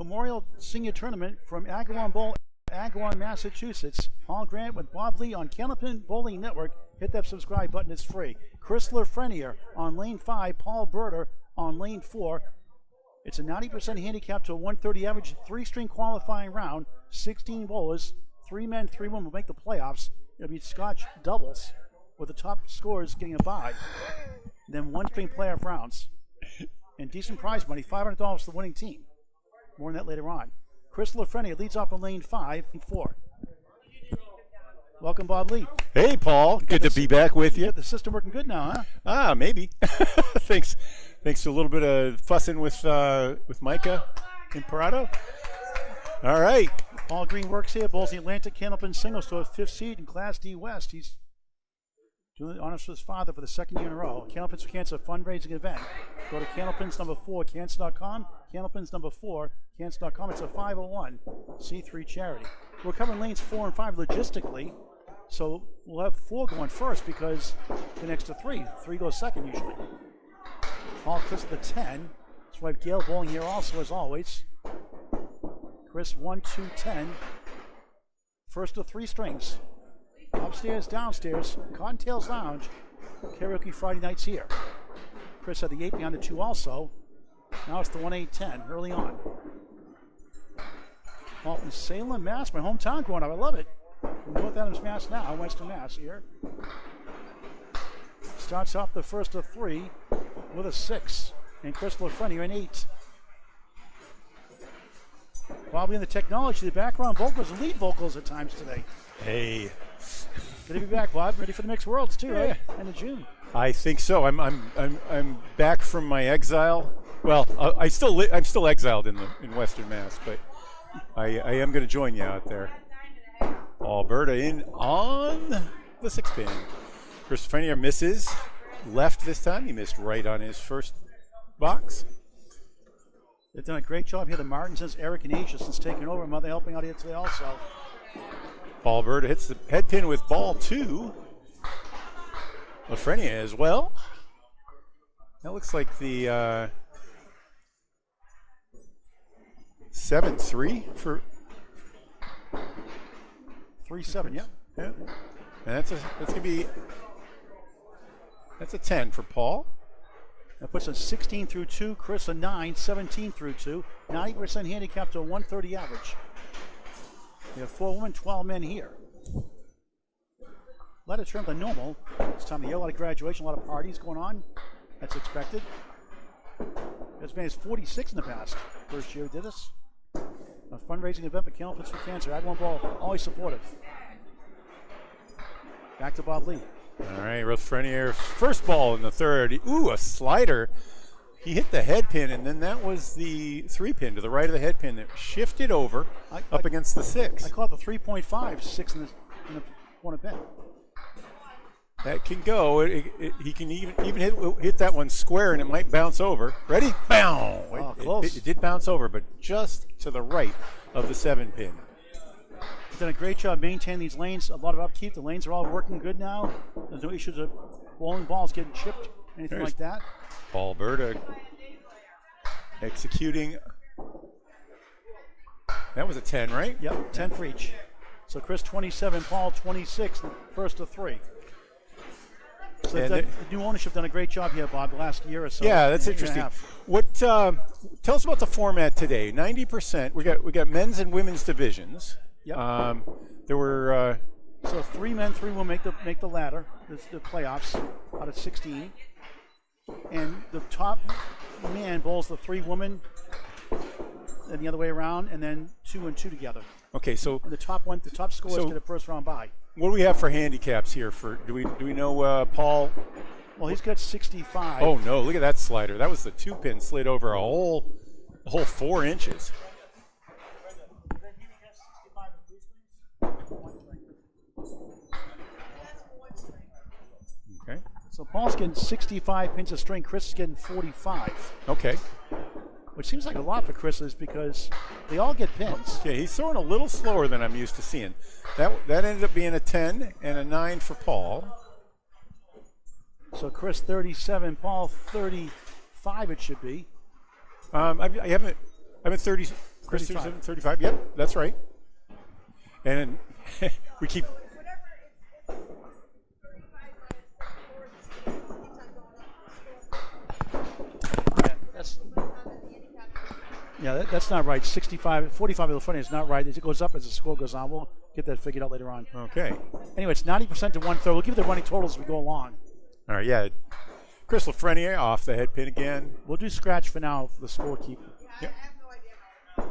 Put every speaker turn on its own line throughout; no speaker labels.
Memorial Senior Tournament from Agawam Bowl, Agawam, Massachusetts. Paul Grant with Bob Lee on Candlepin Bowling Network. Hit that subscribe button, it's free. Chris Lafreniere on lane 5, Paul Berter on lane 4. It's a 90% handicap to a 130 average, 3-string qualifying round, 16 bowlers, 3 men, 3 women will make the playoffs. It'll be Scotch doubles with the top scorers getting a bye. Then 1-string playoff rounds. And decent prize money, $500 for the winning team. More on that later on. Chris Lafreniere leads off on lane 5 and 4. Welcome, Bob Lee.
Hey, Paul. Good to be back with you.
Get the system working good now, huh?
Maybe. Thanks to a little bit of fussing with Micah in Parado. All right.
Paul Green works here, bowls the Atlantic Candlepin singles to a 5th seed in Class D West. He's doing the honors for his father for the 2nd year in a row. Candlepins for Cancer fundraising event. Go to Candlepins number 4, cancer.com. Candlepins number 4, cancer.com. It's a 501c3 charity. We're covering lanes 4 and 5 logistically, so we'll have 4 going first because the next to 3. 3 goes second usually. Paul Chris at the 10. So we have Gail bowling here also as always. Chris 1, 2, 10. First of 3 strings. Upstairs, downstairs, Cottontails Lounge. Karaoke Friday nights here. Chris had the 8 behind the 2 also. Now it's the 1, 8, 10 early on. Paul from Salem, Mass, my hometown growing up. I love it. From North Adams, Mass now, Western Mass here. Starts off the first of 3 with a 6. And Chris Lafreniere an 8. Probably in the technology, the background vocals and lead vocals at times today.
Hey.
Good to be back, Bob. Ready for the Mixed Worlds too, right? End of June.
I think so. I'm back from my exile. Well, I'm still exiled in Western Mass, but I am going to join you out there. Alberta in on the 6 pin. Chris Lafreniere misses left this time. He missed right on his first box.
They've done a great job here. The Martinsons, Eric and Asia, since taking over. Mother helping out here today also.
Paul Berter hits the head pin with ball 2. Lafreniere as well. That looks like the 7-3 for
3-7. Yeah.
And that's gonna be a 10 for Paul.
That puts a 16 through 2. Chris a 9, 17 through 2. 90% handicap to a 130 average. We have 4 women, 12 men here. A lot of trim than normal. This time of year, a lot of graduation, a lot of parties going on. That's expected. This man is 46 in the past. First year we did this. A fundraising event for Candlepins for Cancer. Agawam Ball, always supportive. Back to Bob Lee.
All right, Lafreniere, first ball in the 3rd. Ooh, a slider. He hit the head pin, and then that was the 3 pin to the right of the head pin that shifted over up against the 6.
I call it the 3.5, 6 in the corner pin.
That can go. He can even hit that one square, and it might bounce over. Ready? Bow!
Oh, close.
It did bounce over, but just to the right of the 7 pin.
He's done a great job maintaining these lanes. A lot of upkeep. The lanes are all working good now. There's no issues of bowling balls getting chipped, anything like that.
Paul Berter executing. That was a 10, right?
Yep, 10 for each. So Chris 27, Paul 26, first of 3. So the new ownership done a great job here, Bob, the last year or so.
Yeah, that's interesting. What? Tell us about the format today. 90%. We got men's and women's divisions.
Yep.
There were
so 3 men, 3 women make the ladder, the playoffs out of 16, and the top man bowls the 3 women, and the other way around, and then 2 and 2 together.
Okay, so
and the top scorers get a first round bye.
What do we have for handicaps here? Do we know Paul?
Well, he's got 65.
Oh no! Look at that slider. That was the 2 pin slid over a whole 4 inches. Okay.
So Paul's getting 65 pins of string. Chris is getting 45.
Okay.
Which seems like a lot for Chris is because they all get pins.
Yeah, he's throwing a little slower than I'm used to seeing. That ended up being a 10 and a 9 for Paul.
So Chris 37, Paul 35 it should be.
I'm at 30. Chris
35.
35. Yep, that's right. And we keep.
That's not right. 65, 45 of the funny is not right. It goes up as the score goes on. We'll get that figured out later on.
Okay.
Anyway, it's 90% to 1/3. We'll give you the running totals as we go along.
All right, yeah. Chris Lafreniere off the head pin again.
We'll do scratch for now for the scorekeeper.
Yep.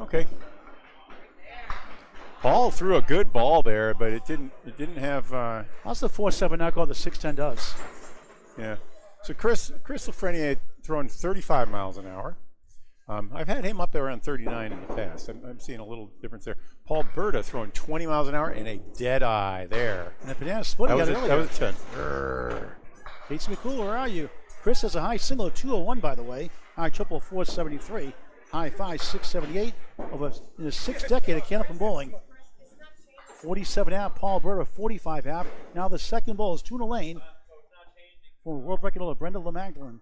Okay. Paul threw a good ball there, but it didn't have.
How's the 4-7 not go? The 6-10 does.
Yeah. So Chris Lafreniere throwing 35 miles an hour. I've had him up there around 39 in the past. I'm seeing a little difference there. Paul Berta throwing 20 miles an hour and a dead eye there.
And the banana split
That was a 10.
Casey McCool, where are you? Chris has a high single of 201, by the way. High triple 473. High five 678. In the sixth decade of Candlepin bowling. 47 half. Paul Berta 45 half. Now the second bowl is Tuna Lane for world record holder Brenda LeMagdalene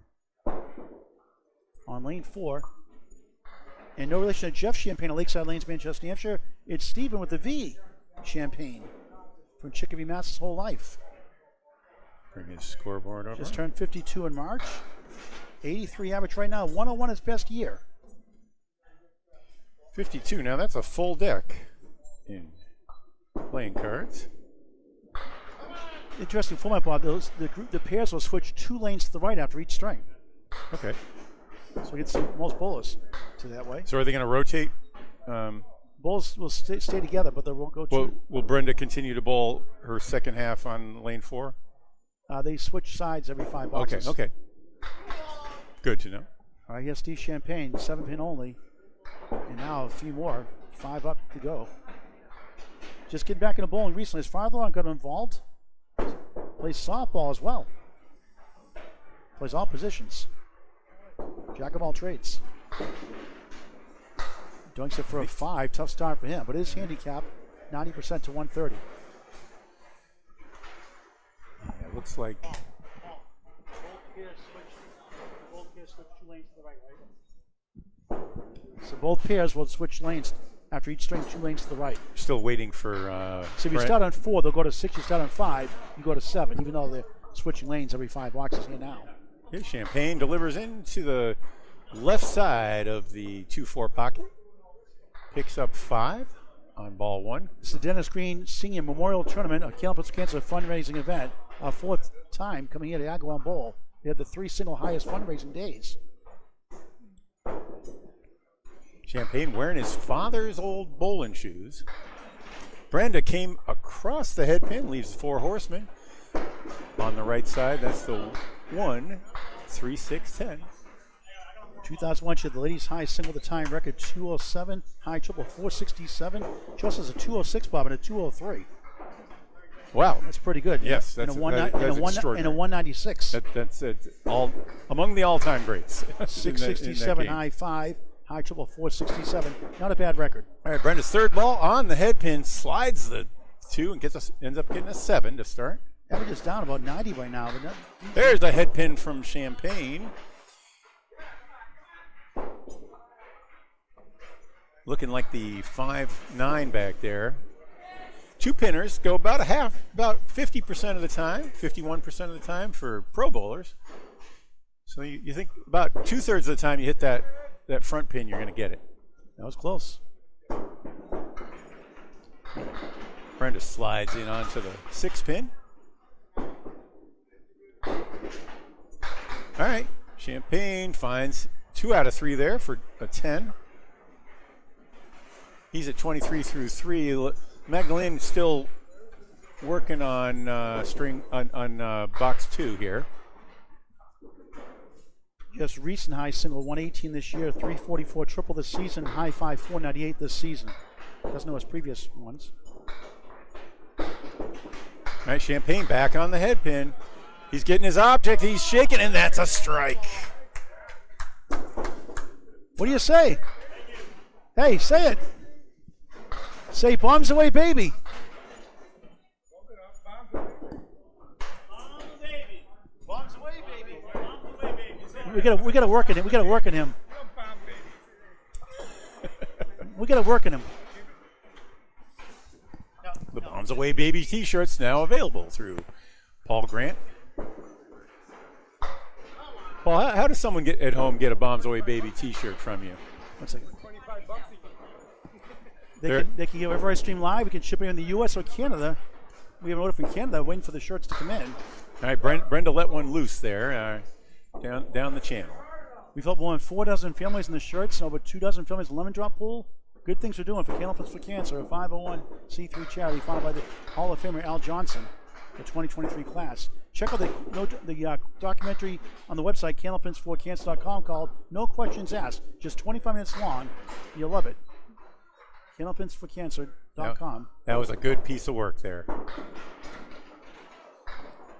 on lane 4. And no relation to Jeff Champagne of Lakeside Lanes, Manchester, New Hampshire. It's Stephen with the V. Champagne from Chicopee, Mass. His whole life.
Bring his scoreboard over.
Just turned 52 in March. 83 average right now. 101 his best year.
52. Now that's a full deck in playing cards.
Interesting format, Bob. The pairs will switch 2 lanes to the right after each string.
Okay.
So we get some most bowlers to that way.
So are they going to rotate?
Bowls will stay together, but they won't go to.
Will Brenda continue to bowl her second half on lane 4?
They switch sides every 5 boxes.
Okay. Good to know.
ISD Champagne, 7-pin only. And now a few more. 5 up to go. Just getting back into bowling recently. His father got involved. Plays softball as well. Plays all positions. Jack of all trades. Dunks it for a 5. Tough start for him. But his handicap, 90% to 130.
Yeah, it looks like.
Both pairs switch 2 lanes to the right, right? So both pairs will switch lanes after each string, 2 lanes to the right.
Still waiting for.
So if you start on 4, they'll go to 6. You start on 5, you go to 7, even though they're switching lanes every 5 boxes here now.
Okay, Champagne delivers into the left side of the 2-4 pocket. Picks up 5 on ball 1.
This is the Dennis Green Senior Memorial Tournament, a Candlepin Cancer fundraising event. Our 4th time coming here to Agawam Bowl. We had the 3 single highest fundraising days.
Champagne wearing his father's old bowling shoes. Brenda came across the head pin, leaves 4 horsemen. On the right side, that's the 1, 3, 6, 10.
2001, she had the ladies' high single the time record 207, high triple 467. She also has a 206 bob and a 203.
Wow,
that's pretty good.
Yes,
that's
extraordinary.
And a 196.
That's all among the all-time greats.
667 high 5, high triple 467. Not a bad record.
All right, Brenda's third ball on the head pin, slides the 2 and ends up getting a 7 to start.
Average is down about 90 right now. But
there's the head pin from Champagne. Looking like the 5-9 back there. 2 pinners go about 50% of the time, 51% of the time for pro bowlers. So you think about 2/3 of the time you hit that front pin, you're going to get it.
That was close.
Brenda slides in onto the 6 pin. All right, Champagne finds 2 out of 3 there for a 10. He's at 23 through 3. Magdalene still working on box 2 here.
Just recent high single 118 this year, 344 triple this season, high 5 498 this season. Doesn't know his previous ones.
All right, Champagne back on the head pin. He's getting his object. He's shaking, and that's a strike.
What do you say? Hey, say it. Say bombs away, baby. Bombs away, baby. We gotta work on him. We gotta work on him. We got to work in him.
The Bombs Away Baby T-shirts now available through Paul Grant. Paul, how does someone at home get a Bombs Away Baby T-shirt from you?
1 second. They can get wherever I stream live. We can ship it in the U.S. or Canada. We have an order from Canada waiting for the shirts to come in.
All right, Brenda let one loose there down the channel.
We've helped more than 4 dozen families in the shirts and over 2 dozen families in the Lemon Drop Pool. Good things we're doing for Candlepins for Cancer, a 501c3 charity founded by the Hall of Famer Al Johnson, the 2023 class. Check out the documentary on the website, candlepins4cancer.com, called No Questions Asked. Just 25 minutes long. You'll love it. Candlepins4cancer.com.
That was a good piece of work there.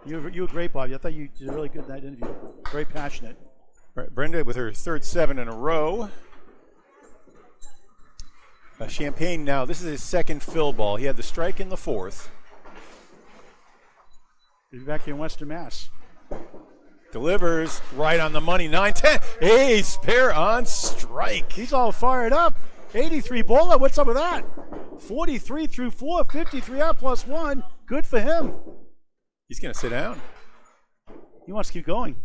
You were great, Bob. I thought you did really good in that interview. Very passionate.
Brenda with her third 7 in a row. Champagne now, this is his second fill ball. He had the strike in the 4th.
He'll be back here in Western Mass.
Delivers right on the money, 9-10. Ace pair on strike.
He's all fired up. 83 bowler, what's up with that? 43 through 4, 53 out plus 1. Good for him.
He's going to sit down.
He wants to keep going.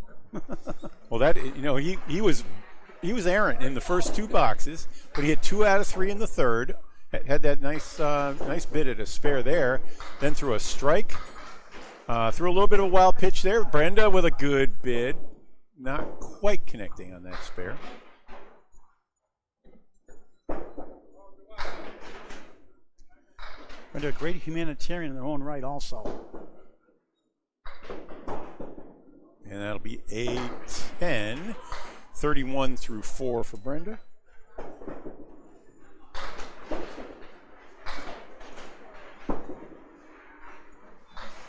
Well, that, he was errant in the first 2 boxes, but he had 2 out of 3 in the 3rd. Had that nice bit at a spare there. Then threw a strike. Threw a little bit of a wild pitch there. Brenda with a good bid. Not quite connecting on that spare.
Brenda, a great humanitarian in their own right also.
And that'll be a 10. 31 through 4 for Brenda.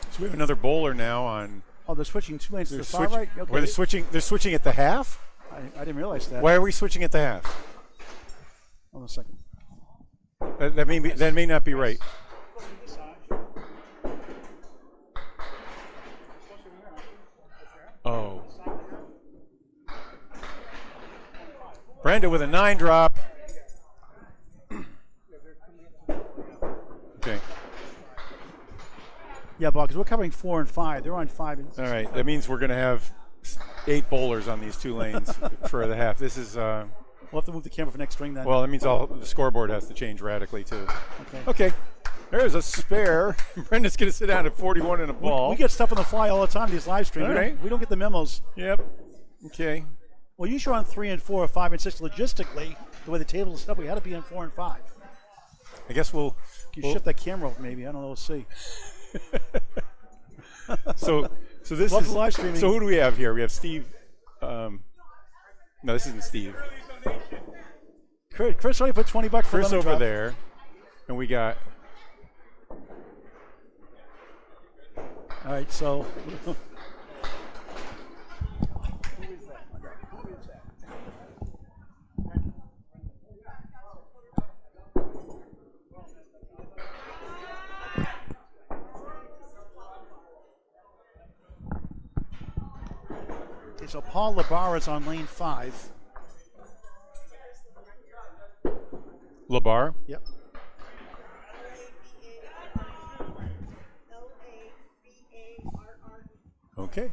So we have another bowler now on.
Oh, they're switching 2 lanes to the far right? Okay.
Were they switching? They're switching at the half?
I didn't realize that.
Why are we switching at the half?
Hold on a second.
That may not be right. Oh. Brenda with a 9 drop. Okay.
Yeah, Bob, because we're covering 4 and 5. They're on 5 and 6.
All right. That means we're going to have 8 bowlers on these 2 lanes for the half. This is.
We'll have to move the camera for next string then.
Well, that means the scoreboard has to change radically too.
Okay.
There's a spare. Brenda's going to sit down at 41 and a ball.
We get stuff on the fly all the time, these live streams.
All right.
We don't get the memos.
Yep. Okay.
Well, you show on 3 and 4 or 5 and 6. Logistically, the way the table is set up, we had to be on 4 and 5.
I guess we'll
shift that camera over maybe. I don't know. We'll see.
So this
Love
is
live streaming.
So who do we have here? We have Steve. No, this isn't Steve.
Chris already put $20 for
Chris
lemon
over
drop.
there, and we got.
All right, so. Okay, so Paul Labar is on lane 5.
Labar.
Yep.
Okay.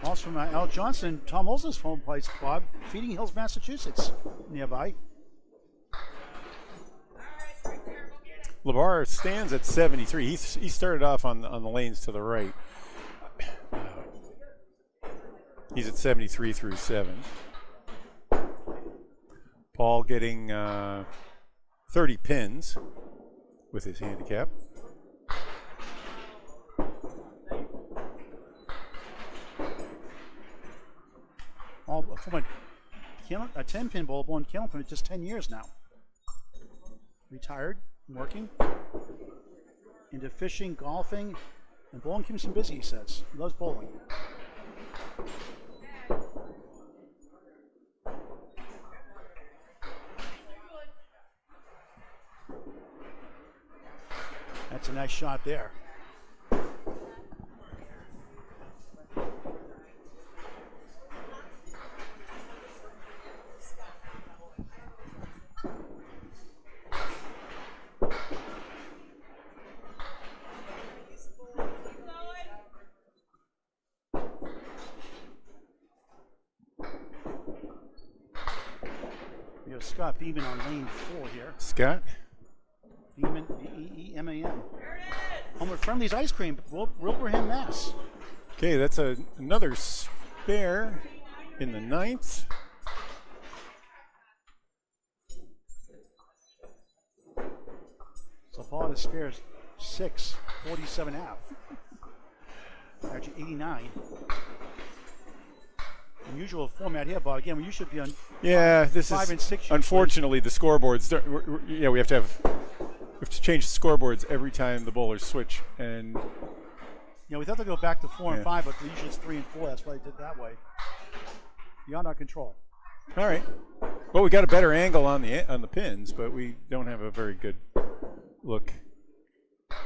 Also from Al Johnson, Tom Olson's home place, Bob, Feeding Hills, Massachusetts, nearby.
Labar stands at 73. He started off on the lanes to the right. He's at 73 through 7. Paul getting 30 pins with his handicap.
From a 10-pin bowl, in Candlepin, just 10 years now. Retired, working, into fishing, golfing, and bowling keeps him busy, he says. He loves bowling. That's an nice shot there. We have Scott Beeman on lane 4 here.
Scott?
Beeman, B-E-E-M-A-N. Home of Friendly's Ice Cream, Wilbraham, Mass.
Okay, that's another spare in the 9th.
So Paul has spares 6, 47 half. Actually 89. Unusual format here, but again, you should be on.
Yeah, this
5
is
and 6.
unfortunately the scoreboards. Yeah, we have to change the scoreboards every time the bowlers switch, and
we thought to go back to 4 and 5, but usually it's 3 and 4. That's why they did it that way. Beyond our control.
All right. Well, we got a better angle on the pins, but we don't have a very good look. All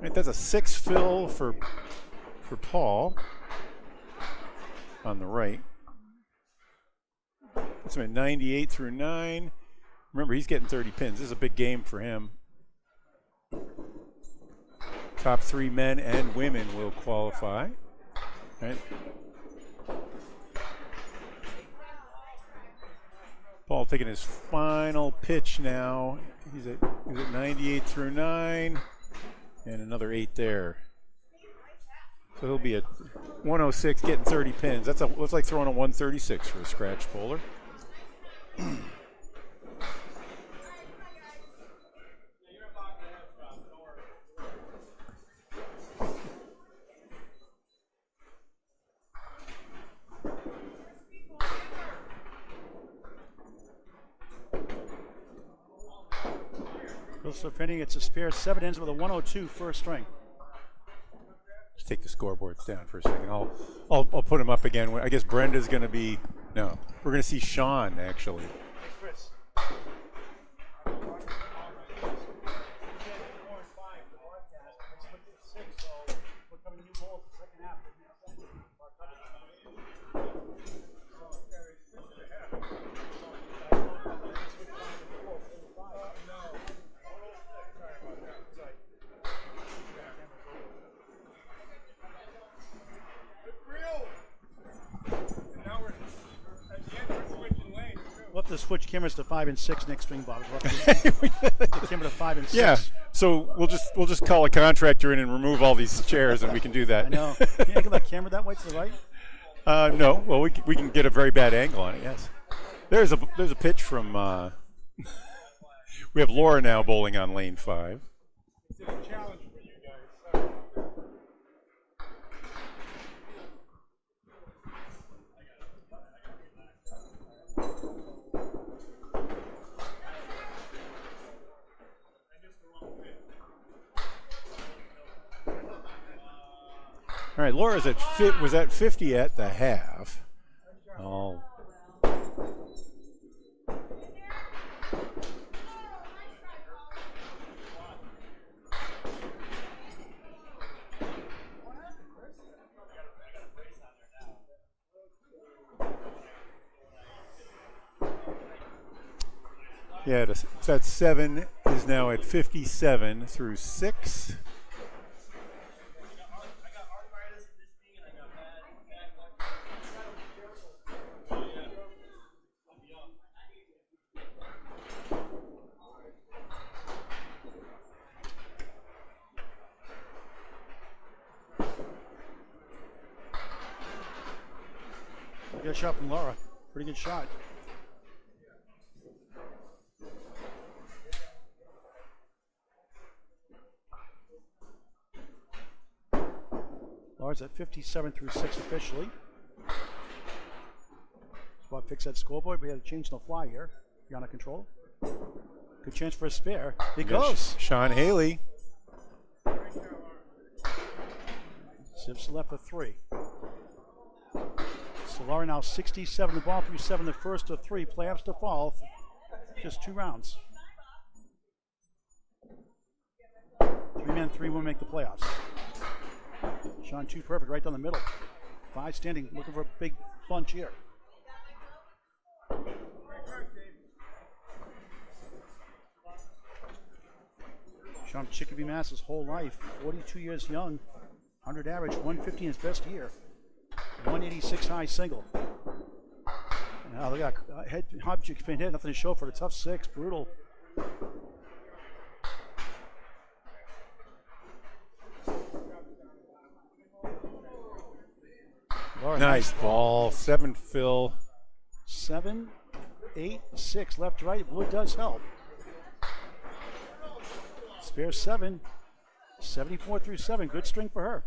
right, that's a 6 fill for Paul on the right. That's about 98 through 9. Remember, he's getting 30 pins. This is a big game for him. Top 3 men and women will qualify. All right. Paul taking his final pitch now. He's at 98 through 9, and another 8 there. So he'll be at 106, getting 30 pins. That's like throwing a 136 for a scratch bowler.
So Penny, it's a spare 7 ends with a 102 first string.
Let's take the scoreboards down for a second. I'll put them up again. I guess Brenda's going to be, no, we're going to see Sean actually.
Chris. We'll have to switch cameras to 5 and 6 next string, Bob. The camera to 5 and 6.
Yeah. So we'll just call a contractor in and remove all these chairs, and we can do that.
I know. Can you angle that camera that way to the right?
No. Well, we can get a very bad angle on it. Yes. There's a pitch from. We have Laura now bowling on lane 5.
It's a challenge for you guys.
All right, Laura's was at 50 at the half. Yeah, that 7 is now at 57 through 6.
Good shot from Laura. Pretty good shot. Laura's at 57 through 6 officially. Spot fix that scoreboard. We had to change on the fly here. Beyond our control. Good chance for a spare. It goes.
Sean Haley.
Zips left for 3. So Laura now 67 the ball through 7 the first of 3. Playoffs to fall. Just 2 rounds. men, 3 women make the playoffs. Sean, 2 perfect right down the middle. 5 standing, looking for a big bunch here. Sean Chicopee, Mass, his whole life, 42 years young, 100 average, 150 in his best year, 186 high single. Now they got head object pin head, nothing to show for the tough 6, brutal.
Nice ball, 7 fill.
7, 8, 6, left to right. Blue does help. Spare 7, 74 through 7. Good string for her.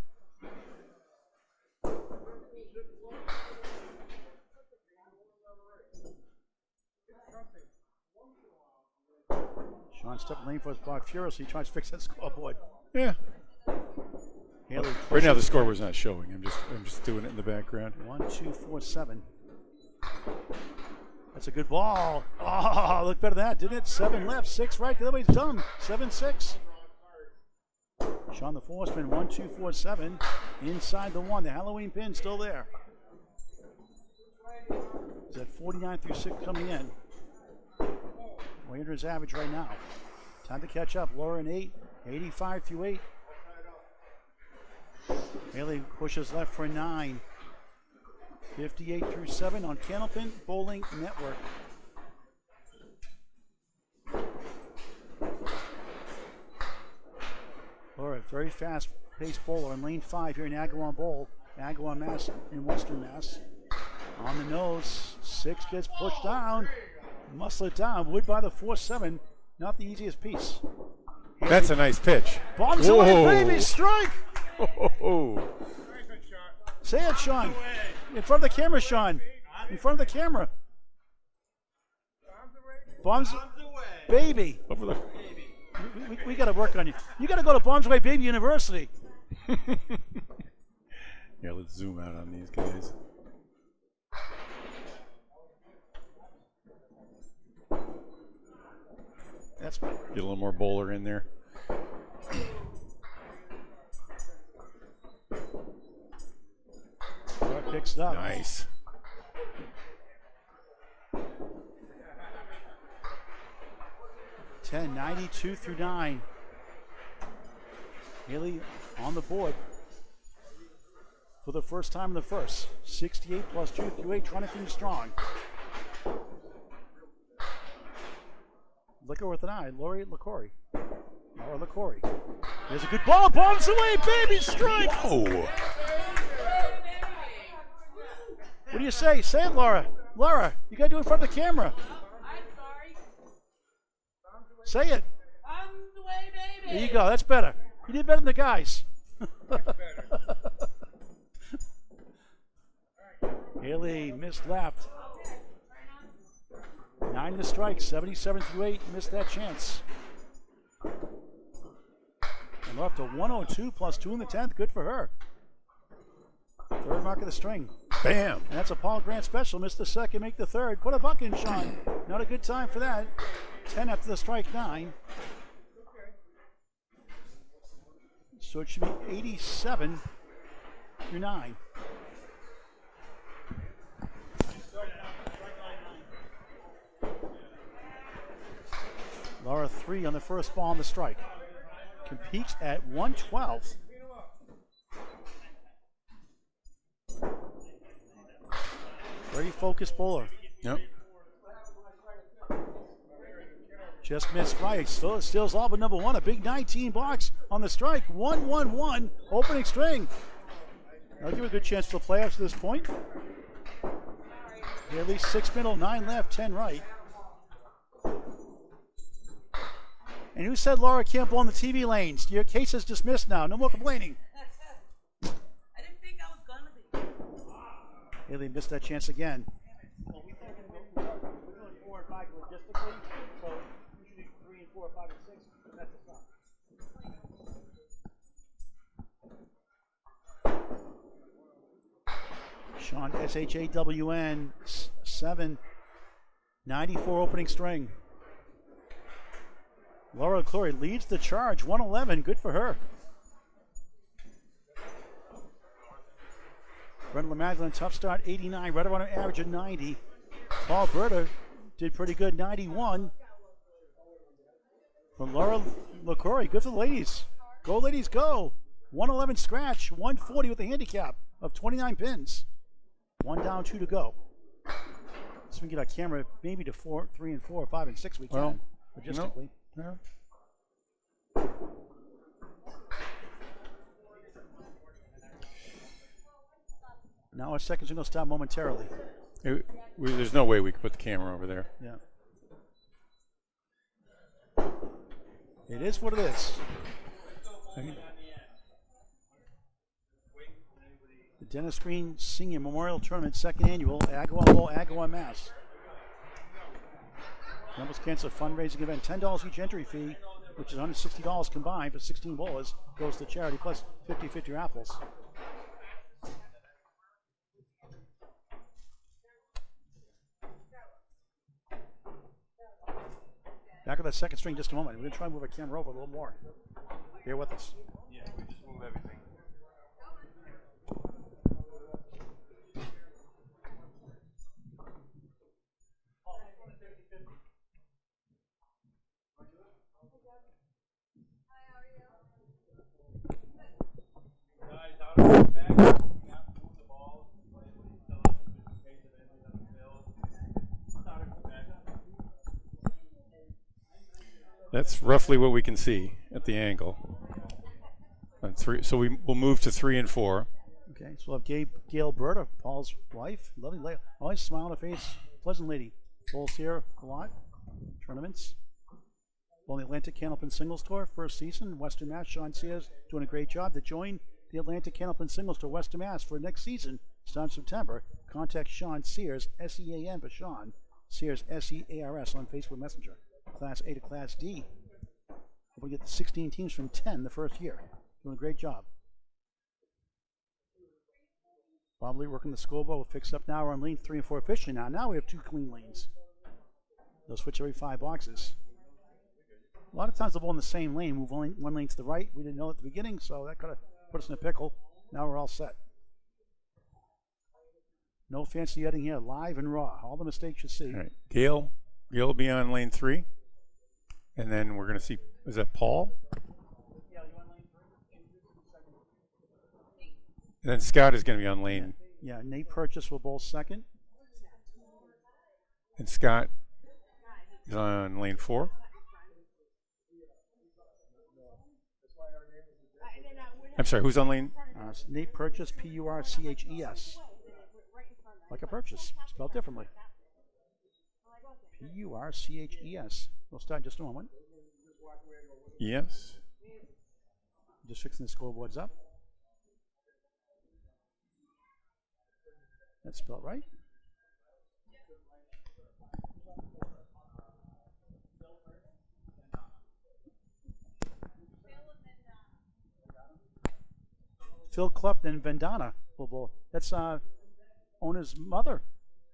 Sean stepping lane for his block furiously. He tries to fix that scoreboard.
Yeah.
Haley
Right now the scoreboard's not showing. I'm just doing it in the background.
1, 2, 4, 7. That's a good ball. Oh, look better than that, didn't it? 7 left, 6 right. The other way's done. 7, 6. Sean the Forceman, 1, 2, 4, 7. Inside the 1. The Halloween pin still there. He's at 49 through 6 coming in. Way under his average right now. Time to catch up. Laura in 8, 85 through 8. Haley pushes left for 9. 58 through 7 on Candlepin Bowling Network. Laura, very fast paced bowler in lane 5 here in Agawam Bowl. Agawam, Mass in Western Mass. On the nose, 6 gets pushed down. Muscle it down. Wood by the 4-7. Not the easiest piece. Haley,
that's a nice pitch.
bombs away, baby, strike!
Oh.
Say it, Sean. In front of the camera, Sean. In front of the camera. Bombs baby.
Over there.
We got to work on you. You got to go to Bombs Away Baby University.
Yeah, let's zoom out on these guys.
That's
Get a little more bowler in there.
picks it up.
Nice.
Ten, 92 through 9. Haley on the board for the first time in the first. 68 plus 2 through 8, trying to finish strong. Liquor with an eye, Lori LaCory. Laura LaCory. There's a good ball, bombs away, baby, strike!
Whoa.
What do you say? Say it, Laura. Laura, you gotta do it in front of the camera.
I'm sorry.
Say it.
On the way, baby.
There you go, that's better. You did better than the guys. Haley missed left. 9 to strike, 77 through 8, missed that chance. And left to 102 plus 2 in the 10th, good for her. Third mark of the string.
Bam.
And that's a Paul Grant special, missed the second, make the third. Put a buck in, Sean. Not a good time for that. 10 after the strike, 9. So it should be 87 through 9. Laura 3 on the first ball on the strike. Competes at 112. Very focused bowler.
Yep.
Just missed right. Still steals all but number 1. A big 19 box on the strike. 1-1-1. Opening string. I'll give it a good chance for the playoffs at this point. At least 6 middle, 9 left, 10 right. And who said Laura can't bowl in the TV lanes? Your case is dismissed now. No more complaining.
I didn't think I was gonna be.
Haley missed that chance again. Well, we think we're doing 4 and 5 logistically, so usually 3 and 4, 5 and 6. That's the stop. Sean SHAWN 7, 94 opening string. Laura Clory leads the charge, 111. Good for her. Brenda LeMagdalene, tough start, 89. Right around her average of 90. Paul Berta did pretty good, 91. From Laura LaCroix, good for the ladies. Go, ladies, go. 111 scratch, 140 with a handicap of 29 pins. 1 down, 2 to go. So we can get our camera maybe to 4, 3, and 4, 5, and 6 we can,
well,
logistically.
Yeah.
Now our second single stop momentarily.
There's no way we could put the camera over there.
Yeah. It is what it is. The Dennis Green Senior Memorial Tournament, second annual, Agawam Bowl, Agawam, Mass. Members cancel fundraising event, $10 each entry fee, which is $160 combined for 16 bowlers, goes to charity, plus 50-50 raffles. Back with that second string in just a moment. We're going to try and move our camera over a little more. Bear with us.
Yeah, we just move everything.
That's roughly what we can see at the angle. So we'll move to 3 and 4.
Okay, so we'll have Gail Berta, Paul's wife. Lovely lady. Always smile on her face. Pleasant lady. Bowls here a lot. Tournaments. On the Atlantic Candlepin Singles Tour, first season. Western Mass, Sean Sears doing a great job. To join the Atlantic Candlepin Singles Tour, Western Mass, for next season, starting September, contact Sean Sears, S-E-A-N for Sean, Sears, S-E-A-R-S on Facebook Messenger. Class A to Class D. We'll get the 16 teams from 10 the first year. Doing a great job. Bob Lee working the scoreboard. We'll fix up now. We're on lane 3 and 4 officially now. Now we have 2 clean lanes. They'll switch every 5 boxes. A lot of times they'll bowl in the same lane, move one lane to the right. We didn't know at the beginning, so that could have put us in a pickle. Now we're all set. No fancy editing here. Live and raw. All the mistakes you see.
All right. Gail will be on lane 3. And then we're going to see, is that Paul?
Yeah, you on lane 3?
And then Scott is going to be on lane.
Yeah, Nate Purchase will bowl second.
And Scott is on lane 4. I'm sorry, who's on lane?
Nate Purchase, P-U-R-C-H-E-S. Like a purchase, spelled differently. P-U-R-C-H-E-S. We'll start in just a moment.
Yes.
Just fixing the scoreboards up. That's spelled right. Phil Clefton and Vendana will bowl. That's owner's mother,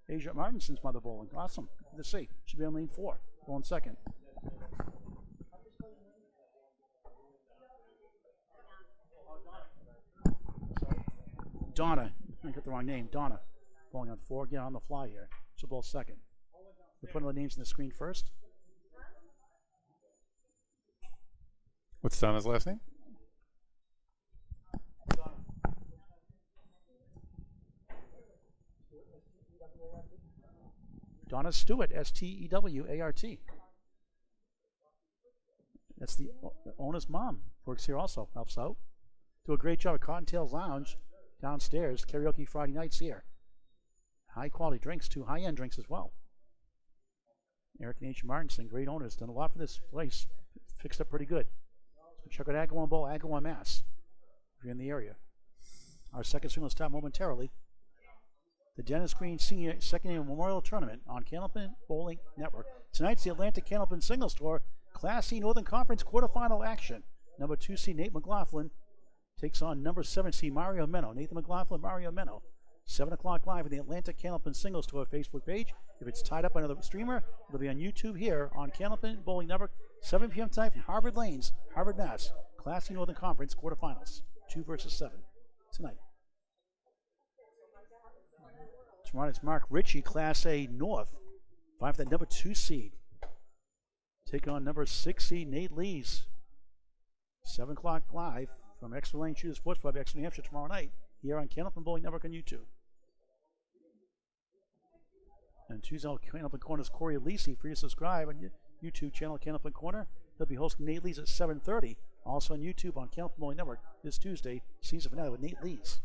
Asia Martinson's mother bowling. Awesome. Good to see. Should be on lane 4. Bowling second. Donna. I got the wrong name. Donna. Bowling on 4. Get on the fly here. She'll bowl second. We're putting the names on the screen first.
What's Donna's last name?
Donna Stewart, S-T-E-W-A-R-T. That's the owner's mom. Works here also, helps out. Do a great job at Cottontails Lounge downstairs. Karaoke Friday nights here. High quality drinks, 2 high-end drinks as well. Eric and H. Martinson, great owners, done a lot for this place. Fixed up pretty good. So check out Agawam Bowl, Agawam, Mass. If you're in the area. Our second swing will start momentarily. The Dennis Green Senior Second Annual Memorial Tournament on Candlepin Bowling Network. Tonight's the Atlantic Candlepin Singles Tour Class C Northern Conference quarterfinal action. Number 2 seed Nate McLaughlin takes on number 7 seed Mario Meno. Nathan McLaughlin, Mario Meno. 7 o'clock live on the Atlantic Candlepin Singles Tour Facebook page. If it's tied up on another streamer, it'll be on YouTube here on Candlepin Bowling Network 7 p.m. tonight from Harvard Lanes, Harvard, Mass. Class C Northern Conference quarterfinals. 2 versus 7 tonight. Tomorrow it's Mark Ritchie, Class A North. 5 that number 2 seed. Taking on number 6 seed Nate Lees. 7 o'clock live from Exeter Lane Shooter Sports Club, Exeter, New Hampshire tomorrow night here on Candlepin Bowling Network on YouTube. And Tuesday on Candlepin Corner's Corey Lisi. Free to subscribe on your YouTube channel, Candlepin Corner. He'll be hosting Nate Lees at 7:30. Also on YouTube on Candlepin Bowling Network this Tuesday, season finale with Nate Lees.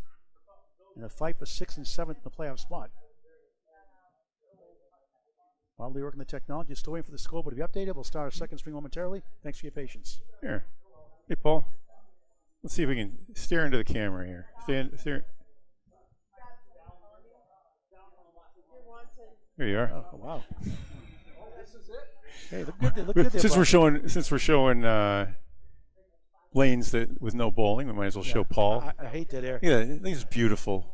In a fight for 6th and 7th in the playoff spot. While we're working the technology, still waiting for the scoreboard to be updated. We'll start our second string momentarily. Thanks for your patience.
Here. Hey, Paul. Let's see if we can stare into the camera here. Stare. There you are.
Oh, wow. Hey, look good. Look good there,
Since
Bob.
we're showing lanes that with no bowling, we might as well show Paul.
I hate that air.
Yeah, this is beautiful.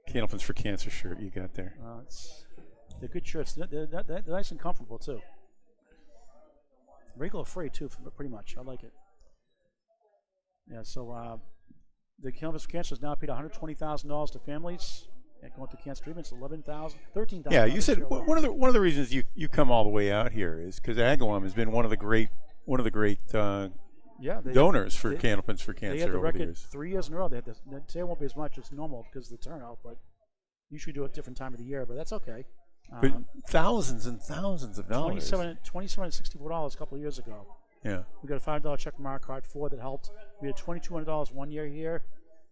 Candlepins for Cancer shirt you got there.
They're good shirts. They're nice and comfortable too. Wrinkle free too, pretty much. I like it. Yeah. So the Candlepins for Cancer is now paid $120,000 to families. And going through cancer treatments, $11,000, $13,000.
Yeah, you said one of the reasons you come all the way out here is because Agawam has been one of the great donors for Candlepins for Cancer.
They had the
over
record
the years.
3 years in a row. They had today won't be as much as normal because of the turnout, but usually do it a different time of the year. But that's okay.
But thousands and thousands of dollars.
$27 and $64 a couple of years ago.
Yeah.
We got a $5 check from our card for that helped. We had $2,200 one year here,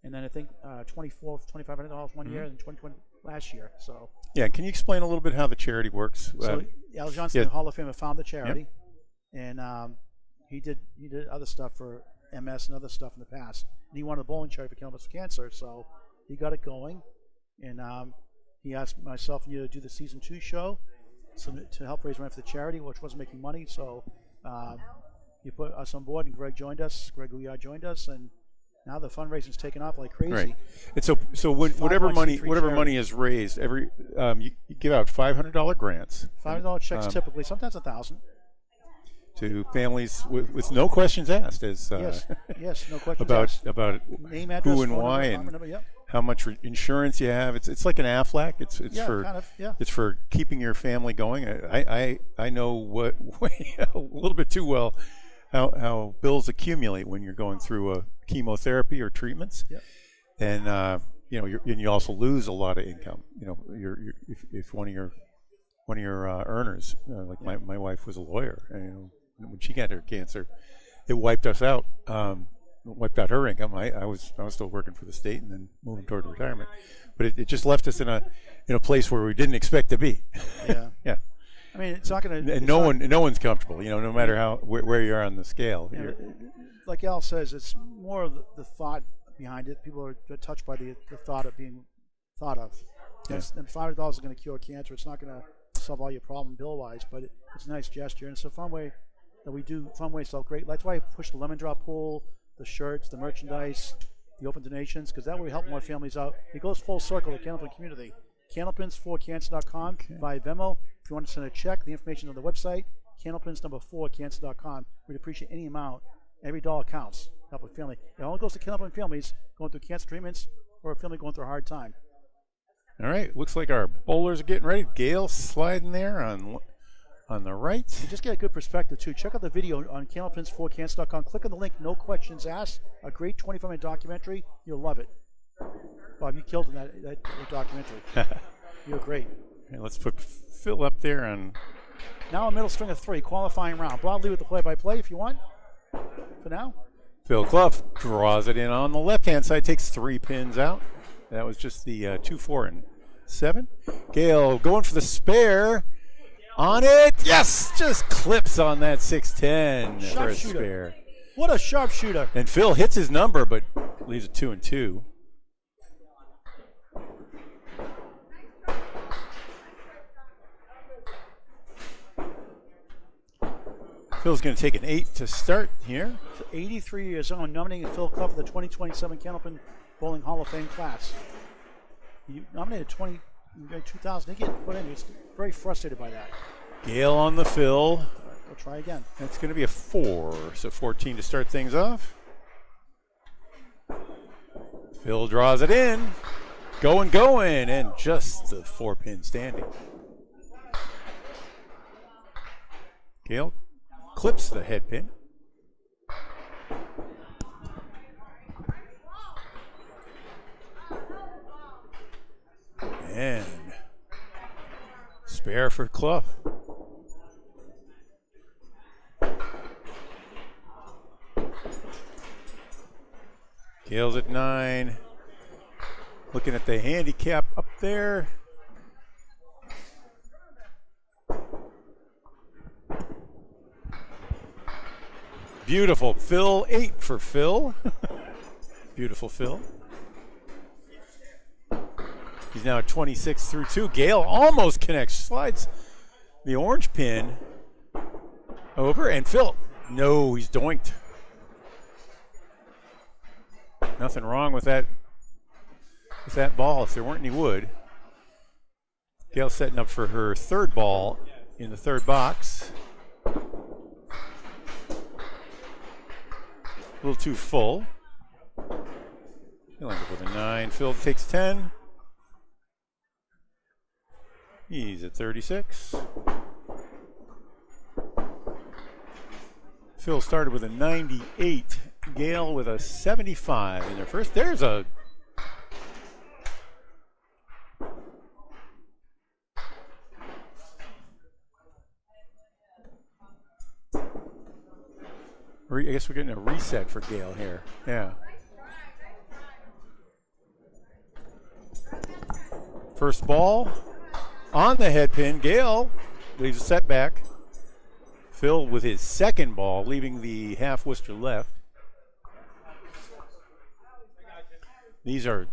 and then I think $2,500 one year, and $2,200 last year. So
yeah, can you explain a little bit how the charity works?
So Al Johnson, the Hall of Fame, founded the charity, and he did other stuff for MS and other stuff in the past. And he wanted a bowling charity for Candlepins for Cancer, so he got it going, and he asked myself and you to do the season 2 show, to help raise money for the charity, which wasn't making money. So he put us on board, and Greg joined us. Greg Uyar joined us, and now the fundraising's taken off like crazy.
Right. And so whatever money is raised, every you give out $500 grants.
$500 checks typically, sometimes $1,000.
To families with no questions asked, as
yes, no questions asked.
about
name, address,
who and
phone
why
number,
and
yep.
how much insurance you have. It's like an Aflac. It's for
kind of,
it's for keeping your family going. I know what a little bit too well how bills accumulate when you're going through a chemotherapy or treatments, and you also lose a lot of income. If one of your earners, like my wife was a lawyer, and when she got her cancer, it wiped us out. Wiped out her income. I was still working for the state and then moving toward retirement, but it just left us in a place where we didn't expect to be.
Yeah.
Yeah.
I mean, it's not going to.
And no one's comfortable. No matter where you are on the scale.
Like Al says, it's more of the thought behind it. People are touched by the thought of being thought of. Yes. And $500 is going to cure cancer. It's not going to solve all your problem bill-wise, but it's a nice gesture, and it's a fun way that we do. Fun ways sell great. That's why I push the lemon drop pool, the shirts, the merchandise, the open donations, because that way we help more families out. It goes full circle, the Candlepin community. Candlepins4cancer.com via Venmo. If you want to send a check, the information is on the website. Candlepins4cancer.com. We'd appreciate any amount. Every dollar counts. Help a family. It only goes to Candlepin families going through cancer treatments or a family going through a hard time.
All right, looks like our bowlers are getting ready. Gail sliding there on the right.
You just get a good perspective too. Check out the video on candlepins4cancer.com. Click on the link, no questions asked. A great 25-minute documentary. You'll love it. Bob, you killed in that documentary. You're great.
Okay, let's put Phil up there on.
Now a middle string of 3, qualifying round. Bob, lead with the play-by-play if you want. For now.
Phil Clough draws it in on the left-hand side, takes 3 pins out. That was just the 2, 4, and 7. Gail going for the spare. On it. Yes! Just clips on that 6-10 for a spare.
What a sharpshooter.
And Phil hits his number, but leaves it 2 and 2. Phil's going to take an 8 to start here.
83 years old, nominating Phil Clough for the 2027 Candlepin Bowling Hall of Fame class. You nominated 2000. They get put in. He's very frustrated by that.
Gail on the fill.
We'll try again.
That's going to be a 4, so 14 to start things off. Phil draws it in. Going, and just the 4-pin standing. Gale clips the head pin. And spare for Clough. Gale's at 9. Looking at the handicap up there. Beautiful. Phil, 8 for Phil. Beautiful Phil. He's now at 26 through 2. Gale almost connects. Slides the orange pin over. And Phil, no, he's doinked. Nothing wrong with that ball if there weren't any wood. Gale setting up for her third ball in the third box. A little too full. He'll end up with a 9. Phil takes 10. He's at 36. Phil started with a 98. Gale with a 75 in their first. There's a I guess we're getting a reset for Gale here. Yeah. First ball on the head pin. Gale leaves a setback. Phil with his second ball, leaving the half Worcester left. These are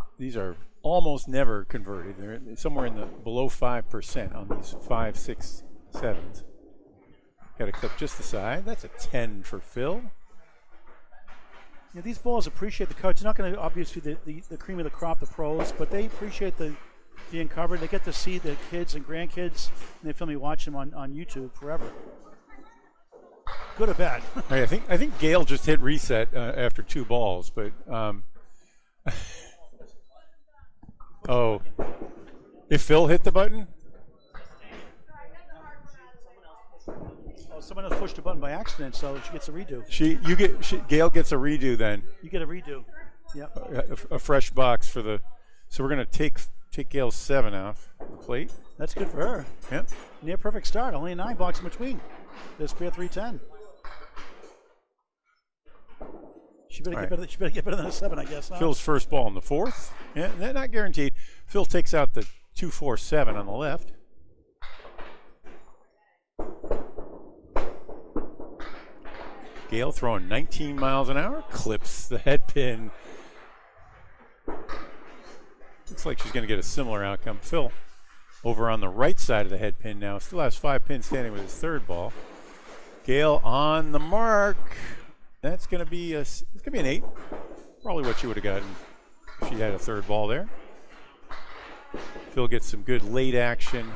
almost never converted. They're somewhere in the below 5% on these 5, 6, 7s. Got to clip just the side. That's a 10 for Phil.
Yeah, these balls appreciate the coverage. It's not going to obviously the cream of the crop, the pros, but they appreciate the being covered. They get to see the kids and grandkids, and they feel me watching them on YouTube forever. Good or bad?
I think Gale just hit reset after 2 balls, but oh, if Phil hit the button.
Oh, someone else pushed the button by accident, so she gets a redo.
Gale gets a redo then.
You get a redo. Yep.
A fresh box for the. So we're gonna take Gale's 7 off the plate.
That's good for her.
Yep.
Near perfect start. Only a 9 box in between. There's spare 310. She better get better than a 7, I guess. Huh?
Phil's first ball in the 4th. Yeah, not guaranteed. Phil takes out the 2-4-7 on the left. Gale throwing 19 miles an hour, clips the head pin. Looks like she's going to get a similar outcome. Phil over on the right side of the head pin now. Still has 5 pins standing with his third ball. Gale on the mark. That's going to be an 8. Probably what she would have gotten if she had a third ball there. Phil gets some good late action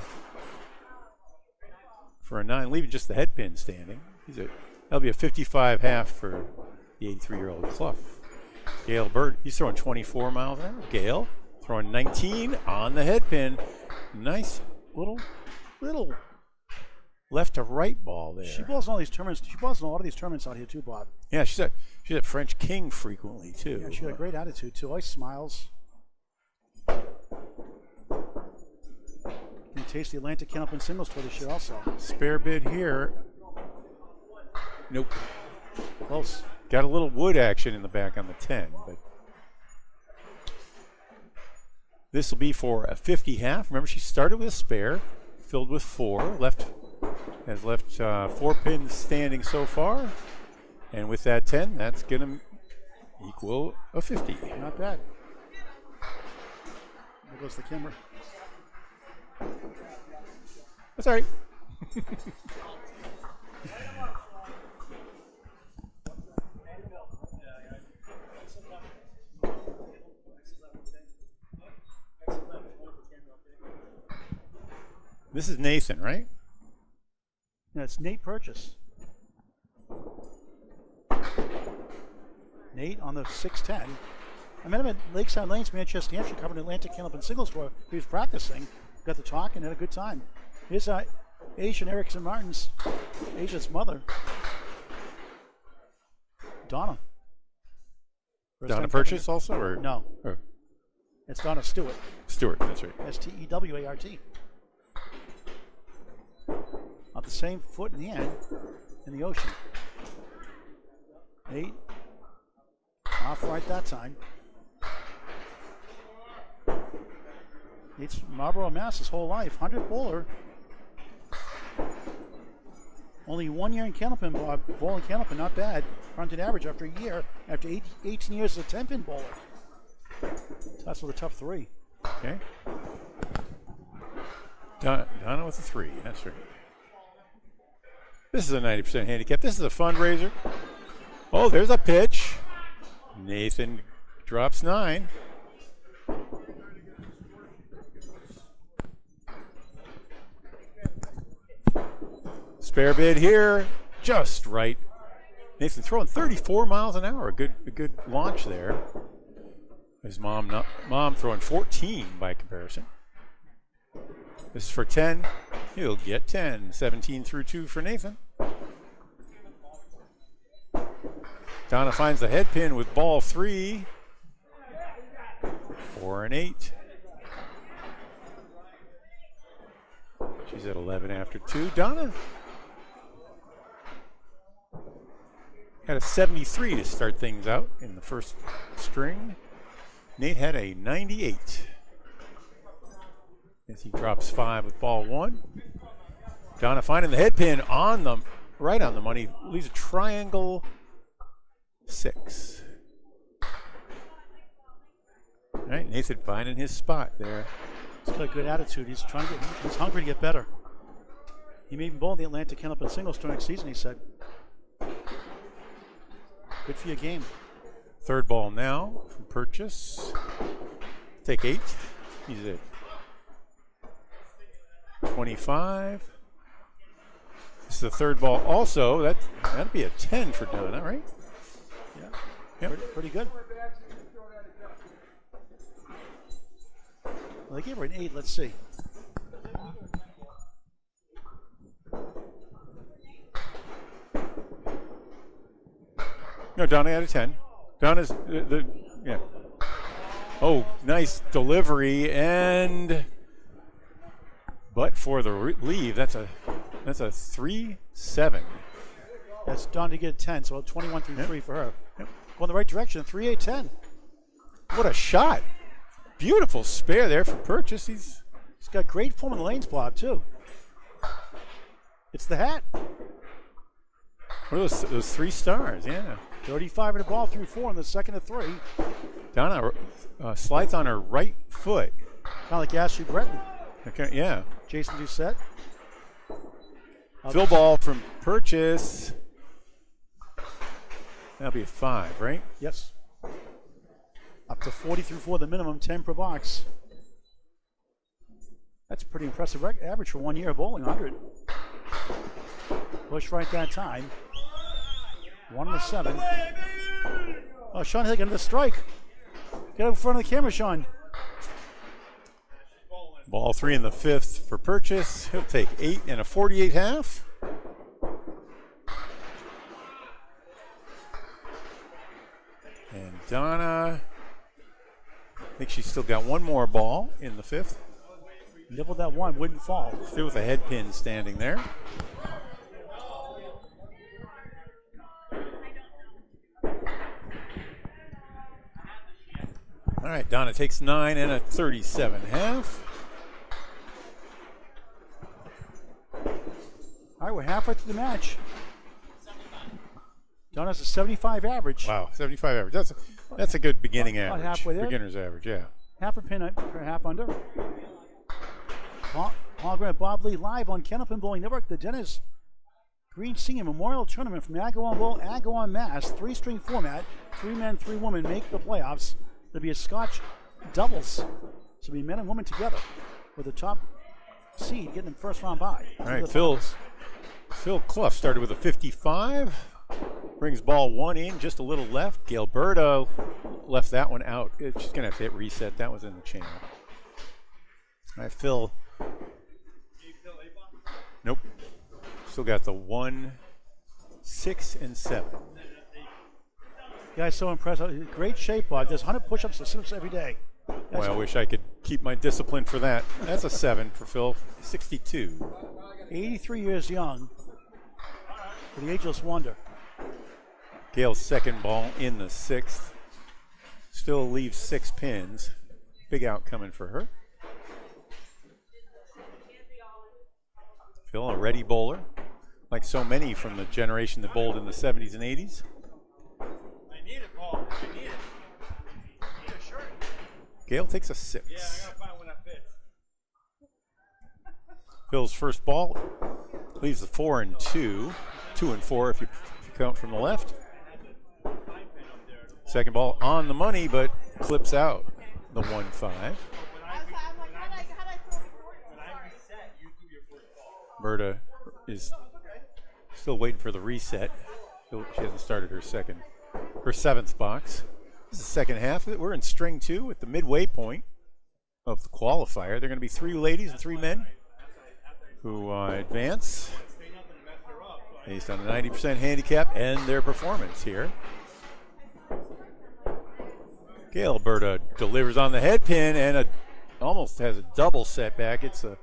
for a 9, leaving just the head pin standing. That'll be a 55 half for the 83-year-old Clough. Gale Bird, he's throwing 24 miles an hour. Gale throwing 19 on the head pin. Nice little left to right ball there.
She balls in all these tournaments. She balls in a lot of these tournaments out here too, Bob.
Yeah, she's at French King frequently too.
Yeah, she got a great attitude too. Always smiles. You taste the Atlantic Candlepin singles for this year also.
Spare bid here. Nope.
Close.
Got a little wood action in the back on the 10, but this will be for a 50 half. Remember, she started with a spare, filled with 4. Has left 4 pins standing so far, and with that 10, that's going to equal a 50.
Not bad. There goes the camera.
That's all right.
This is Nathan, right? Yeah, it's Nate Purchase. 8 on the 6-10. I met him at Lakeside Lanes, Manchester, Hampshire, covering Atlantic Candlepin singles tour. He was practicing, got to talk, and had a good time. Here's Asian Erickson Martin's, Asia's mother, Donna.
Donna Purchase also, or
No,
Oh,
it's Donna Stewart.
Stewart, that's right.
Stewart. On the same foot and hand in the ocean. 8. Off right that time. It's Marlboro, Mass. His whole life. 100 bowler. Only 1 year in Candlepin, bowling Candlepin, not bad. Fronted average after a year, after 18 years as a 10-pin bowler. That's with a tough 3.
Okay. Donna with a 3, that's right. This is a 90% handicap. This is a fundraiser. Oh, there's a pitch. Nathan drops 9. Spare bid here, just right. Nathan throwing 34 miles an hour. A good launch there. His mom throwing 14 by comparison. This is for 10. He'll get 10. 17 through 2 for Nathan. Donna finds the head pin with ball 3. 4 and 8. She's at 11 after 2. Donna had a 73 to start things out in the first string. Nate had a 98. As he drops 5 with ball 1. Donna finding the head pin on the right on the money, leaves a triangle 6. All right, Nathan finding his spot there.
He's got a good attitude. He's hungry to get better. He may even bowl in the Atlantic Candlepin singles tour next season, he said. Good for your game.
Third ball now from Purchase. Take 8. He's at 25. This is the third ball also. That'd be a 10 for Donna, right?
Yeah.
Yep.
Pretty good. Well, they gave her an 8. Let's see.
No, Donna had a 10. Donna's yeah. Oh, nice delivery, and but for the leave, that's a 3-7.
That's Donna to get a 10, so 21 through 3 for her. Yep. Going the right direction. 3-8-10.
What a shot! Beautiful spare there for Purchase. He's
got great form in the lanes, Bob, too. It's the hat.
What are those 3 stars? Yeah.
35 in the ball through 4 in the second of 3.
Donna slides on her right foot.
Kind of like Ashley Breton.
Okay, yeah.
Jason Doucette.
Fill ball from Purchase. That'll be a 5, right?
Yes. Up to 40 through 4, the minimum, 10 per box. That's a pretty impressive average for 1 year of bowling, 100. Push right that time. 1 and a 7. Oh, Sean Hill getting the strike. Get in front of the camera, Sean.
Ball 3 in the 5th for Purchase. He'll take 8 and a 48.5. And Donna, I think she's still got 1 more ball in the 5th.
Nibbled that 1, wouldn't fall.
Still with a head pin standing there. All right, Donna takes 9 and a 37.5.
All right, we're halfway through the match. Donna's a 75 average.
Wow, 75 average. That's a good beginning
About
average.
halfway there.
Beginner's average, yeah.
Half a pin for half under. Paul Grant, Bob Lee live on Candlepin Bowling Network. The Dennis Green Senior Memorial Tournament from the Agawam Bowl, Agawam, Mass. 3-string format. 3 men, 3 women make the playoffs. There'll be a Scotch doubles. So it'll be men and women together with the top seed getting them first round bye.
All right, Phil Clough started with a 55. Brings ball 1 in, just a little left. Gilberto left that one out. She's going to have to hit reset. That was in the channel. All right, Phil. Nope. Still got the 1, 6, and 7.
Guy's so impressive. Great shape, Bob. Does 100 push-ups or sit-ups every day.
Boy, I wish I could keep my discipline for that. That's a 7 for Phil. 62.
83 years young. For the ageless wonder.
Gail's second ball in the 6th. Still leaves 6 pins. Big out coming for her. Phil, a ready bowler, like so many from the generation that bowled in the 70s and 80s.
I need it, Paul. I need it. I need a shirt.
Gail takes a 6.
Yeah, I gotta find one that fits.
Phil's first ball leaves the 4 and 2. 2 and 4 if you count from the left. Second ball on the money, but clips out the 1-5. Berta is still waiting for the reset. She hasn't started her 7th box. This is the second half. We're in string 2 at the midway point of the qualifier. There are going to be 3 ladies and 3 men who advance based on the 90% handicap and their performance here. Gail Berta delivers on the head pin and almost has a double setback. It's a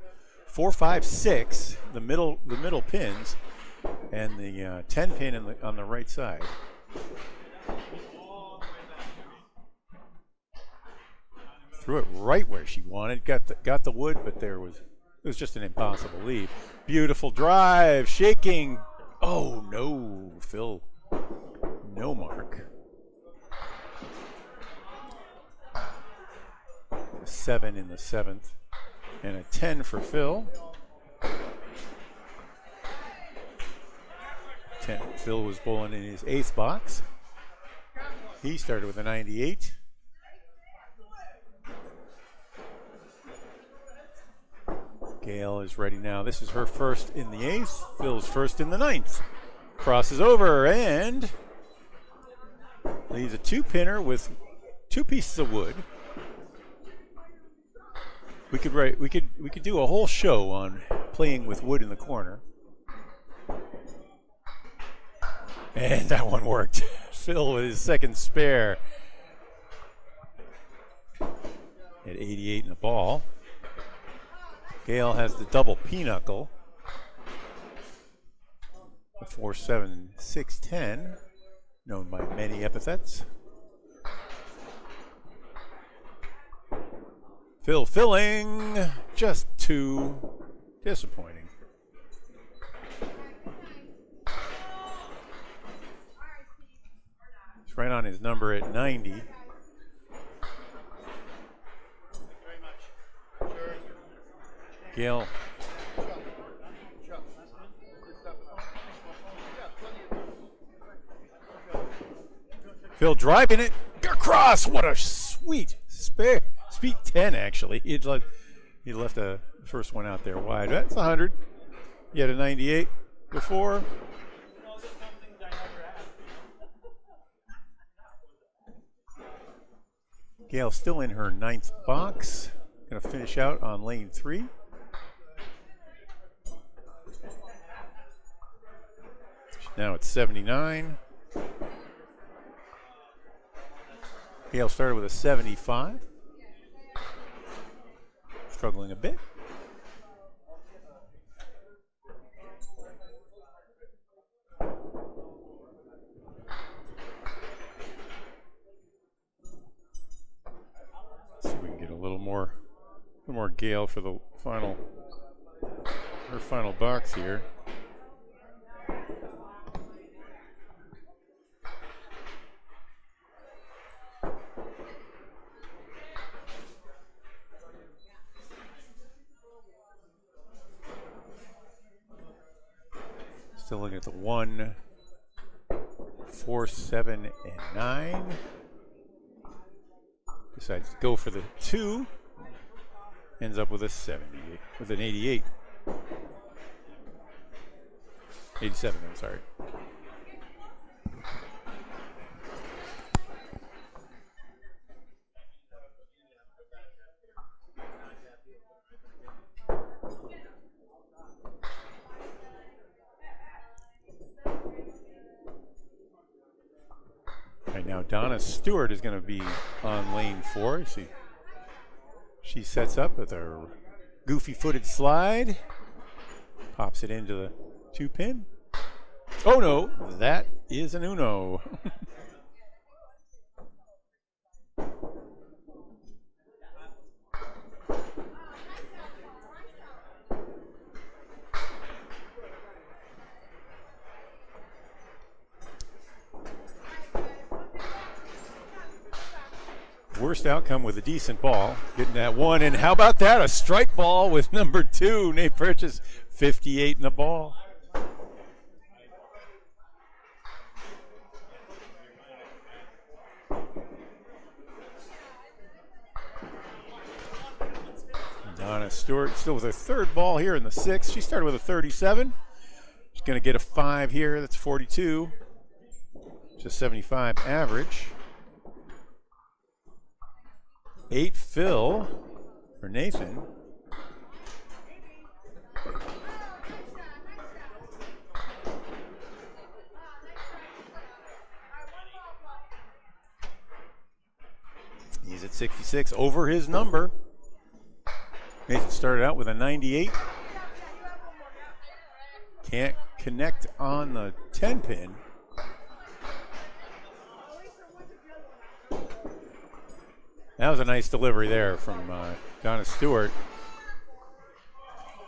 4-5-6, the middle pins, and the 10 pin on the right side. Threw it right where she wanted. Got the wood, but it was just an impossible lead. Beautiful drive, shaking. Oh no, Phil, no mark. 7 in the 7th. And a 10 for Phil. 10. Phil was bowling in his 8th box. He started with a 98. Gail is ready now. This is her first in the 8th. Phil's first in the 9th. Crosses over and leaves a 2-pinner with 2 pieces of wood. We could do a whole show on playing with wood in the corner. And that one worked. Phil with his second spare. At 88 in the ball. Gail has the double pinochle. The 4-7-6-10, known by many epithets. Phil filling, just too disappointing. It's right on his number at 90. Gail. Phil driving it across. What a sweet spare. Speed 10 actually. He left the first one out there wide. That's 100. You had a 98 before. Gail still in her 9th box. Going to finish out on lane 3. Now it's 79. Gail started with a 75. Struggling a bit. Let's see if we can get a little more Gail for the her final box here. Still looking at the 1, 4, 7, and 9. Decides to go for the 2. Ends up with a 78, with an 88. 87, I'm sorry. Donna Stewart is going to be on lane 4. See, she sets up with her goofy-footed slide, pops it into the 2-pin. Oh no, that is an uno. Worst outcome with a decent ball, getting that one, and how about that? A strike ball with number 2, Nate Purchase, 58 in the ball. Donna Stewart still with her 3rd ball here in the 6th. She started with a 37. She's going to get a 5 here. That's 42. Just 75 average. 8 fill for Nathan. He's at 66, over his number. Nathan started out with a 98. Can't connect on the 10-pin. That was a nice delivery there from Donna Stewart.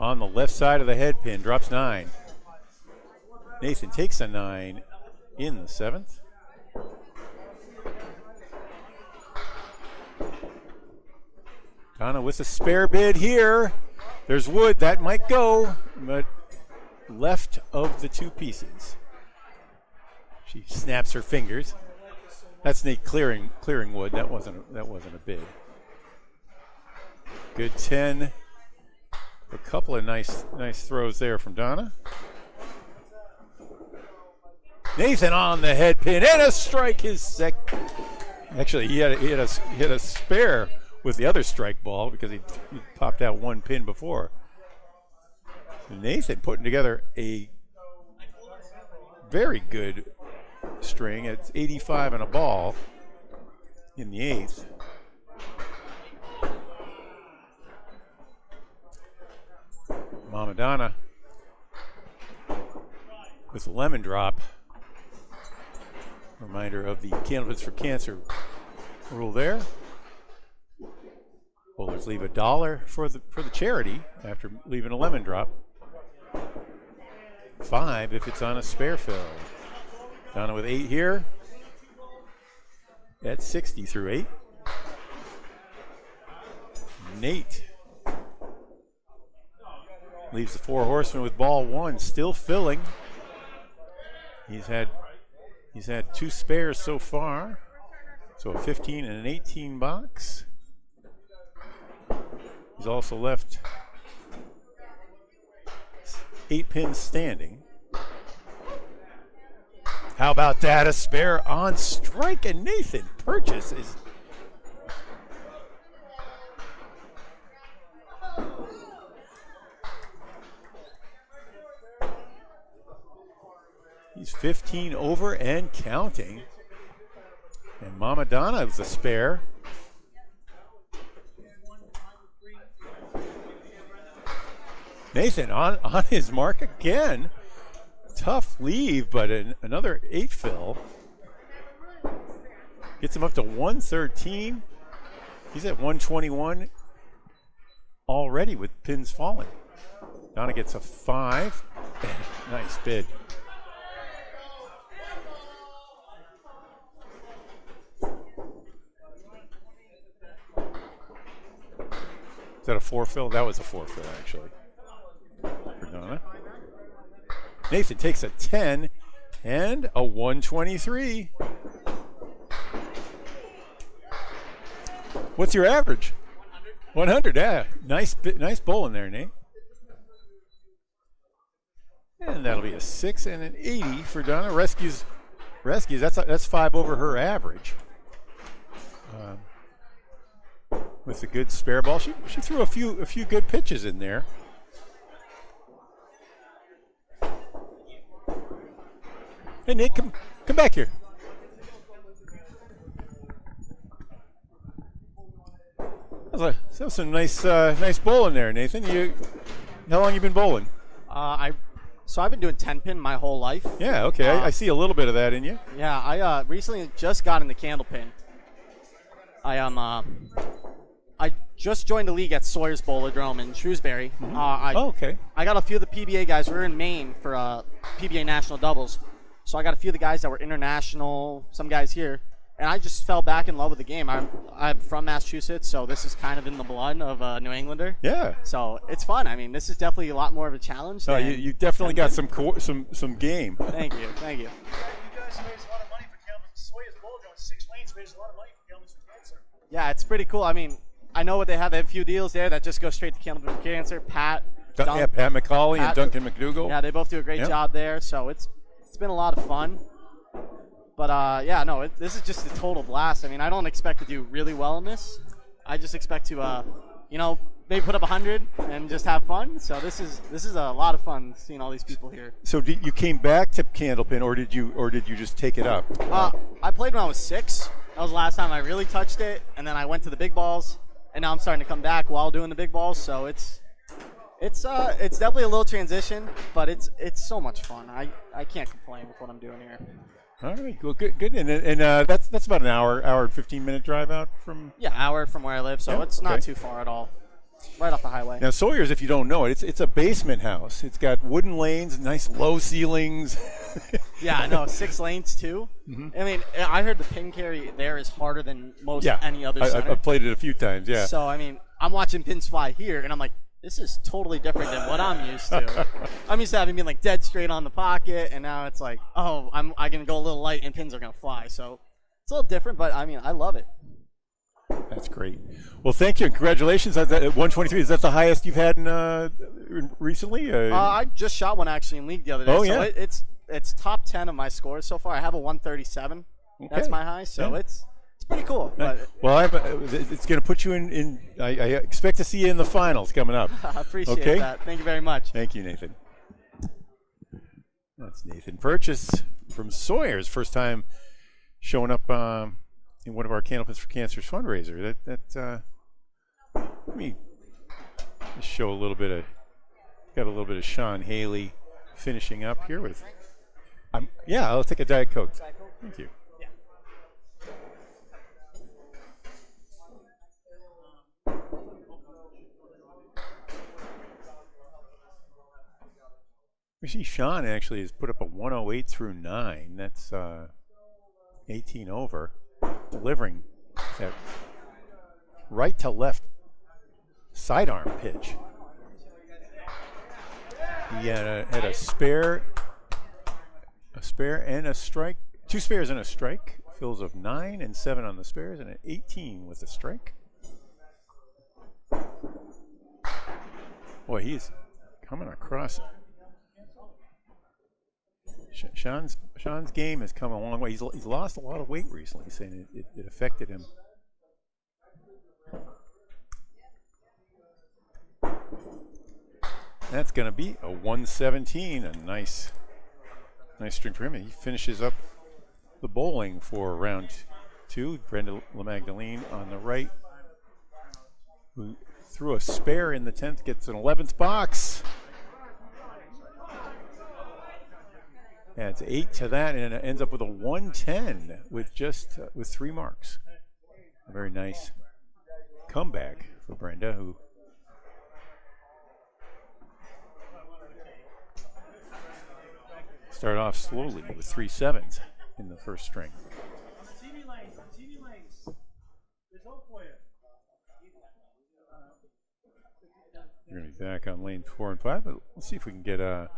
On the left side of the head pin, drops 9. Nathan takes a 9 in the 7th. Donna with a spare bid here. There's wood, that might go, but left of the 2 pieces. She snaps her fingers. That's Nate clearing wood. That wasn't a bid. Good 10. A couple of nice throws there from Donna. Nathan on the head pin and a strike. His second. Actually, he had a spare with the other strike ball because he popped out 1 pin before. Nathan putting together a very good string. It's 85 and a ball in the 8th. Mama Donna with a lemon drop. Reminder of the Candlepins for Cancer rule there. Bowlers leave $1 for the charity after leaving a lemon drop. 5 if it's on a spare fill. Donna with 8 here. At 60 through 8. Nate leaves the 4 horsemen with ball 1, still filling. He's had 2 spares so far. So a 15 and an 18 box. He's also left 8 pins standing. How about that? A spare on strike, and Nathan Purchase is. He's 15 over and counting. And Mama Donna is a spare. Nathan on his mark again. Tough leave, but another 8 fill. Gets him up to 113. He's at 121 already with pins falling. Donna gets a 5. Nice bid. Is that a 4 fill? That was a 4 fill, actually. For Donna. Nathan takes a 10 and a 123. What's your average? 100, yeah. Nice bowl in there, Nate. And that'll be a 6 and an 80 for Donna. Rescues. That's 5 over her average. With a good spare ball, she threw a few good pitches in there. Hey Nick, come back here. That was some nice bowling there, Nathan. How long you been bowling?
So I've been doing 10-pin my whole life.
Yeah, okay. I see a little bit of that in you.
Yeah, I recently just got into candlepin. I just joined the league at Sawyer's Bowlerdrome in Shrewsbury.
Okay.
I got a few of the PBA guys. We were in Maine for PBA national doubles, so I got a few of the guys that were international. Some guys here, and I just fell back in love with the game. I'm from Massachusetts, so this is kind of in the blood of a New Englander.
Yeah.
So it's fun. I mean, this is definitely a lot more of a challenge.
Oh,
than
you definitely got
10-pin.
some game.
Thank you.
You guys raise a lot of money for Calvin's Sawyer's Bowlerdrome. 6 lanes raised a lot of money for Calvin's for cancer.
Yeah, it's pretty cool. I mean, I know what they have. They have a few deals there that just go straight to Candlepin for Cancer. Pat
McCauley and Duncan McDougall.
Yeah, they both do a great job there. So it's been a lot of fun. But this is just a total blast. I mean, I don't expect to do really well in this. I just expect to, maybe put up 100 and just have fun. So this is a lot of fun seeing all these people here.
So you came back to Candlepin, or did you just take it up?
I played when I was 6. That was the last time I really touched it, and then I went to the big balls, and now I'm starting to come back while doing the big balls. So it's definitely a little transition, but it's so much fun. I can't complain with what I'm doing here.
All right, well, good, and that's about an hour and 15-minute drive out from.
Yeah, hour from where I live, so it's not too far at all. Right off the highway.
Now Sawyer's, if you don't know it, it's a basement house. It's got wooden lanes, nice low ceilings.
Yeah, I know, 6 lanes too. Mm-hmm. I mean, I heard the pin carry there is harder than most any other center.
I've played it a few times. Yeah.
So I mean, I'm watching pins fly here, and I'm like, this is totally different than what I'm used to. I'm used to having been like dead straight on the pocket, and now it's like, oh, I can go a little light and pins are gonna fly. So it's a little different, but I mean, I love it.
That's great. Well, thank you and congratulations. At 123, is that the highest you've had recently?
I just shot one actually in league the other day.
Oh,
so it's top 10 of my scores so far. I have a 137. Okay. That's my high, so it's pretty cool. But
well, it's going to put you in. I expect to see you in the finals coming up.
I appreciate that. Thank you very much.
Thank you, Nathan. That's Nathan Purchase from Sawyer's. First time showing up in one of our Candlepins for Cancer's fundraiser. Let me just show a little bit of Sean Haley finishing up here with. I'll take a Diet Coke. Thank you. We see Sean actually has put up a 108 through 9. That's 18 over, delivering that right to left sidearm pitch. He had a spare and a strike, 2 spares and a strike, fills of 9 and 7 on the spares, and an 18 with a strike. Boy, he's coming across. Sean's game has come a long way. He's lost a lot of weight recently, saying it affected him. That's going to be a 117, a nice string for him. He finishes up the bowling for round 2. Brenda LaMagdalene on the right, who threw a spare in the 10th, gets an 11th box. Adds 8 to that, and it ends up with a 110 with with 3 marks. A very nice comeback for Brenda, who started off slowly with 3 sevens in the first string.
TV lanes. There's hope for you.
We're going to be back on lane 4 and 5, but let's see if we can get a.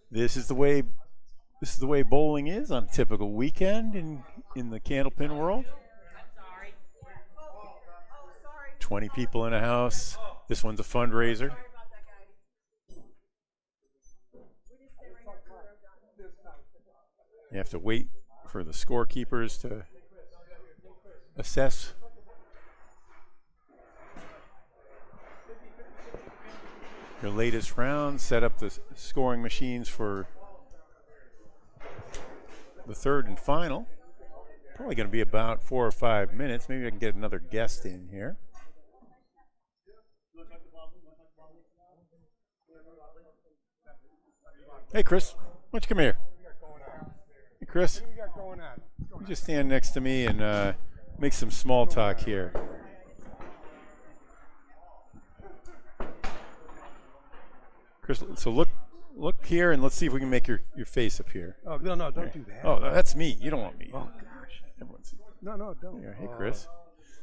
This is the way bowling is on a typical weekend in the Candlepin world. 20 people in a house. This one's a fundraiser. You have to wait for the scorekeepers to assess. Your latest round, set up the scoring machines for the third and final. Probably going to be about 4 or 5 minutes. Maybe I can get another guest in here. Hey, Chris. Why don't you come here? Hey, Chris.
What do we got going on?
You just stand next to me and make some small talk here. Chris, so look here and let's see if we can make your face appear.
Oh, no, don't do that.
Oh, that's me. You don't want me.
Oh, gosh.
Everyone's
No, don't.
here. Hey, Chris.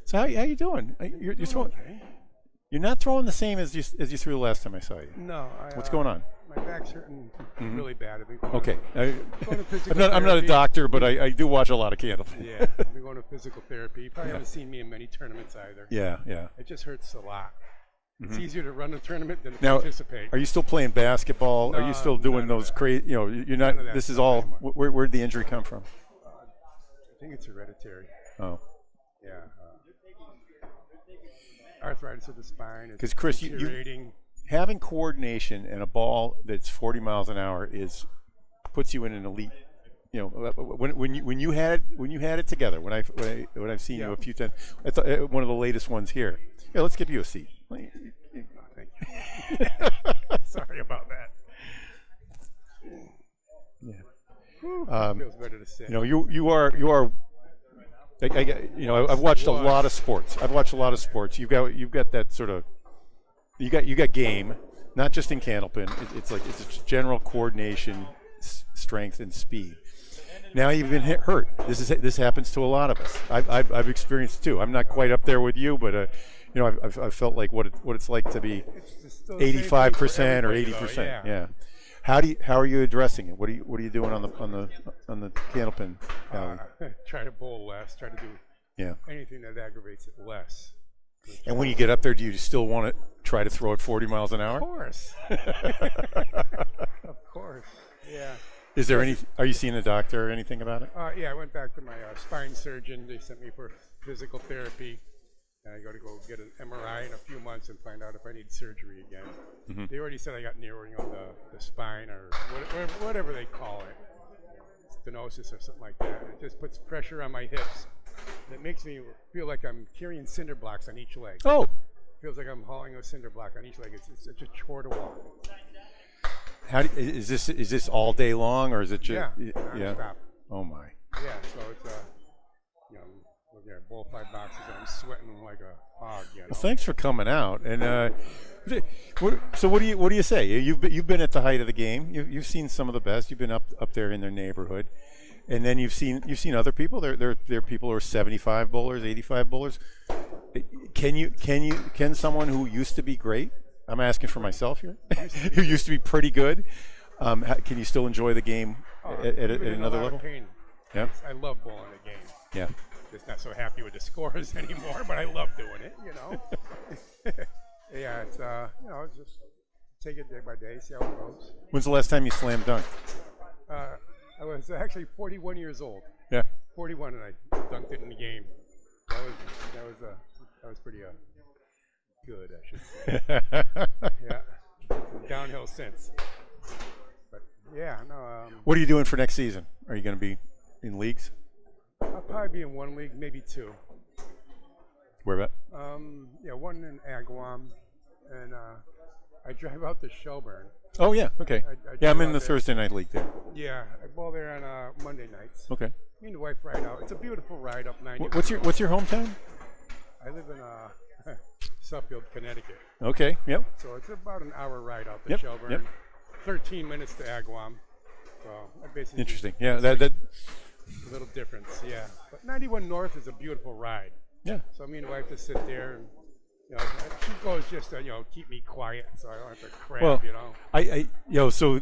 So how you doing? You're throwing.
Okay.
You're not throwing the same as you threw the last time I saw you.
No.
What's going on?
My back's hurting really bad. I've been going
Okay.
going to physical
I'm not a
therapy.
doctor, but I do watch a lot of Candlepin.
Yeah, I've been going to physical therapy. You probably
Yeah.
haven't seen me in many tournaments either.
Yeah.
It just hurts a lot. It's easier to run a tournament than to
Now,
participate.
are you still playing basketball? Are you
No,
still doing
none of
those
that.
crazy? You know, you're not.
None of that
This is
stuff
all.
anymore.
Where'd the injury come from?
I think it's hereditary.
Oh,
Yeah. Arthritis of the spine. It's
'Cause, Chris, you-
deteriorating.
having coordination and a ball that's 40 miles an hour puts you in an elite. You know, when you had it together. When I've seen you
Yeah.
a few times, I thought one of the latest ones here. Yeah, let's give you a seat.
Thank you. Sorry about that.
Yeah.
Feels better to sit.
You know, you are. I've watched a lot of sports. You've got that sort of. You got game, not just in Candlepin. It's a general coordination, strength, and speed. Now you've been hurt. This happens to a lot of us. I've experienced it too. I'm not quite up there with you, but I've felt like what it's like to be
It's still the same thing for
85% or
everybody, though,
80%. Yeah. How are you addressing it? What are you doing on the Candlepin?
Try to bowl less. Try to do
Yeah.
anything that aggravates it less.
And when you get up there, do you still want to try to throw it 40 miles an hour?
Of course. Of course. Yeah.
Is there any? Are you seeing a doctor or anything about it?
Yeah, I went back to my spine surgeon. They sent me for physical therapy. And I got to go get an MRI in a few months and find out if I need surgery again.
Mm-hmm.
They already said I got narrowing of the spine or whatever they call it, stenosis or something like that. It just puts pressure on my hips. It makes me feel like I'm carrying cinder blocks on each leg.
Oh,
Feels like I'm hauling a cinder block on each leg. It's such a chore to walk.
is this all day long or is it just?
Yeah, nonstop.
Oh my.
Yeah, so it's bowl 5 boxes. I'm sweating like a hog.
Well, thanks for coming out. And so what do you say? You've been at the height of the game. You've seen some of the best. You've been up there in their neighborhood, and then you've seen other people. There are people who are 75 bowlers, 85 bowlers. Can someone who used to be great? I'm asking for myself here. Who used to be pretty good. Can you still enjoy the game at another level?
Pain.
Yeah.
I love bowling the game.
Yeah.
Just not so happy with the scores anymore, but I love doing it. Yeah, it's it's just take it day by day, see how it goes.
When's the last time you slam dunk?
I was actually 41 years old.
Yeah.
41, and I dunked it in the game. That was pretty good, I should say. Yeah, downhill since. But yeah, no.
What are you doing for next season? Are you going to be in leagues?
I'll probably be in one league, maybe two.
Where about?
One in Agawam, and I drive out to Shelburne.
Oh yeah, okay.
I
I'm
drive
in the
out there.
Thursday night league there.
Yeah, I bowl there on Monday nights.
Okay.
Me and the wife ride out. It's a beautiful ride up 90.
What's your hometown?
I live in Suffield, Connecticut.
Okay. Yep.
So it's about an hour ride out to
Yep,
Shelburne.
yep.
13 minutes to Agawam. So I basically
Interesting. Yeah. That.
a little difference. Yeah. But 91 North is a beautiful ride.
Yeah.
So me and the wife just sit there and she goes just to keep me quiet so I don't have to crab.
Well, so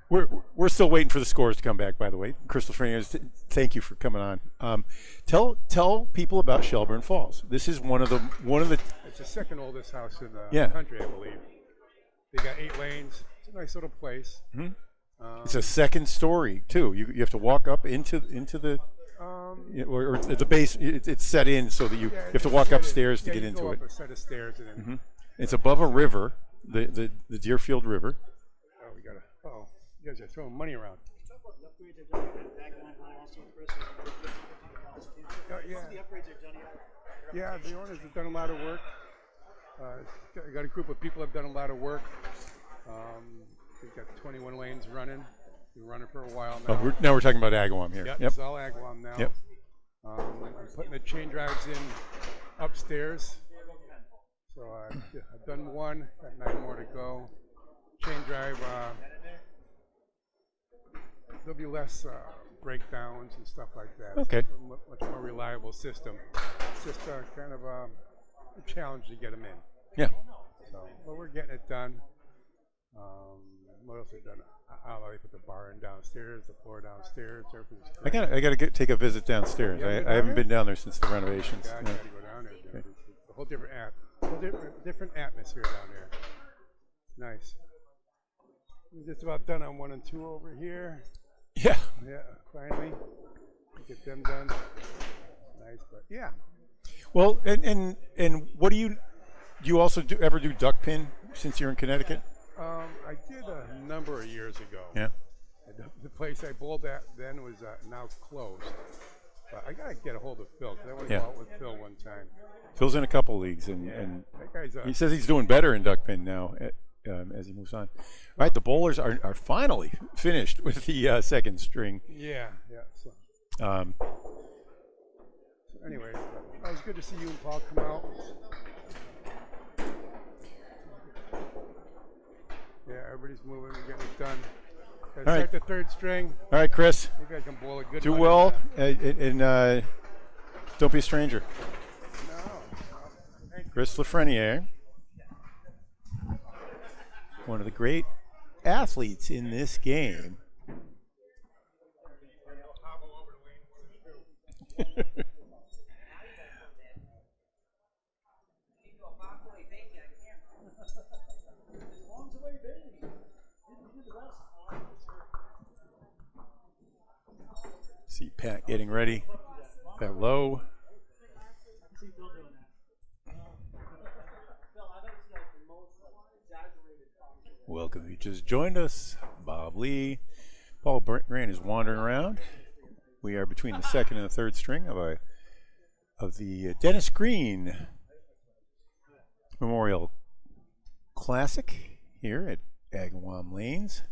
we're still waiting for the scores to come back. By the way, Crystal Fernandez, thank you for coming on. Tell people about Shelburne Falls. This is one of the.
It's the second oldest house in the
Yeah.
country, I believe. They got 8 lanes. It's a nice little place.
Mhm. It's a second story too. You have to walk up into the. Or the base, it's set in so that you have to walk upstairs to get
you
into
go
it.
up a set of stairs and then.
It's above a river, the Deerfield River.
You guys are throwing money around.
The upgrades they've done at Agawam also, Chris,
Yeah.
the upgrades they've done.
Yeah, the owners have done a lot of work. I got a group of people that have done a lot of work. We've got 21 lanes running. Been running for a while now.
Oh, now we're talking about Agawam here.
Yep, it's all Agawam now.
Yep.
I'm putting the chain drives in upstairs. So I've done one, got 9 more to go. Chain drive, there'll be less breakdowns and stuff like that.
Okay.
It's a much more reliable system. It's just kind of a challenge to get them in.
Yeah.
So, but we're getting it done. What else have done? They put the bar in downstairs, the floor downstairs, everything's great.
I gotta take a visit downstairs. I haven't been down there since the renovations.
Yeah, I gotta go down there. It's a whole different atmosphere down there. It's nice. We're just about done on 1 and 2 over here.
Yeah.
Yeah, finally get them done. Nice, but yeah.
Well, and what do you also ever do duck pin since you're in Connecticut?
I did a number of years ago.
Yeah.
The place I bowled at then was now closed. But I gotta get a hold of Phil, because I went out with Phil one time.
Phil's in a couple leagues, and
That guy's
he says he's doing better in duck pin now as he moves on. All right, the bowlers are finally finished with the second string.
yeah. So anyway, it was good to see you and Paul come out. Yeah, everybody's moving, we're getting it done. Gotta
All
start
right.
the 3rd string.
All right, Chris,
Maybe I can bowl a good
do
one
well,
in,
and don't be a stranger.
No.
Chris Lafreniere, one of the great athletes in this game. See Pat getting ready. Pat low. Welcome. If you just joined us, Bob Lee. Paul Grant is wandering around. We are between the 2nd and the 3rd string of the Dennis Green Memorial Classic here at Agawam Lanes.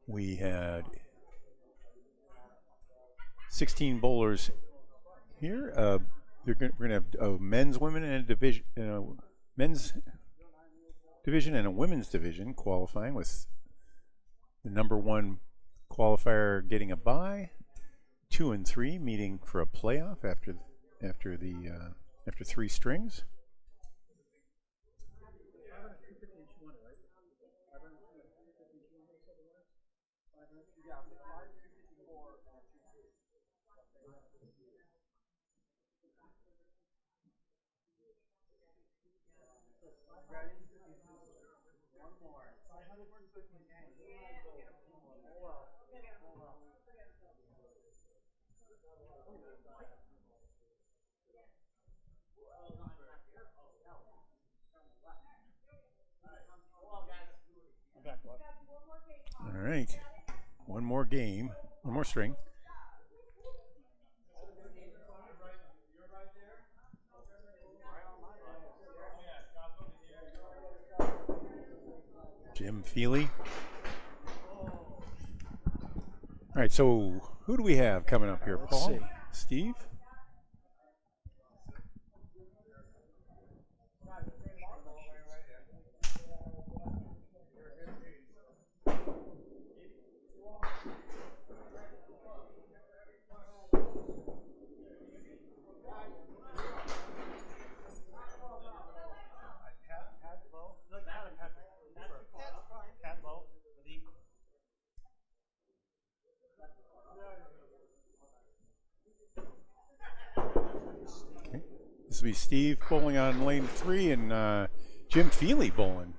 We had 16 bowlers here. We're going to have a men's, women, and a division, men's division and a women's division qualifying, with the number 1 qualifier getting a bye, 2 and 3 meeting for a playoff after 3 strings. All right, one more game, one more string. Jim Feely. All right, so who do we have coming up here, Paul?
Let's see.
Steve? This will be Steve bowling on lane 3 and Jim Feely bowling.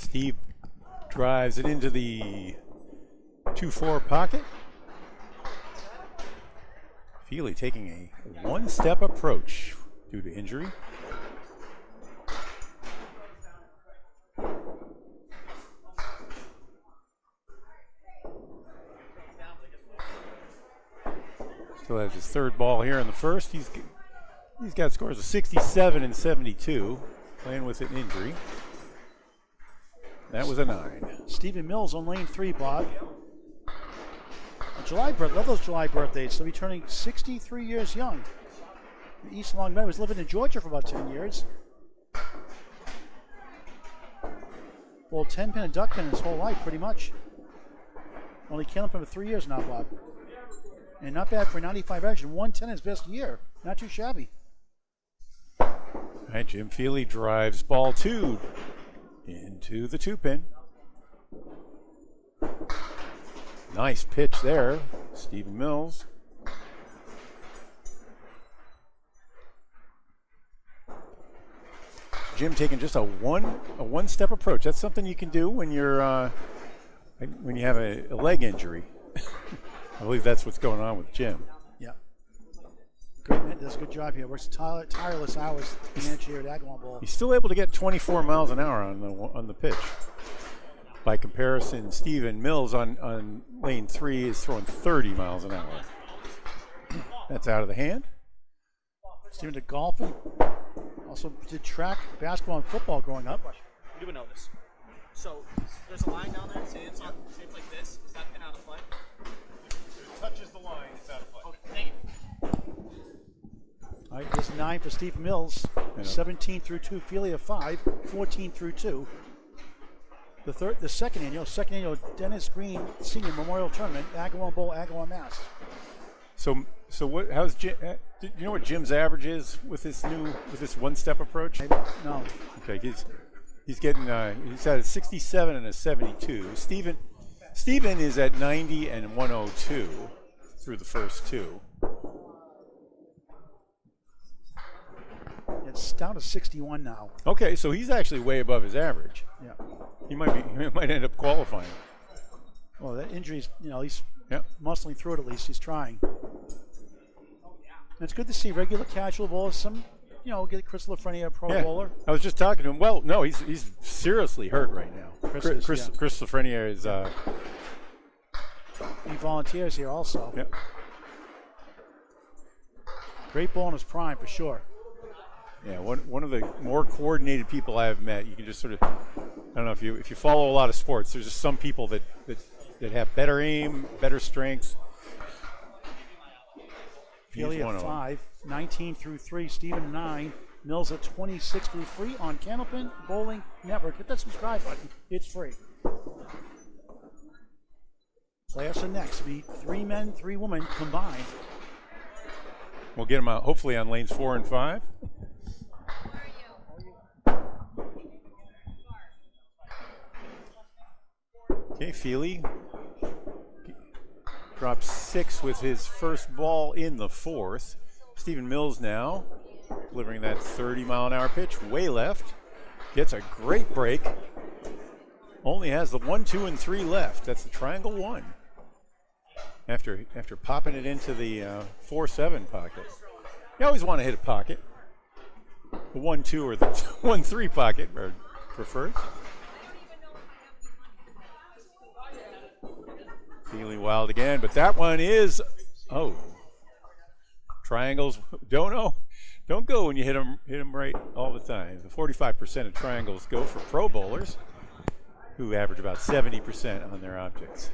Steve drives it into the 2-4 pocket. Feely taking a one-step approach due to injury. Still has his third ball here in the first. He's got scores of 67 and 72, playing with an injury. That was a 9.
Stephen Mills on lane 3, Bob. Love those July birthdays. So he's turning 63 years young. East Long Meadow. He's living in Georgia for about 10 years. Well, 10-pin and duck-pin his whole life, pretty much. Only Candlepin for 3 years now, Bob. And not bad for a 95 average. And 110 his best year. Not too shabby.
All right, Jim Feely drives ball 2 into the 2-pin. Nice pitch there, Stephen Mills. Jim taking just a one-step approach. That's something you can do when you're when you have a leg injury. I believe that's what's going on with Jim.
Yeah. Great man, does a good job here. Works tireless hours to manage here at Agawam Bowl.
He's still able to get 24 miles an hour on the pitch. By comparison, Stephen Mills on lane 3 is throwing 30 miles an hour. That's out of the hand.
Stephen did golfing. Also did track, basketball, and football growing up.
You would know this. So there's a line down there. Say it's like this. Is that pin out of play?
It touches the line, it's out of play.
Oh, dang it.
All right, this 9 for Stephen Mills. 17 through 2, Feely of 5. 14 through 2. The second annual Dennis Green Senior Memorial Tournament, Agawam Bowl, Agawam, Mass.
So what? How's Jim? Do you know what Jim's average is with this one-step approach?
No.
Okay, he's getting he's at a 67 and a 72. Stephen is at 90 and 102 through the first 2.
It's down to 61 now.
Okay, so he's actually way above his average.
Yeah.
He might end up qualifying.
Well, that injury's, he's
Yep.
muscling through it at least. He's trying. And it's good to see regular casual bowlers, some, get Chris Lafreniere, pro bowler.
I was just talking to him. Well, no, he's seriously hurt right now. Chris Lafreniere is.
He volunteers here also.
Yep.
Great ball in his prime for sure.
Yeah, one of the more coordinated people I have met. You can just sort of, I don't know if you follow a lot of sports. There's just some people that have better aim, better strength.
Feely at 5, 19 through 3, Stephen 9, Mills at 26 through 3 on Candlepin Bowling Network. Hit that subscribe button. It's free. Playoffs are next. Be 3 men, 3 women combined.
We'll get them out hopefully on lanes 4 and 5. Okay, Feely drops 6 with his first ball in the 4th. Stephen Mills now delivering that 30-mile-an-hour pitch way left. Gets a great break. Only has the 1, 2, and 3 left. That's the triangle 1. After popping it into the 4-7 pocket. You always want to hit a pocket. The 1, 2 or the 1, 3 pocket are preferred. Feely wild again, but that one is, triangles, don't go when you hit them right all the time. The 45% of triangles go for pro bowlers who average about 70% on their objects.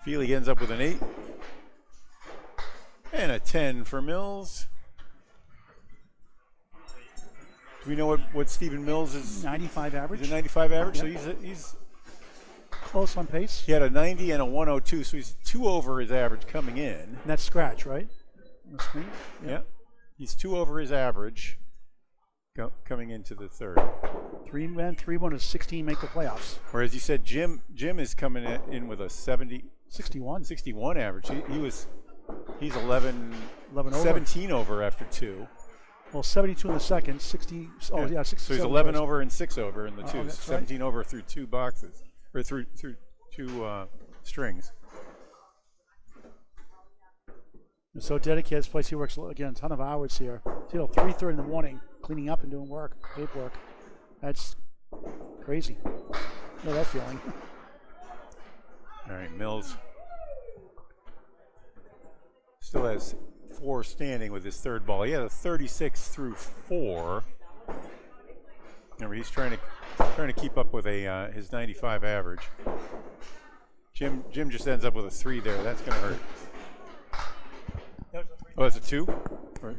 Feely ends up with an 8 and a 10 for Mills. Do we know what Stephen Mills is?
95 average.
He's a 95 average,
Yep.
so he's
Close on pace.
he had a 90 and a 102, so he's 2 over his average coming in.
And that's scratch, right? On the screen?
Yeah. He's 2 over his average coming into the 3rd.
3 men, 3 women, 16 make the playoffs.
Whereas you said Jim is coming in with a
61
average. He's 11
over.
17 over after 2.
Well, 72 in the second, 60. Oh yeah, 60.
So he's 11 over and 6 over in the twos.
that's
17 over through 2 boxes, or through 2 strings.
And so dedicated this place. He works again a ton of hours here till 3:30 in the morning, cleaning up and doing paperwork. That's crazy. You know that feeling.
All right, Mills still has 4 standing with his third ball. He had a 36 through 4. Remember, he's trying to keep up with his 95 average. Jim just ends up with a 3 there. That's going to hurt. Oh, that's a 2?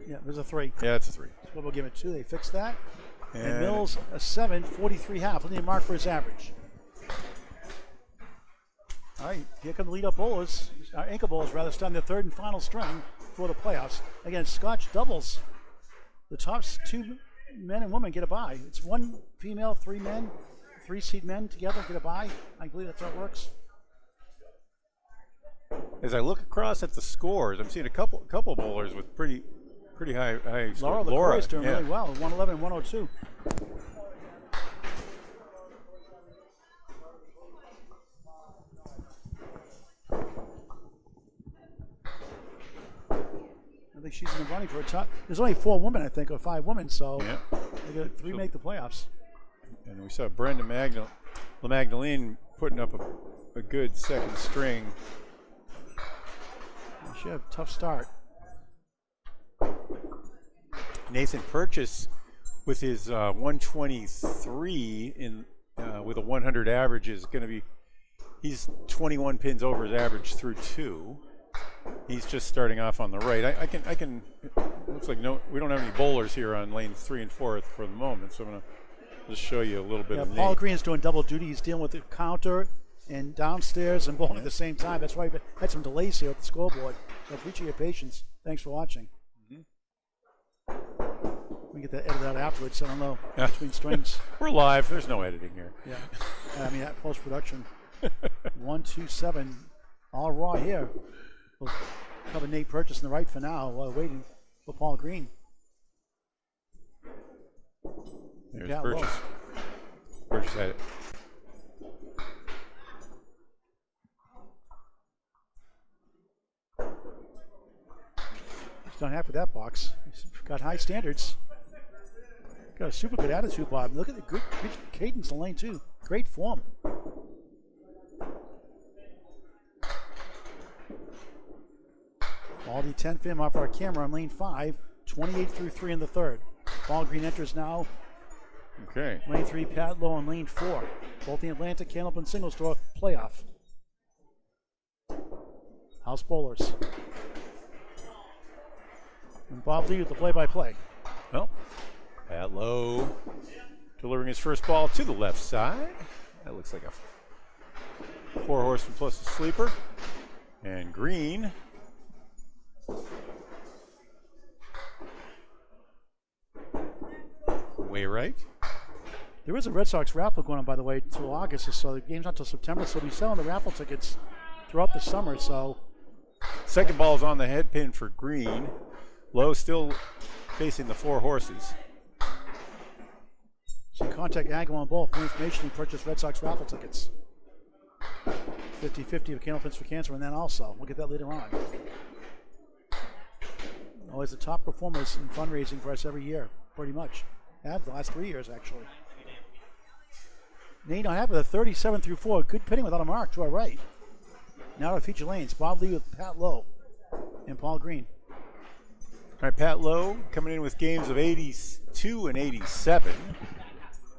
Yeah, there's a 3.
Yeah, it's a 3.
So we'll give it 2. They fixed that. And Mills a 7, 43 half. Let me mark for his average. All right, here come the lead-up bowlers, ankle bowlers rather, starting their third and final string for the playoffs. Again, Scotch doubles. The top 2 men and women get a bye. It's 1 female, 3 men, 3 seed men together get a bye. I believe that's how it works.
As I look across at the scores, I'm seeing a couple bowlers with pretty high
Laura
scores.
LaCroix is doing really well, 111 and 102. I think she's in the running for a top. There's only 4 women, I think, or 5 women, so they got 3 make the playoffs.
And we saw Brenda LaMagdalene putting up a good second string.
She had a tough start.
Nathan Purchase with his 123 with a 100 average is going to be. He's 21 pins over his average through 2. He's just starting off on the right. I can. Looks like we don't have any bowlers here on lanes 3 and 4 for the moment, so I'm gonna just show you a little bit of
Paul
Nate.
Green's doing double duty. He's dealing with the counter and downstairs and bowling at the same time. That's why we had some delays here at the scoreboard. So appreciate your patience. Thanks for watching. We can get that edited out afterwards. I don't know between strings.
We're live. There's no editing here.
Yeah, I mean that post production. 1-2-7, all raw here. We'll cover Nate Purchase in the right for now while waiting for Paul Green.
There's Purchase. Purchase had it.
He's not happy with that box. He's got high standards. Got a super good attitude, Bob. Look at the good cadence in lane 2. Great form. Baldy 10 film off our camera on lane 5, 28 through 3 in the third. Paul Green enters now.
Okay.
Lane 3, Pat Lowe on lane 4. Both the Atlanta Candlepin Single Store playoff. House bowlers. And Bob Lee with the play-by-play.
Well, Pat Lowe delivering his first ball to the left side. That looks like a 4 horseman plus a sleeper. And Green. Way right.
There is a Red Sox raffle going on, by the way, until August, so the game's not until September, so we'll be selling the raffle tickets throughout the summer, so.
Second ball is on the head pin for Green. Lowe still facing the 4 horses.
So you contact Agawam both for information and purchase Red Sox raffle tickets. 50-50 with Candlepins for Cancer, and then also, we'll get that later on. Always the top performers in fundraising for us every year, pretty much. Have the last 3 years, actually. Nate on half with a 37 through 4. Good pitting without a mark to our right. Now to feature lanes. Bob Lee with Pat Lowe and Paul Green.
All right, Pat Lowe coming in with games of 82 and 87.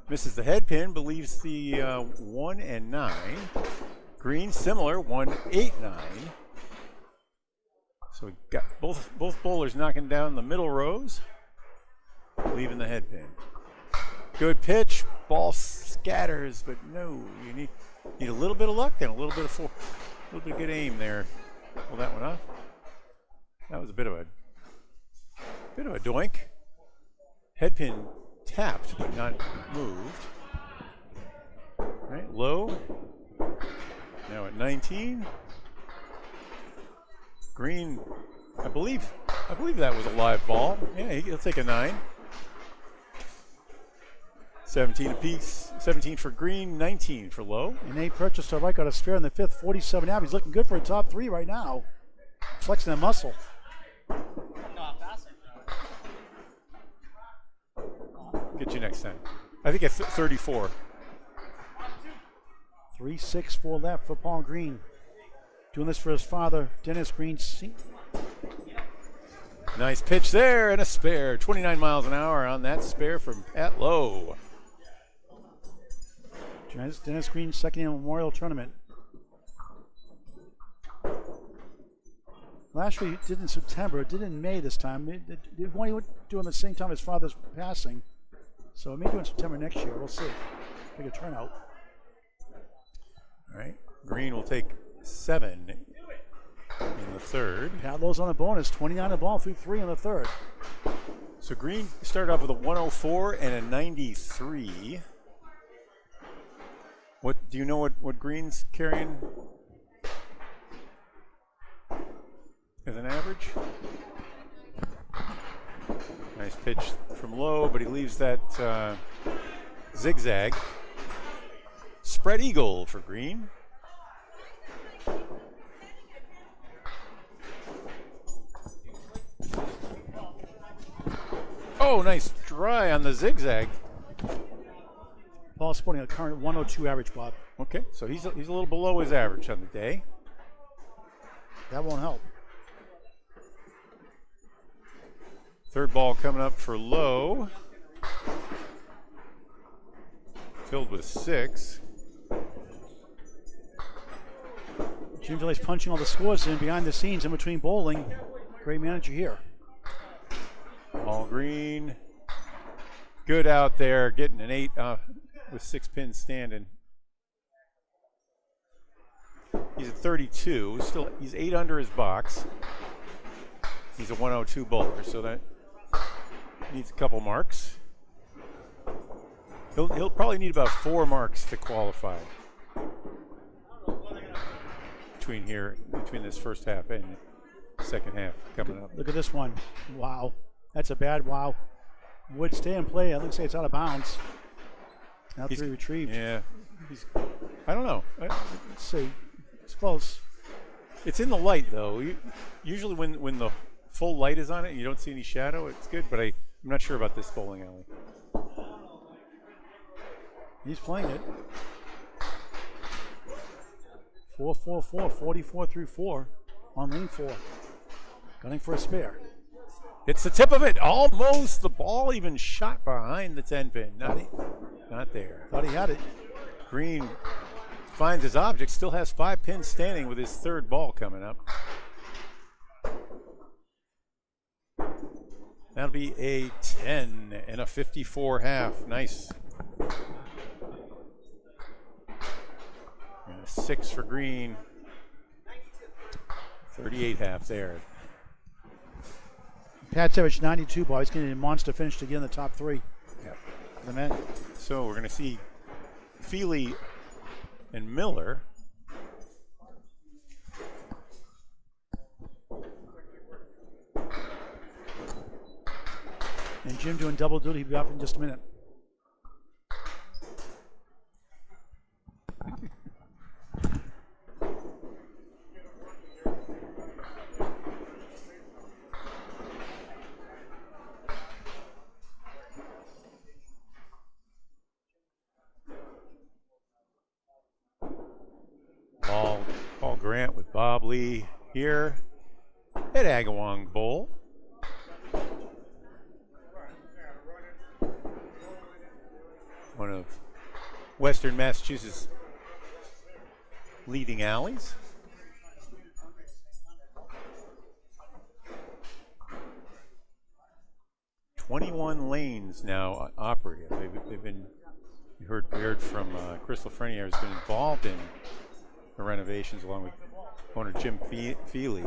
Misses the head pin, but leaves the 1 and 9. Green similar, 1, 8, 9. So we got both bowlers knocking down the middle rows, leaving the head pin. Good pitch, ball scatters, but no, you need a little bit of luck and a little bit of good aim there. Pull that one off. That was a bit of a doink. Head pin tapped but not moved. All right, Low. Now at 19. Green, I believe, I believe that was a live ball. Yeah, he'll take a 9. 17 apiece. 17 for Green, 19 for Lowe.
And Nate purchased a right, got a spare in the 5th, 47 out. He's looking good for a top 3 right now. Flexing that muscle.
Get you next time. I think it's 34.
3-6-4 left for Paul Green. Doing this for his father, Dennis Green.
Nice pitch there and a spare. 29 miles an hour on that spare from Pat Lowe.
Dennis Green's second annual Memorial Tournament. Last year he did in September, it did in May this time. It won't do it at the same time his father's passing. So it may do in September next year. We'll see. Big a turnout.
All right. Green will take 7 in the 3rd.
Pat Lowe's on a bonus, 29 the ball through 3 in the 3rd.
So Green started off with a 104 and a 93. What do you know what Green's carrying as an average? Nice pitch from Lowe, but he leaves that zigzag. Spread eagle for Green. Oh, nice dry on the zigzag.
Paul's sporting a current 102 average, Bob.
Okay, so he's a little below his average on the day.
That won't help.
3rd ball coming up for Lowe. Filled with 6.
Jim Villay's punching all the scores in behind the scenes in between bowling. Great manager here.
All Green. Good out there, getting an 8 with 6 pins standing. He's at 32. He's 8 under his box. He's a 102 bowler, so that needs a couple marks. He'll probably need about 4 marks to qualify between this first half and second half coming up.
Look at this one. Wow. That's a bad wow. Would stay in play. I think say it's out of bounds. Now 3 retrieved.
Yeah. I don't know.
Let's see. It's close.
It's in the light, though. Usually when the full light is on it and you don't see any shadow, it's good, but I'm not sure about this bowling alley.
He's playing it. 4-4-4, 44 through 4 on lane 4. Gunning for a spare.
It's the tip of it. Almost. The ball even shot behind the 10 pin. Not there.
Thought he had it.
Green finds his object. Still has 5 pins standing with his 3rd ball coming up. That'll be a 10 and a 54 half. Nice. And a 6 for Green. 38 half there.
Pat Savage, 92 ball. He's getting a monster finish to get in the top 3.
Yep.
The men.
So we're going to see Feely and Miller.
And Jim doing double duty. He'll be up in just a minute.
Paul Grant with Bob Lee here at Agawam Bowl. One of Western Massachusetts' leading alleys. "21 lanes now operative. They've been. We heard from Chris Lafreniere has been involved in the renovations along with owner Jim Feely.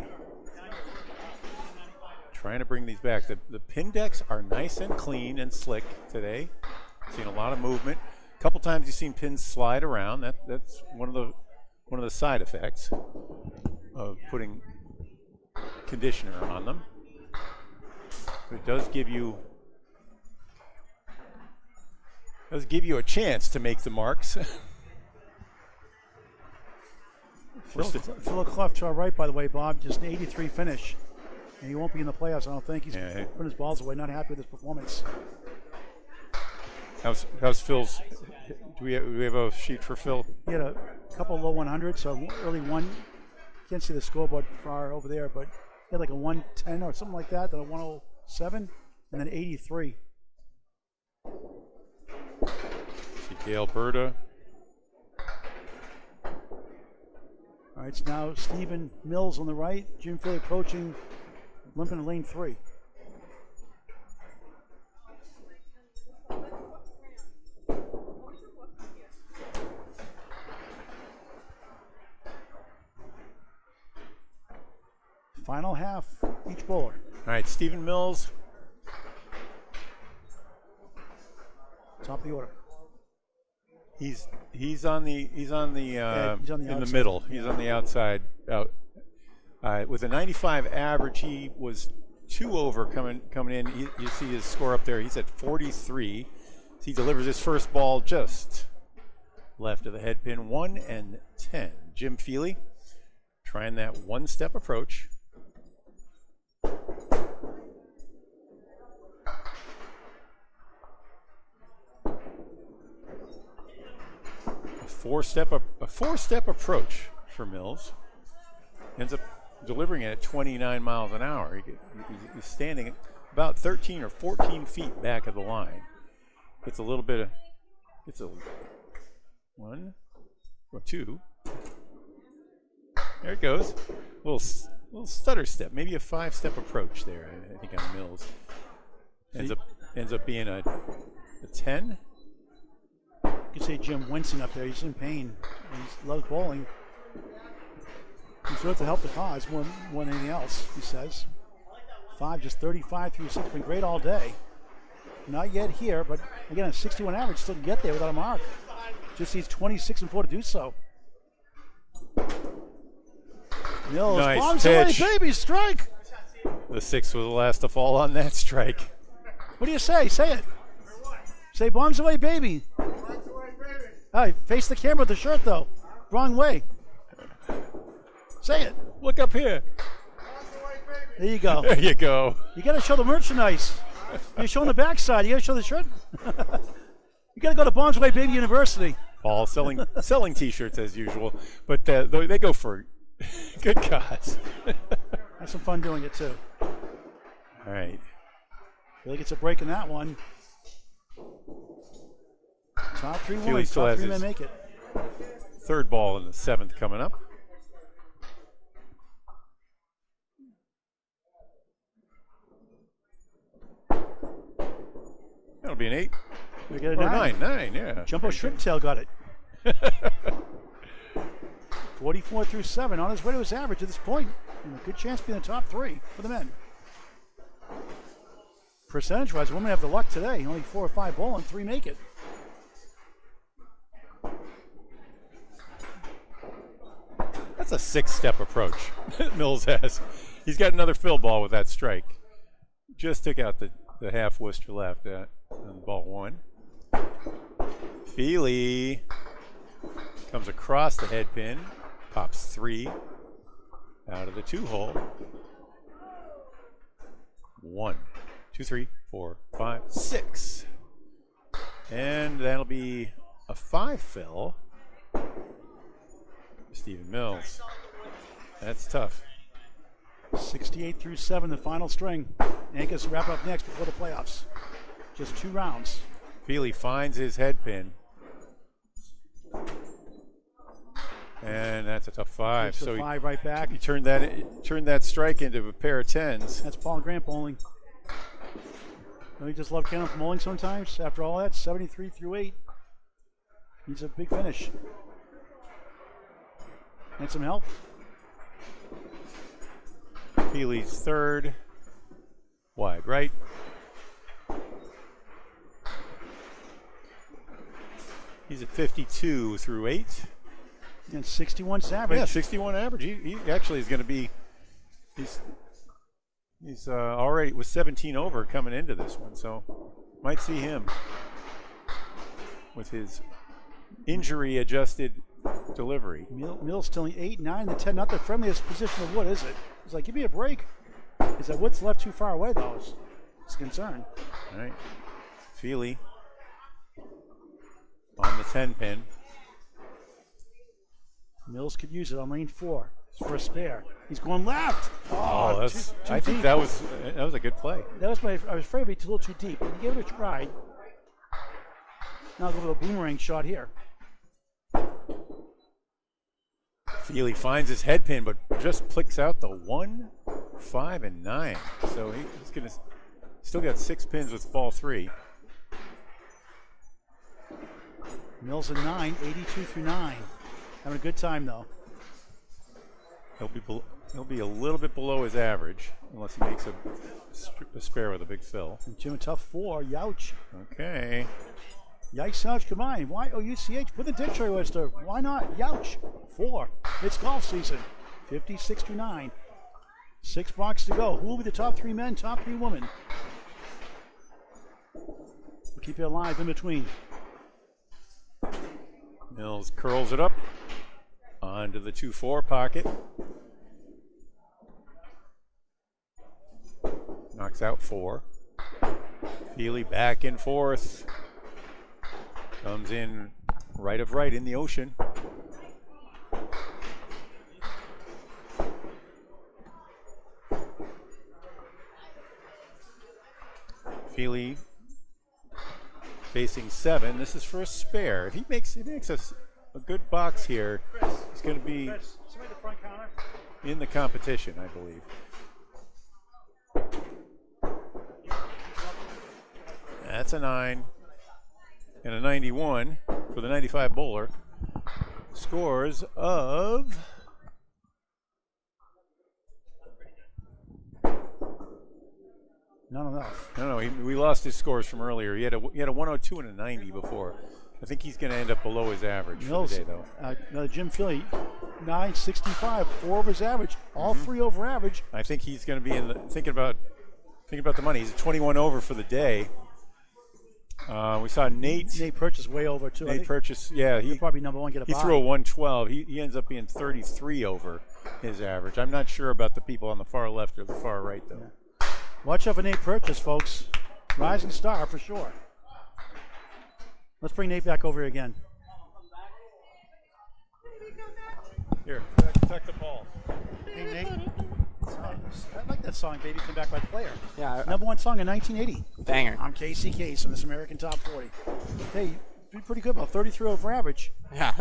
Trying to bring these back. The pin decks are nice and clean and slick today. Seen a lot of movement. A couple times you've seen pins slide around. That's one of the side effects of putting conditioner on them. It does give you a chance to make the marks.
Phil Clough to our right, by the way, Bob. Just an 83 finish. And he won't be in the playoffs, I don't think. He's putting his balls away, not happy with his performance.
How's Phil's? Do we have a sheet for Phil?
He had a couple low 100s, so early one. Can't see the scoreboard far over there, but he had like a 110 or something like that, then a 107, and then 83.
See Gail Berta.
All right, it's now Stephen Mills on the right. Jim Philly approaching, limping in lane 3. Final half, each bowler.
All right, Stephen Mills.
Top of the order.
He's on the
He's on the
in the
outside.
middle. He's on the outside. With a 95 average, he was 2 over coming in. You see his score up there. He's at 43. He delivers his first ball just left of the head pin. 1 and 10. Jim Feely trying that one-step approach. A four-step approach for Mills. Ends up delivering it at 29 miles an hour. He's standing about 13 or 14 feet back of the line. It's a little bit of, it's a 1 or 2. There it goes. Little stutter step, maybe a 5-step approach there. I think on Mills. Ends up being a 10.
You could say Jim wincing up there. He's in pain. He loves bowling. He's doing it to help the cause more than anything else, he says. 5, just 35 through 6. Been great all day. Not yet here, but again, a 61 average still to get there without a mark. Just needs 26 and 4 to do so. Mills,
Nice
bombs away,
pitch.
baby, strike.
The 6 was the last to fall on that strike.
What do you say? Say it. Say bombs away, baby. All right, face the camera with the shirt, though. Wrong way. Say it.
Look up here.
There you go.
There you go.
You got to show the merchandise. You're showing the backside. You got to show the shirt. You got to go to Bombs Away Baby University.
Paul selling T-shirts as usual, but they go for good cause.
Have some fun doing it, too.
All right.
Really gets a break in that one. Top 3
Feely
wins.
still
Top
has
3 may
his
make it.
3rd ball in the 7th coming up. That'll be an 8.
We get a
Or
9.
9, yeah.
Jumbo Shrimp Tail got it. 44 through 7, on his way to his average at this point. And a good chance to be in the top 3 for the men. Percentage-wise, women have the luck today. Only 4 or 5 bowl and 3 make it.
That's a 6-step approach Mills has. He's got another fill ball with that strike. Just took out the half Worcester left on ball 1. Feely comes across the head pin, pops 3 out of the 2 hole. 1, 2, 3, 4, 5, 6. And that'll be a 5 fill. Stephen Mills. That's tough.
68 through 7, the final string. Angus wrap up next before the playoffs. Just 2 rounds.
Feely finds his head pin. And that's a tough 5.
So 5 right back.
He turned that strike into a pair of 10s.
That's Paul Grant bowling. Don't you just love Cannon from bowling sometimes? After all that, 73 through 8. Needs a big finish. And some help.
Feely's 3rd. Wide right. He's at 52 through 8.
And 61 average.
Yeah, 61 average. He actually is going to be. He's already was 17 over coming into this one, so might see him with his injury-adjusted delivery.
Mills still in 8, 9, and 10. Not the friendliest position of Wood, is it? He's like, give me a break. Is that Wood's left too far away, though? It's a concern.
All right. Feely on the 10 pin.
Mills could use it on lane 4. It's for a spare. He's going left.
Oh, that's.
Too
I think
deep.
that was a good play.
That was I was afraid it's a little too deep. He gave it a try. Now I'll go for the boomerang shot here.
Feely finds his head pin, but just plicks out the 1, 5, and 9. So he's gonna still got 6 pins with ball 3.
Mills at 9, 82 through 9. Having a good time though.
He'll be a little bit below his average unless he makes a spare with a big fill.
And Jim a tough 4. Youch.
Okay.
Yikes, ouch, combined. Y-O-U-C-H. Put the dictionary lister. Why not? Youch. 4. It's golf season. 56 to 9. 6 blocks to go. Who will be the top 3 men, top 3 women? We'll keep it alive in between.
Mills curls it up onto the 2-4 pocket. Knocks out 4. Feely back and forth. Comes in right of right in the ocean. Feely facing 7. This is for a spare. If he makes a good box here, he's going to be in the competition, I believe. That's a 9 and a 91 for the 95 bowler. Scores of
Not enough.
no, we lost his scores from earlier. He had a 102 and a 90 before. I think he's going to end up below his average for the day, though.
Jim Philly, 965, 4 over his average, all 3 over average.
I think he's going to be in the thinking about the money. He's at 21 over for the day. We saw Nate
Purchase way over too.
Nate Purchase, yeah,
he'll probably number 1 get a
he
buy.
threw a 112. He ends up being 33 over his average. I'm not sure about the people on the far left or the far right, though.
Yeah. Watch out for Nate Purchase, folks. Rising star for sure. Let's bring Nate back over here again.
Here, protect the ball.
Hey, Nate. I like that song, Baby Come Back by Player.
Yeah.
Number 1 song in 1980.
Banger.
I'm Casey Case on this American Top 40. Hey, you did pretty good, about 33 over average.
Yeah,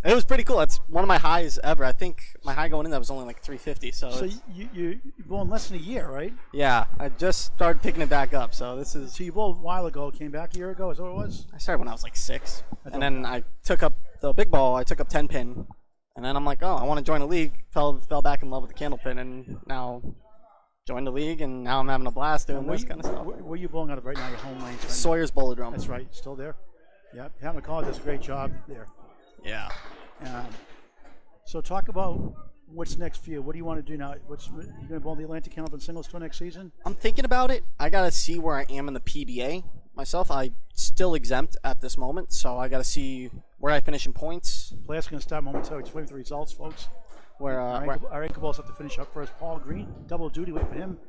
it was pretty cool. That's one of my highs ever. I think my high going in that was only like 350.
So you're bowling less than a year, right?
Yeah, I just started picking it back up. So this is.
So you bowled a while ago, came back a year ago, is that what it was?
I started when I was like 6, and then I took up the big ball. I took up 10 pin, and then I'm like, oh, I want to join a league. Fell back in love with the candle pin, and now joined the league, and now I'm having a blast doing this kind of stuff.
Where are you bowling out of right now? Your home lanes? Right
Sawyer's Bowlerdrome.
That's right, still there. Yeah, Pat McCall does a great job there.
Yeah.
So talk about what's next for you. What do you want to do now? You going to bowl the Atlantic Candle Pin Singles Tour next season?
I'm thinking about it. I got to see where I am in the PBA myself. I still exempt at this moment, so I got to see where I finish in points.
Players going to start momentarily. Just waiting for the results, folks. Our ankle balls have to finish up first. Paul Green, double duty, wait for him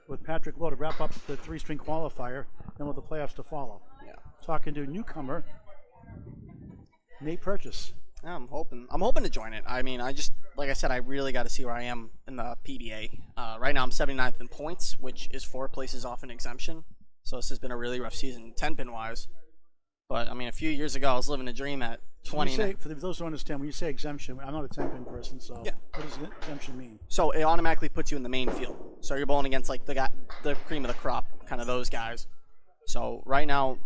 with Patrick Lowe to wrap up the 3-string qualifier, then with the playoffs to follow.
Yeah.
Talking to newcomer Nate Purchase.
Yeah, I'm hoping to join it. I mean, like I said, I really got to see where I am in the PBA. Right now I'm 79th in points, which is 4 places off an exemption. So this has been a really rough season, 10-pin wise. But I mean, a few years ago, I was living a dream at 20.
For those who understand, when you say exemption, I'm not a 10-pin person, so
yeah.
What does exemption mean?
So it automatically puts you in the main field. So you're bowling against like the cream of the crop, kind of those guys. So right now,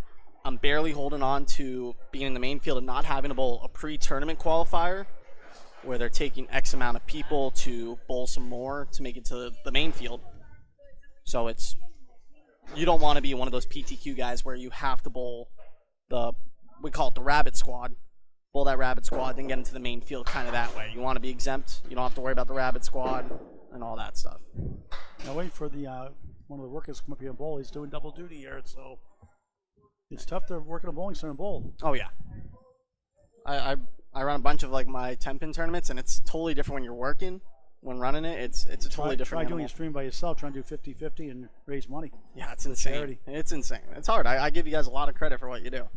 I'm barely holding on to being in the main field and not having to bowl a pre-tournament qualifier where they're taking X amount of people to bowl some more to make it to the main field. So you don't want to be one of those PTQ guys where you have to bowl we call it the rabbit squad, bowl that rabbit squad, then get into the main field kind of that way. You want to be exempt. You don't have to worry about the rabbit squad. and all that stuff.
Now wait for the one of the workers to come up here and bowl. He's doing double duty here, so it's tough to work in a bowling center and bowl.
Oh yeah. I run a bunch of like my 10-pin tournaments, and it's totally different when you're working. When running it, it's a totally different
Try doing
animal.
a stream by yourself, trying to do 50-50 and raise money.
Yeah, it's insane.
charity.
It's insane. It's hard. I give you guys a lot of credit for what you do.
All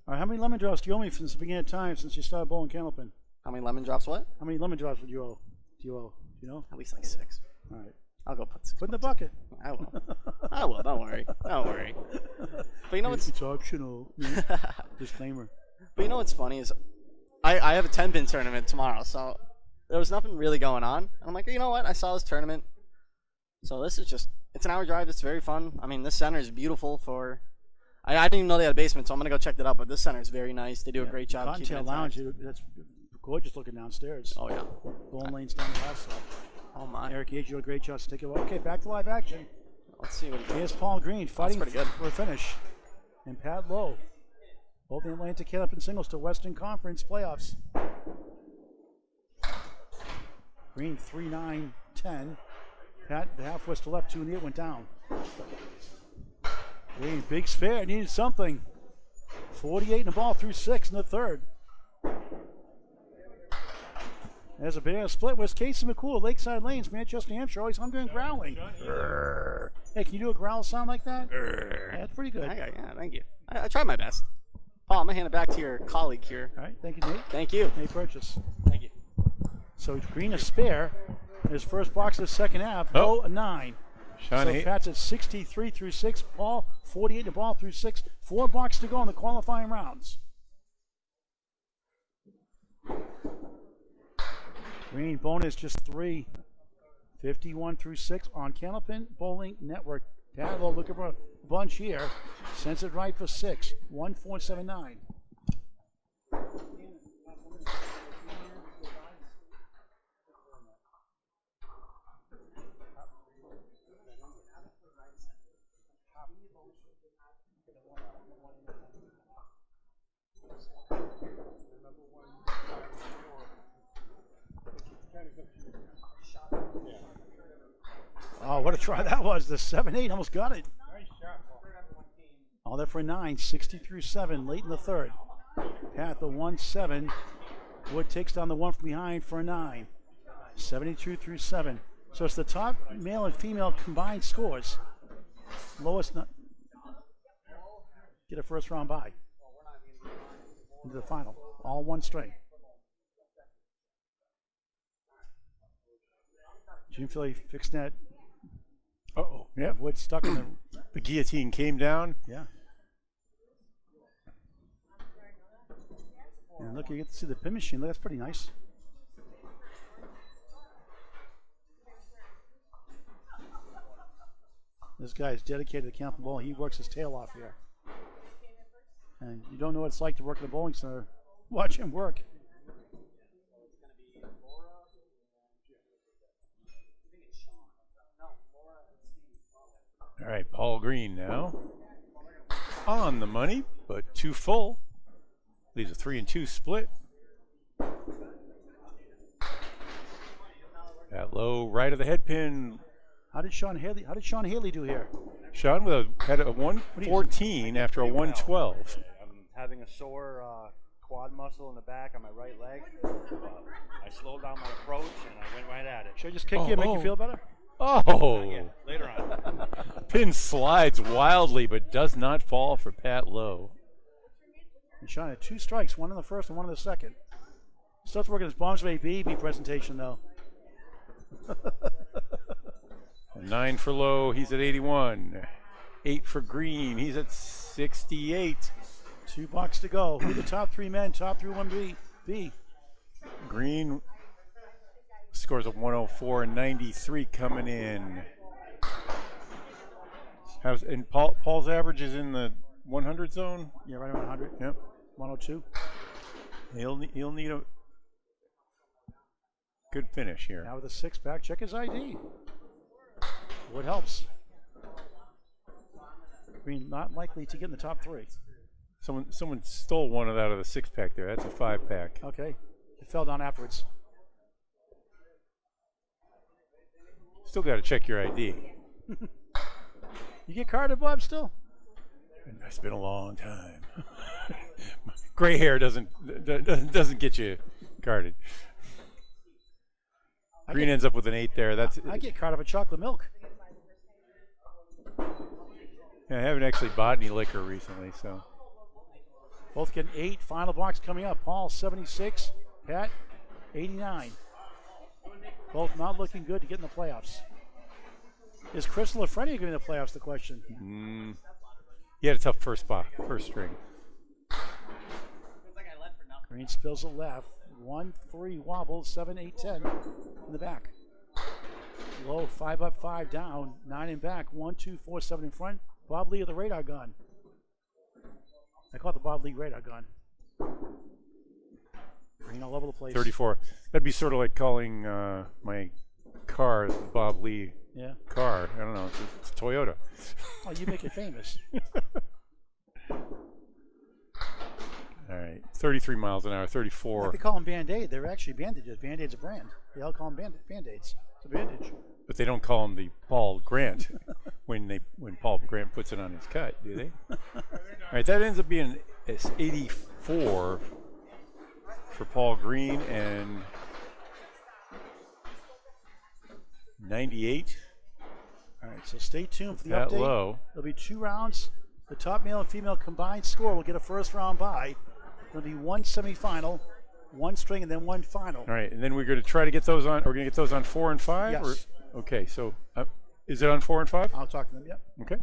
right, how many lemon drops do you owe me since the beginning of time, since you started bowling Candlepin?
How many lemon drops? What?
How many lemon drops would you owe? Do you owe? Do you know?
At least like 6.
All right.
I'll go put 6.
Put in the bucket.
I will. I will. Don't worry. Don't worry. But you know what's
It's optional. Disclaimer.
But you know what's funny is I have a 10-pin tournament tomorrow, so there was nothing really going on. And I'm like, you know what? I saw this tournament. So this is just, it's an hour drive. It's very fun. I mean, this center is beautiful for, I didn't even know they had a basement, so I'm going to go check that out. But this center is very nice. They do a great job keeping
Cottontail
it
Lounge,
tight.
that's gorgeous looking downstairs.
Oh, yeah.
Bowling lanes down the left side.
Oh, my.
Eric H, you did a great job. So take it away. Okay, back to live action.
Let's see what he
Here's Paul Green fighting
pretty good.
for a finish. And Pat Lowe. Both the Atlantic Candlepin singles to Western Conference playoffs. Green 3-9-10. Pat, the half was to left, 2 in the 8 went down. Green, big spare, needed something. 48 in the ball through 6 in the third. There's a banana split. Where's Casey McCool, Lakeside Lanes, Manchester, New Hampshire, always hungry and growling. Hey, can you do a growl sound like that? Yeah, that's pretty good.
Yeah, thank you. I tried my best. Paul, I'm going to hand it back to your colleague here.
All right, thank you, Nate.
Thank you.
Nate Purchase.
Thank you.
So Green a spare. His first box of the second half.
Oh.
A 9.
Sean
So
Hay-
Pat's at 63 through 6. Paul 48 in the ball through 6. 4 boxes to go in the qualifying rounds. Green bonus just 3. 51 through 6 on Candlepin Bowling Network. Padlow looking for a bunch here. Sends it right for 6. 1-4-7-9. Oh, what a try that was. The 7-8 almost got it. All that for a 9. 60 through 7 late in the third. Pat the 1-7. Wood takes down the one from behind for a 9. 72 through 7. So it's the top male and female combined scores. Lowest get a first round bye into the final. All one string. Jim Philly fixed that.
Uh-oh. Yeah.
Wood stuck in
The guillotine came down.
yeah. And look, you get to see the pin machine. Look, that's pretty nice. This guy is dedicated to Candlepin bowling. He works his tail off here. And you don't know what it's like to work in a bowling center. Watch him work.
All right, Paul Green now. On the money, but too full. Leaves a 3-2 split. That low right of the head pin.
How did Sean Haley do here?
Sean had a 114 after a 112.
I'm having a sore quad muscle in the back on my right leg. I slowed down my approach and I went right at it.
Should I just kick you and make you feel better?
Oh!
Yeah, later on.
Pin slides wildly, but does not fall for Pat Lowe.
And Sean had 2 strikes, one in the first and one in the second. Starts working his Bombs Bay Baby presentation, though.
A 9 for Lowe, he's at 81. 8 for Green, he's at 68.
2 boxes to go. Who are the top 3 men? Top 3 1B.
Green scores a 104 and 93 coming in. And Paul's average is in the 100 zone.
Yeah, right around 100.
Yep.
102.
He'll need a good finish here.
Now with a 6-pack, check his ID. What helps? Green not likely to get in the top 3.
Someone stole one out of the 6-pack there. That's a 5-pack.
Okay. It fell down afterwards.
Still got to check your ID.
You get carded, Bob, still?
It's been a long time. Gray hair doesn't get you carded. Green ends up with an 8 there. That's.
I get carded for chocolate milk.
I haven't actually bought any liquor recently, so.
Both getting 8. Final box coming up. Paul 76, Pat 89. Both not looking good to get in the playoffs. Is Crystal or Freddie going to be in the playoffs? The question.
He had a tough first string.
Green spills it left. 1-3 wobble. 7-8 10 in the back. Low 5 up 5 down. 9 in back. 1 2 4 7 in front. Bob Lee of the radar gun. I call it the Bob Lee radar gun. Green all over the place.
34. That'd be sort of like calling my car the Bob Lee car. I don't know. It's a Toyota.
Oh, you make it famous.
All right. 33 miles an hour. 34.
Like they call them Band-Aid. They're actually bandages. Band-Aid's a brand. They all call them Band-Aids. It's a bandage.
But they don't call him the Paul Grant when Paul Grant puts it on his cut, do they? All right, that ends up being 84 for Paul Green and 98.
All right, so stay tuned for the
That
update.
low.
There'll be 2 rounds. The top male and female combined score will get a first round bye. There'll be 1 semifinal, 1 string, and then 1 final.
All right, and then we're going to try to get those on. We're going to get those on 4 and 5.
Yes.
Okay, so is it on 4 and 5?
I'll talk to them. Yep.
Okay.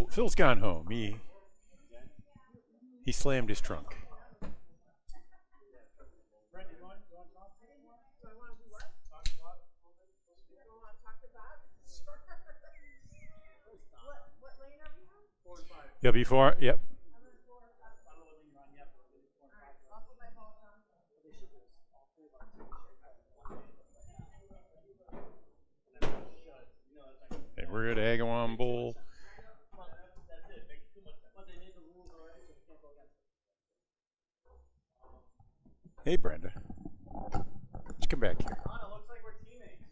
Phil's gone home. He slammed his trunk. Yeah, before, yep. Okay, we're at Agawam Bowl. Hey, Brenda. Let's come back here.
Looks like we're teammates.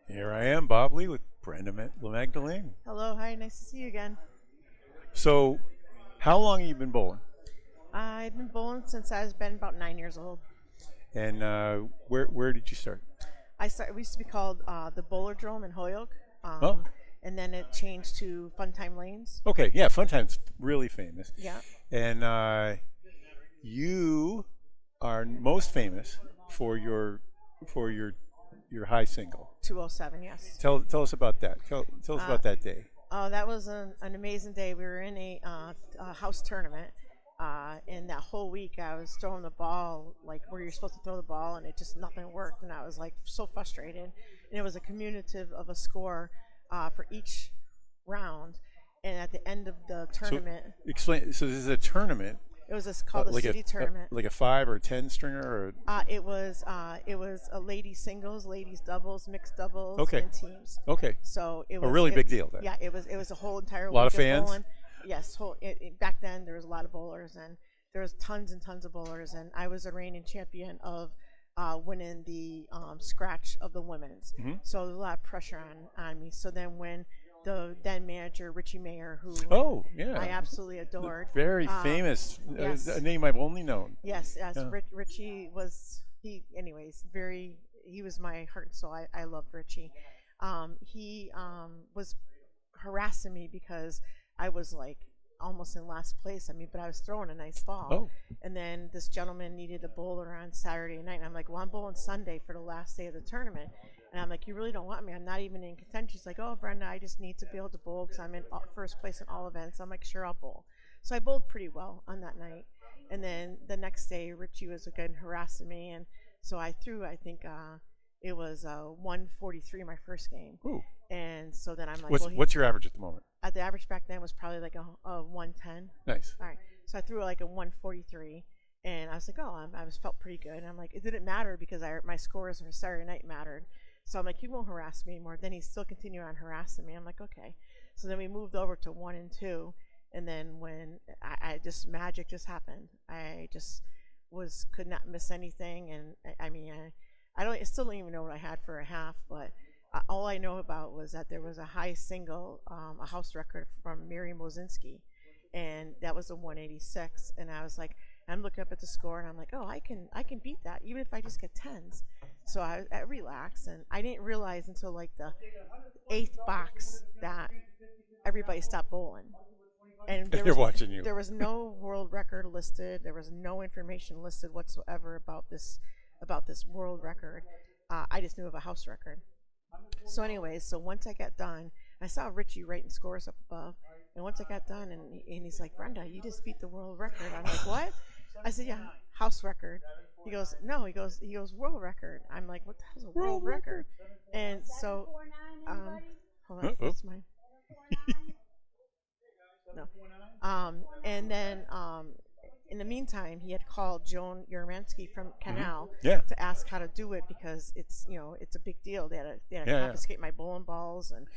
Here I am, Bob Lee, with Brenda LeMagdalene.
Hello, hi, nice to see you again.
So, how long have you been bowling?
I've been bowling since I've been about 9 years old.
And where did you start?
We used to be called the Bowlerdrome in Holyoke,
Oh.
and then it changed to Fun Time Lanes.
Okay, yeah, Fun Time's really famous.
Yeah.
And you are most famous for your high single.
207, yes.
Tell us about that. Tell us about that day.
Oh, that was an amazing day. We were in a house tournament, and that whole week I was throwing the ball like where you're supposed to throw the ball, and it just nothing worked, and I was like so frustrated. And it was a cumulative of a score for each round, and at the end of the tournament,
Explain. So this is a tournament.
it was called a
like
city tournament.
like a 5 or 10 stringer, or
It was a ladies singles, ladies doubles, mixed doubles,
Okay.
and teams.
okay,
So it was
a really big deal then.
Yeah, it was a whole entire
Lot of
week
fans?
bowling. Yes, back then there was a lot of bowlers, and there was tons and tons of bowlers, and I was a reigning champion of winning the scratch of the women's. So there was a lot of pressure on me. So then when the then manager Richie Mayer, who
Oh yeah,
I absolutely adored,
very famous.
yes.
A name I've only known.
yes,
Yeah.
Richie was he was my heart and soul. I loved Richie. He was harassing me because I was like almost in last place. I mean, but I was throwing a nice ball.
Oh.
And then this gentleman needed a bowler on Saturday night. And I'm like, well, I'm bowling Sunday for the last day of the tournament. And I'm like, you really don't want me? I'm not even in contention. She's like, oh, Brenda, I just need to be able to bowl because I'm in first place in all events. I'm like, sure, I'll bowl. So I bowled pretty well on that night. And then the next day, Richie was again harassing me. And so I threw, I think it was 143 my first game.
Ooh.
And so then I'm like,
What's your average at the moment?
the average back then was probably like a 110.
Nice.
All right. So I threw like a 143, and I was like, oh, I felt pretty good. And I'm like, it didn't matter because my scores for Saturday night mattered. So I'm like, he won't harass me anymore. Then he still continued on harassing me. I'm like, okay. So then we moved over to 1 and 2, and then when I just magic just happened. I just could not miss anything, and I still don't even know what I had for a half, but all I know about was that there was a high single, a house record from Mary Mosinski, and that was a 186. And I was like, I'm looking up at the score, and I'm like, oh, I can beat that even if I just get tens. So I relaxed, and I didn't realize until like the 8th box that everybody stopped bowling. And
They're watching you.
There was no world record listed. There was no information listed whatsoever about this world record. I just knew of a house record. So anyways, so once I got done, I saw Richie writing scores up above. And once I got done, and he's like, Brenda, you just beat the world record. I'm like, what? I said, yeah, house record. He goes, no. He goes, world record. I'm like, what the hell's a world record? And so, hold on, what's mine? No. And then in the meantime, he had called Joan Urmansky from Canal
Yeah.
to ask how to do it because it's a big deal. They had to confiscate my bowling balls and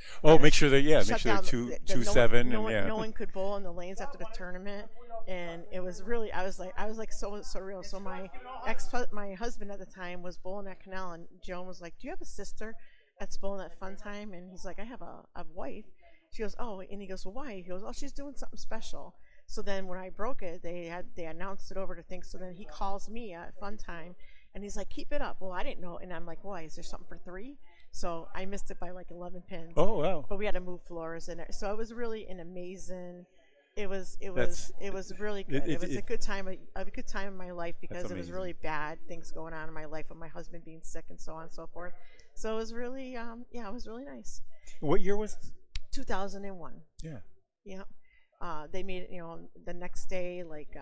Make sure they're
shut down
two
no
7
no one,
and
no one could bowl in the lanes after the tournament, and it was really I was like so surreal. So my husband at the time was bowling at Canal, and Joan was like, "Do you have a sister that's bowling at Fun Time?" And he's like, "I have a wife." She goes, "Oh," and he goes, "Well, why?" He goes, "Oh, she's doing something special." So then when I broke it, they announced it over to things. So then he calls me at Fun Time, and he's like, "Keep it up." Well, I didn't know, and I'm like, "Why? Is there something for 3?" So I missed it by like 11 pins.
Oh wow.
But we had to move floors, and so it was really an amazing. It was really good. It was a good time in my life because it was really bad things going on in my life with my husband being sick and so on and so forth. So it was really it was really nice.
What year was this?
2001.
Yeah.
Yeah. They made it, the next day, like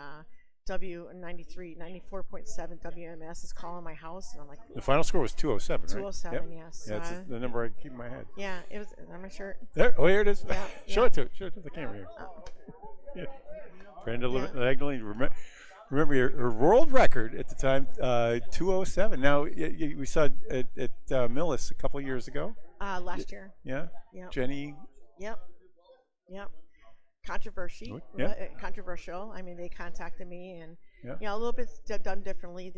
W94.7 WMS is calling my house, and I'm like,
The final score was 207, right?
207,
Yep.
yes.
Yeah, that's the number I keep in my head.
Yeah, it was on my shirt.
There, here it is.
Yeah,
Show
yeah.
it to the camera here. Yeah. Brenda Magdalene, remember her world record at the time, 207. Now we saw it at Millis a couple years ago.
Last year.
Yeah.
Yep.
Jenny.
Yep. Controversial. I mean, they contacted me, and a little bit done differently.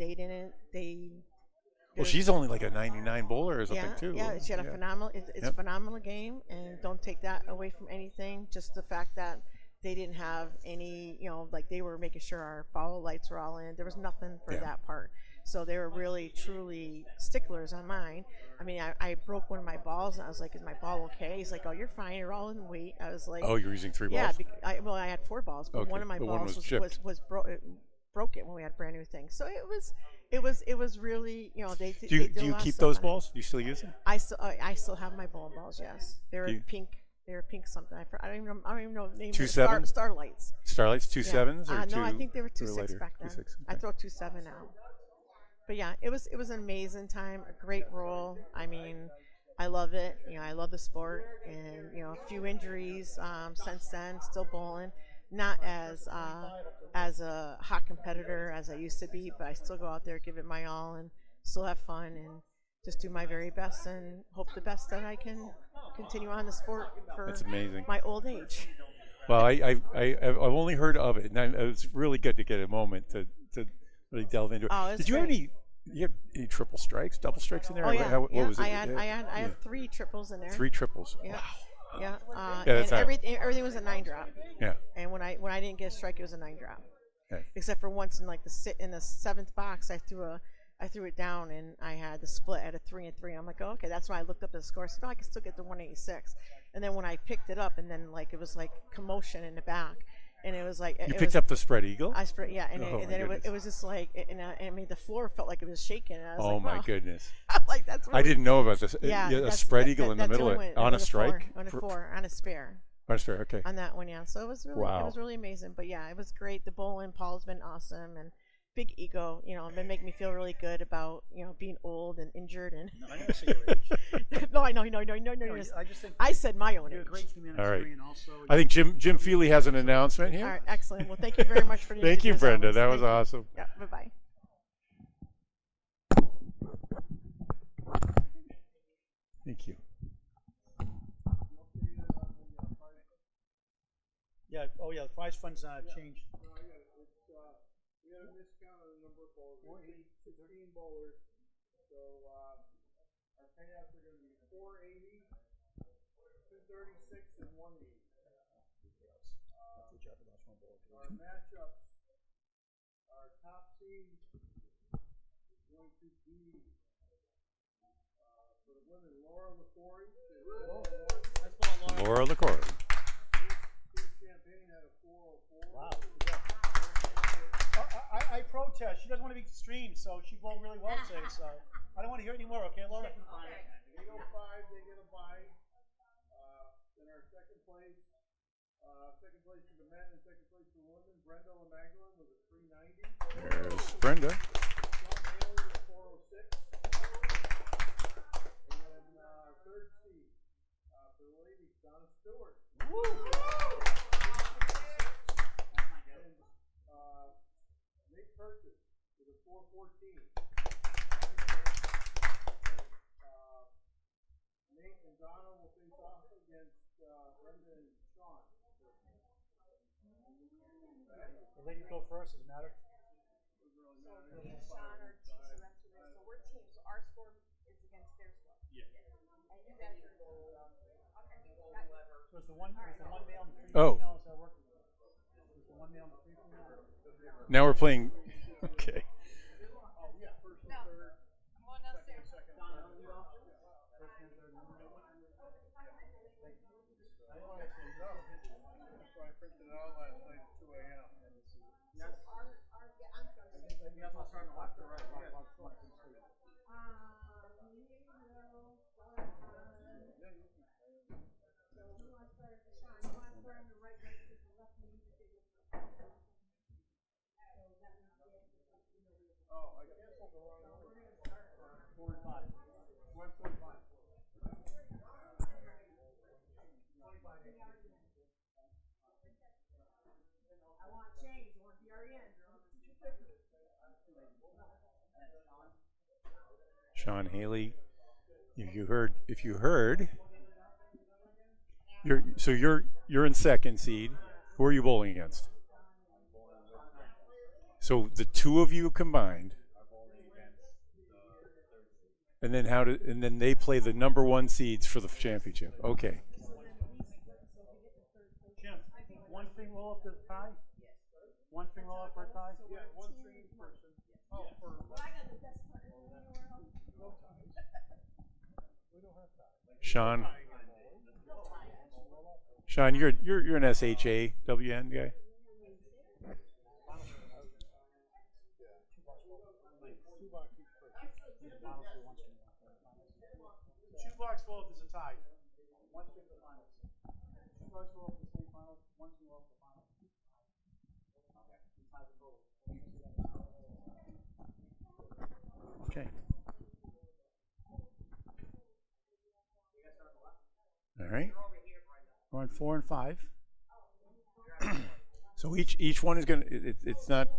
Well, she's only like a 99 bowler or something too.
Yeah, she had a phenomenal. It's a phenomenal game, and don't take that away from anything. Just the fact that they didn't have any, like they were making sure our follow lights were all in. There was nothing for that part. So they were really, truly sticklers on mine. I mean, I broke one of my balls, and I was like, "Is my ball okay?" He's like, "Oh, you're fine. You're all in weight." I was like,
"Oh, you're using 3 balls?"
Yeah, I had 4 balls, but one of my balls was broken when we had brand new things. So it was really, Do
you keep those balls? Do you still use them?
I still have my bowling balls. Yes, they're pink. They're pink something. I don't even know the name.
2-7?
Starlights.
Starlights 2-7s or 2?
No, I think they were 2-6 back then.
2-6, okay.
I throw 2-7 now. But yeah, it was an amazing time, a great roll. I mean, I love it. You know, I love the sport, and you know, a few injuries since then. Still bowling, not as a hot competitor as I used to be, but I still go out there, give it my all, and still have fun, and just do my very best, and hope the best that I can continue on the sport for
That's amazing.
my old age.
Well, I've only heard of it, and it was really good to get a moment to really delve into it.
Oh, it was
Did you have
great.
you have any triple strikes, double strikes in there?
Oh yeah,
What
yeah.
was it?
I had 3 triples in there.
3 triples.
Yeah.
Wow.
Yeah,
Yeah,
and
that's not-
everything was a 9 drop.
Yeah.
And when I didn't get a strike, it was a 9 drop.
Okay.
Except for once in like in the 7th box, I threw it down and I had the split at a 3 and 3. I'm like, oh, okay, that's when I looked up the score. So I can still get to 186. And then when I picked it up, and then like it was like commotion in the back, and it was like
You picked up the spread eagle?
I spread, yeah, and,
Oh,
and
my
then
goodness.
it was just like, and I mean the floor felt like it was shaking. And I was
Oh
like,
my
wow.
goodness!
I'm like, that's really,
I didn't know about this.
Yeah,
A spread eagle in the
that's
middle
only
on a strike.
on a 4 on a spare.
On a spare. Okay.
On that one, yeah. So it was
Wow.
really amazing. But yeah, it was great. The bowling, Paul's been awesome, and big ego. You know, been making me feel really good about being old and injured and.
No, I never say your age.
No, I know. No.
I just think
I said my own
you're a
age.
great humanitarian. Also,
I think Jim Feely has an announcement here.
All right, excellent. Well, thank you very much for the
Thank you,
interview, as
Brenda.
always.
That was
Thank you.
awesome.
Yeah. Bye bye.
Thank you.
yeah. Oh yeah, the prize funds changed.
We had a discount on the number of bowlers. We need 15 bowlers. So our payouts are going to be 480, 236, and 180. Our matchups, our top seed is going to be for the women, Laura LaForey.
Laura LaCour.
Steve Champagne had a 404.
Wow. I protest. She doesn't want to be streamed, so she bowled really well today. So I don't want to hear any more. Okay, Laura.
805, they get a bye. Then our second place for the men and second place for the women, Brenda LaMagdalene with a 390.
There's Brenda.
Sean Haley with a 406. And then third seed for the ladies, Donna Stewart. And Nate Purchase with a 414. Nate and Donna will face off against Brenda and Sean.
The ladies go first. Does it matter?
Sean or T, so that's who so we're teams. So our score is against their score. Yeah. And you guys are. Okay.
So it's the one male and 3
Oh.
females that work. It's the one male and 3 females.
Now we're playing. Okay.
Oh, yeah, first and third.
I'm going upstairs.
So I printed it out last night at 2 a.m. Oh, I canceled the wrong one.
4 and 5.
1.5.
I want change. I want BRN.
Sean Haley. If you heard, you're in second seed. Who are you bowling against? So the two of you combined, and then they play the number 1 seeds for the championship. Okay.
Jim, one string roll up to the tie? One string roll up for a tie?
Yeah, one string person. Oh, for
Sean, you're an SHAWN guy.
Two bucks roll if there's a tie. One string for the finals. 2 bucks roll for the semifinals. One string roll for the finals.
Okay. All right.
We're on 4 and 5.
So each one is going to, it's not.
Are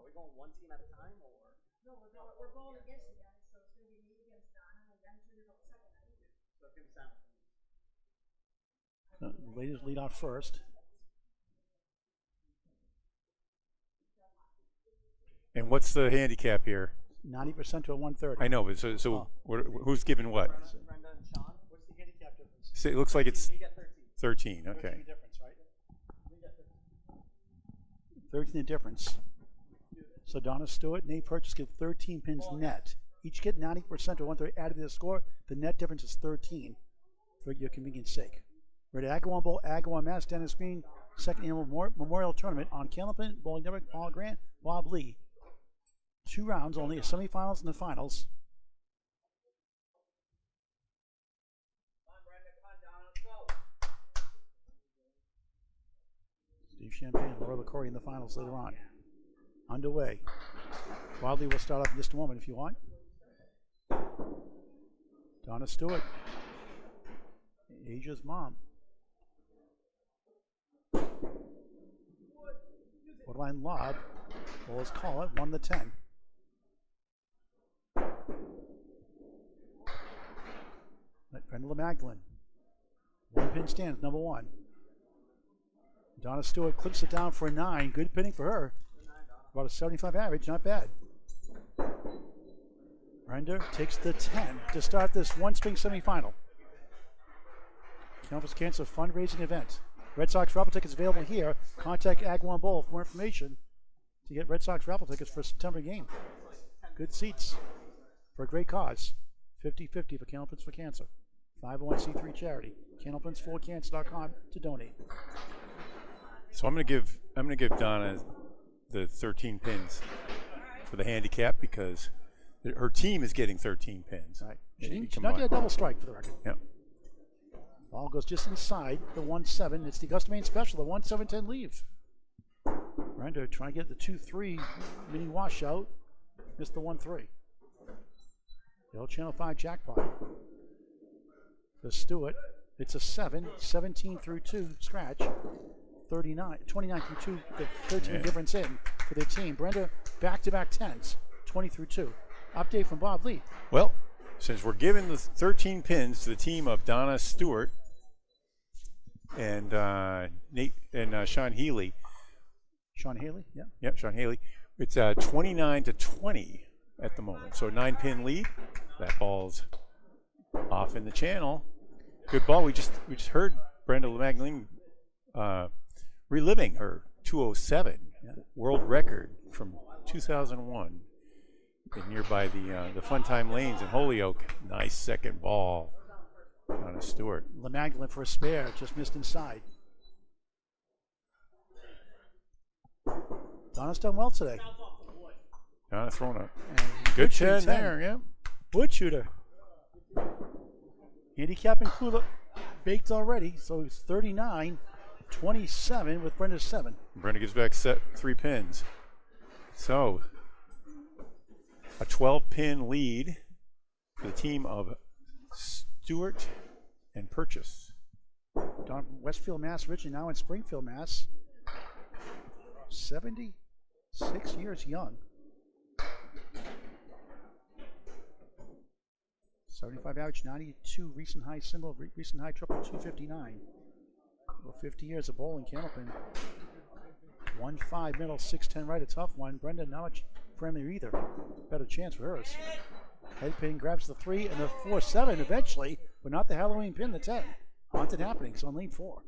we going one team at a time, or?
No, we're going against you guys, so it's going to be me against Donna, and then you're going second.
So it's gonna be simultaneous.
The ladies lead off first.
And what's the handicap here?
90% to a 130.
I know, but who's giving what?
Brenda and Sean, what's the handicap difference?
So it looks like it's
We get 13.
13. Okay.
difference, right?
We get 13.
13 the difference. So Donna Stewart, Nate Purchase get 13 pins net. Each get 90% to 130 added to the score. The net difference is 13 for your convenience sake. We're at Agawam Bowl, Agawam Mass, Dennis Green, second annual Memorial Tournament on Candlepin, Bowling Network, Paul Grant, Bob Lee. 2 rounds, only semifinals and the finals. Steve Champagne and Laura LaCory in the finals later on. Underway. Wadley will start off in just a moment if you want. Donna Stewart, Asia's mom. Borderline lob. Bowlers call it 1 to 10. Brenda Magdalene. 1 pin stands, number 1. Donna Stewart clips it down for a 9. Good pinning for her. About a 75 average, not bad. Brenda takes the 10 to start this one spring semifinal. Campus Cancer fundraising event. Red Sox raffle tickets available here. Contact Agawam Bowl for more information to get Red Sox raffle tickets for a September game. Good seats for a great cause. 50-50 for Candlepins for Cancer. 501c3 charity. Candlepins4cancer.com to donate.
So I'm gonna give Donna the 13 pins for the handicap because her team is getting 13 pins.
Right. She did not get a double strike for the record.
Yep.
Ball goes just inside the 1-7. It's the Augusta Main special, the 1-7-10 leave. Brenda trying to get the 2-3 mini washout. Missed the 1-3. The old Channel 5 jackpot. For Stewart, it's a 7, 17 through 2 scratch. 29 through 2, the 13 difference in for their team. Brenda, back-to-back 10s, 20 through 2. Update from Bob Lee.
Well, since we're giving the 13 pins to the team of Donna Stewart and Nate and Sean Healy.
Sean Haley, yeah.
Yep, Sean Haley. It's 29 to 20 at the moment. So 9-pin lead. That ball's off in the channel. Good ball. We just heard Brenda Magdalene reliving her 207 world record from 2001 in nearby the Fun Time Lanes in Holyoke. Nice second ball. Donna Stewart.
Magdalene for a spare, just missed inside. Donna's done well today.
Donna throwing a good 10 there, yeah.
Wood shooter. Handicap included, baked already, so it's 39-27 with Brenda's 7.
Brenda gives back 3 pins. So, a 12-pin lead for the team of Stewart and Purchase. Down from
Westfield, Mass, originally now in Springfield, Mass. 76 years young. 75 average, 92 recent high single, recent high triple, 259. Well, 50 years of bowling, Candlepin. 1-5 middle, 6-10 right, a tough one. Brenda not much friendlier either. Better chance for hers. Head pin grabs the 3 and the 4-7 eventually, but not the Halloween pin, the 10. Haunted happenings on lane 4.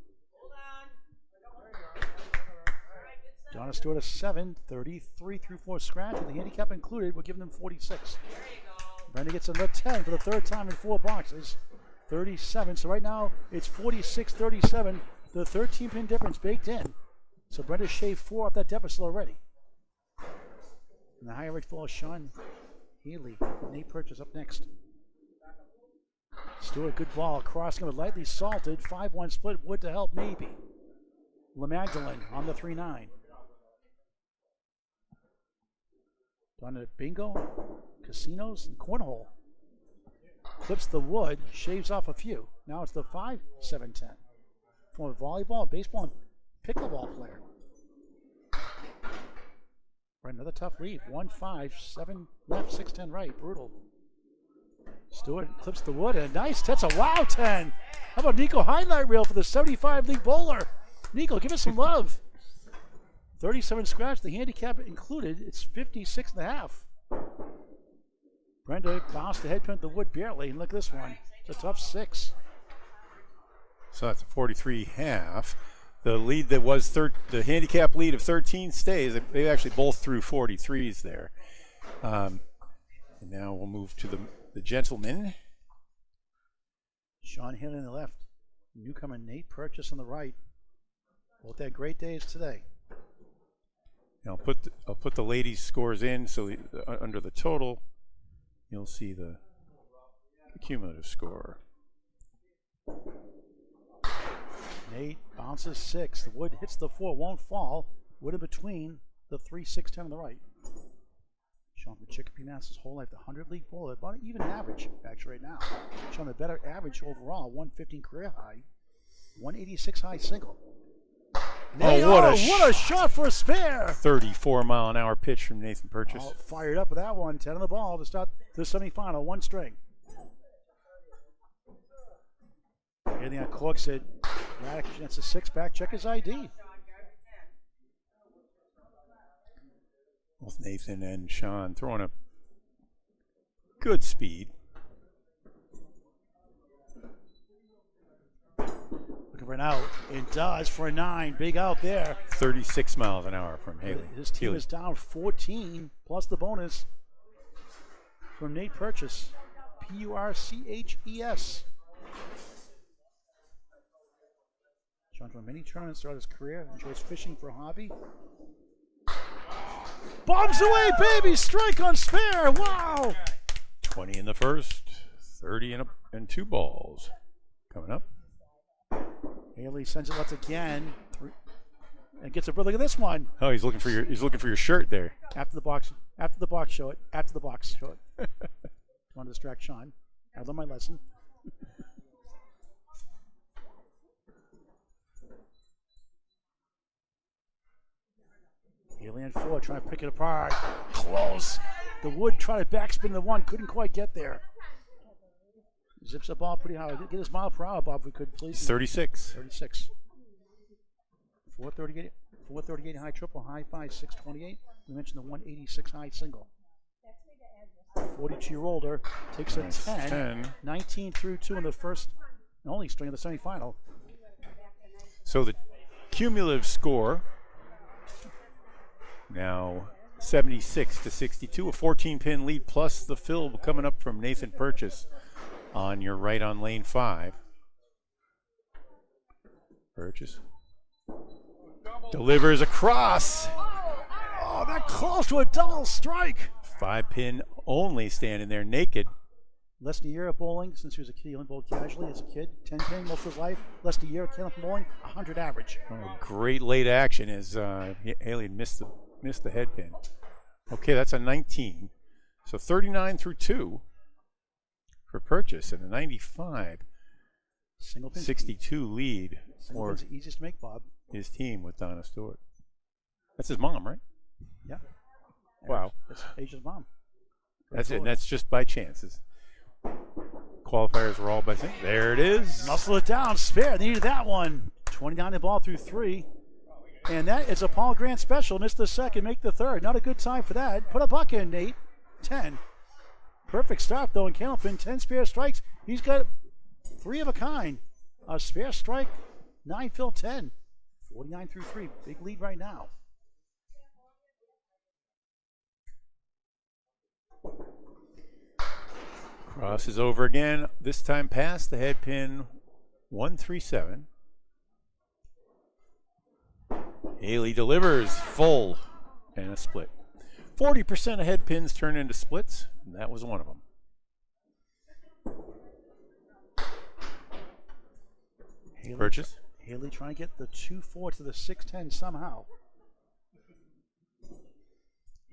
Donna Stewart a 7, 33 through 4 scratch, with the handicap included. We're giving them 46. Brenda gets another 10 for the 3rd time in 4 boxes. 37. So right now it's 46-37. The 13-pin difference baked in. So Brenda shaved 4 off that deficit already. And the higher rate ball is Sean Healy. Nate Purchase up next. Stewart, good ball. Crossing it lightly salted. 5-1 split. Wood to help maybe. Magdalene on the 3-9. Down to bingo, casinos, and cornhole. Clips the wood, shaves off a few. Now it's the 5, 7, 10. From a volleyball, baseball, and pickleball player. Right, another tough lead. 1, 5, 7 left, 6, 10 right. Brutal. Stewart clips the wood, and nice. That's a wow 10. How about Nico highlight reel for the 75 league bowler? Nico, give us some love. 37 scratch, the handicap included. It's 56 and a half. Brenda bounced the head pin at the wood barely, and look at this one. It's a tough 6.
So that's a 43 half. The lead that was the handicap lead of 13 stays. They actually both threw 43s there. And now we'll move to the gentlemen.
Sean Haley on the left. Newcomer Nate Purchase on the right. Both had great days today.
Now I'll put the ladies' scores in, so under the total, you'll see the cumulative score.
Nate bounces 6. The wood hits the 4, won't fall. Wood in between the 3, 6, 10 on the right. Sean from Chicopee, Mass. His whole life, the 100 league bowler, about an even average actually right now. Showing the better average overall, 115 career high, 186 high single. Nate, what a shot for a spare!
34-mile-an-hour pitch from Nathan Purchase.
Oh, fired up with that one. 10 on the ball to start the semifinal. 1 string. Anything on Cork said, that's a 6-pack. Check his ID.
Both Nathan and Sean throwing a good speed.
Looking for an out. It does for a 9. Big out there.
36 miles an hour from Haley.
His team is down 14 plus the bonus from Nate Purchase. Purches. Sean from many tournaments throughout his career. Enjoys fishing for a hobby. Bombs away, baby! Strike on spare! Wow!
20 in the first, 30 and 2 balls. Coming up.
Haley sends it once again. And gets a look at this one.
Oh, he's looking for your shirt there.
After the box, show it. After the box, show it. Want to distract Sean. I learned my lesson. Haley and 4 trying to pick it apart. Close. The wood tried to backspin the 1. Couldn't quite get there. Zips the ball pretty high. Get his mile per hour, Bob, if we could, please.
36.
36. 438 high triple, high 5, 628. We mentioned the 186 high single. 42-year-older takes a 10, 19 through 2 in the first and only string of the semifinal.
So the cumulative score now 76 to 62, a 14-pin lead plus the fill coming up from Nathan Purchase on your right on lane 5. Purchase delivers across.
Oh, that close to a double strike.
5-pin only, standing there naked.
Less than a year of bowling since he was a kid. He only bowled casually as a kid. 10-pin most of his life. Less than a year of bowling. 100 average.
Oh, great late action as Haley missed the head pin. Okay, that's a 19. So 39 through 2 for Purchase and a 95.
Single pin.
62 lead for
the easiest to make, Bob.
His team with Donna Stewart. That's his mom, right?
Yeah.
Wow.
That's Asia's mom.
That's it. And that's just by chances. Qualifiers were all by chance. There it is.
Muscle it down. Spare. They needed that one. 29 the ball through 3. And that is a Paul Grant special. Missed the second, make the third. Not a good time for that. Put a buck in, Nate. 10. Perfect start, though, in Candlepin. 10 spare strikes. He's got 3 of a kind. A spare strike, 9 fill 10. 49 through 3. Big lead right now.
Cross is over again. This time past the head pin 137. Haley delivers full and a split. 40% of head pins turn into splits, and that was one of them. Purchase.
Haley trying to get the 2-4 to the 6-10 somehow.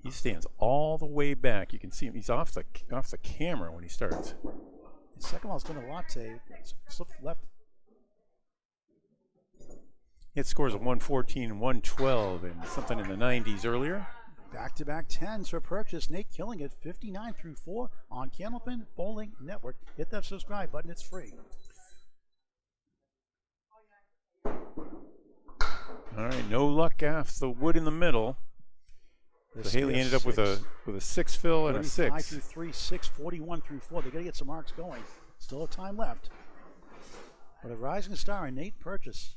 He stands all the way back. You can see him. He's off the camera when he starts.
The second ball's done a latte. Slip left.
He had scores of 114 and 112 and something in the 90s earlier.
Back-to-back 10s for purchase. Nate killing it 59 through 4 on Candlepin Bowling Network. Hit that subscribe button. It's free.
All right, no luck off the wood in the middle. So Haley ended up with a 6 fill and a 6.
5 through 3, 6, 41 through 4. They got to get some marks going. Still have time left. But a rising star in Nate Purchase.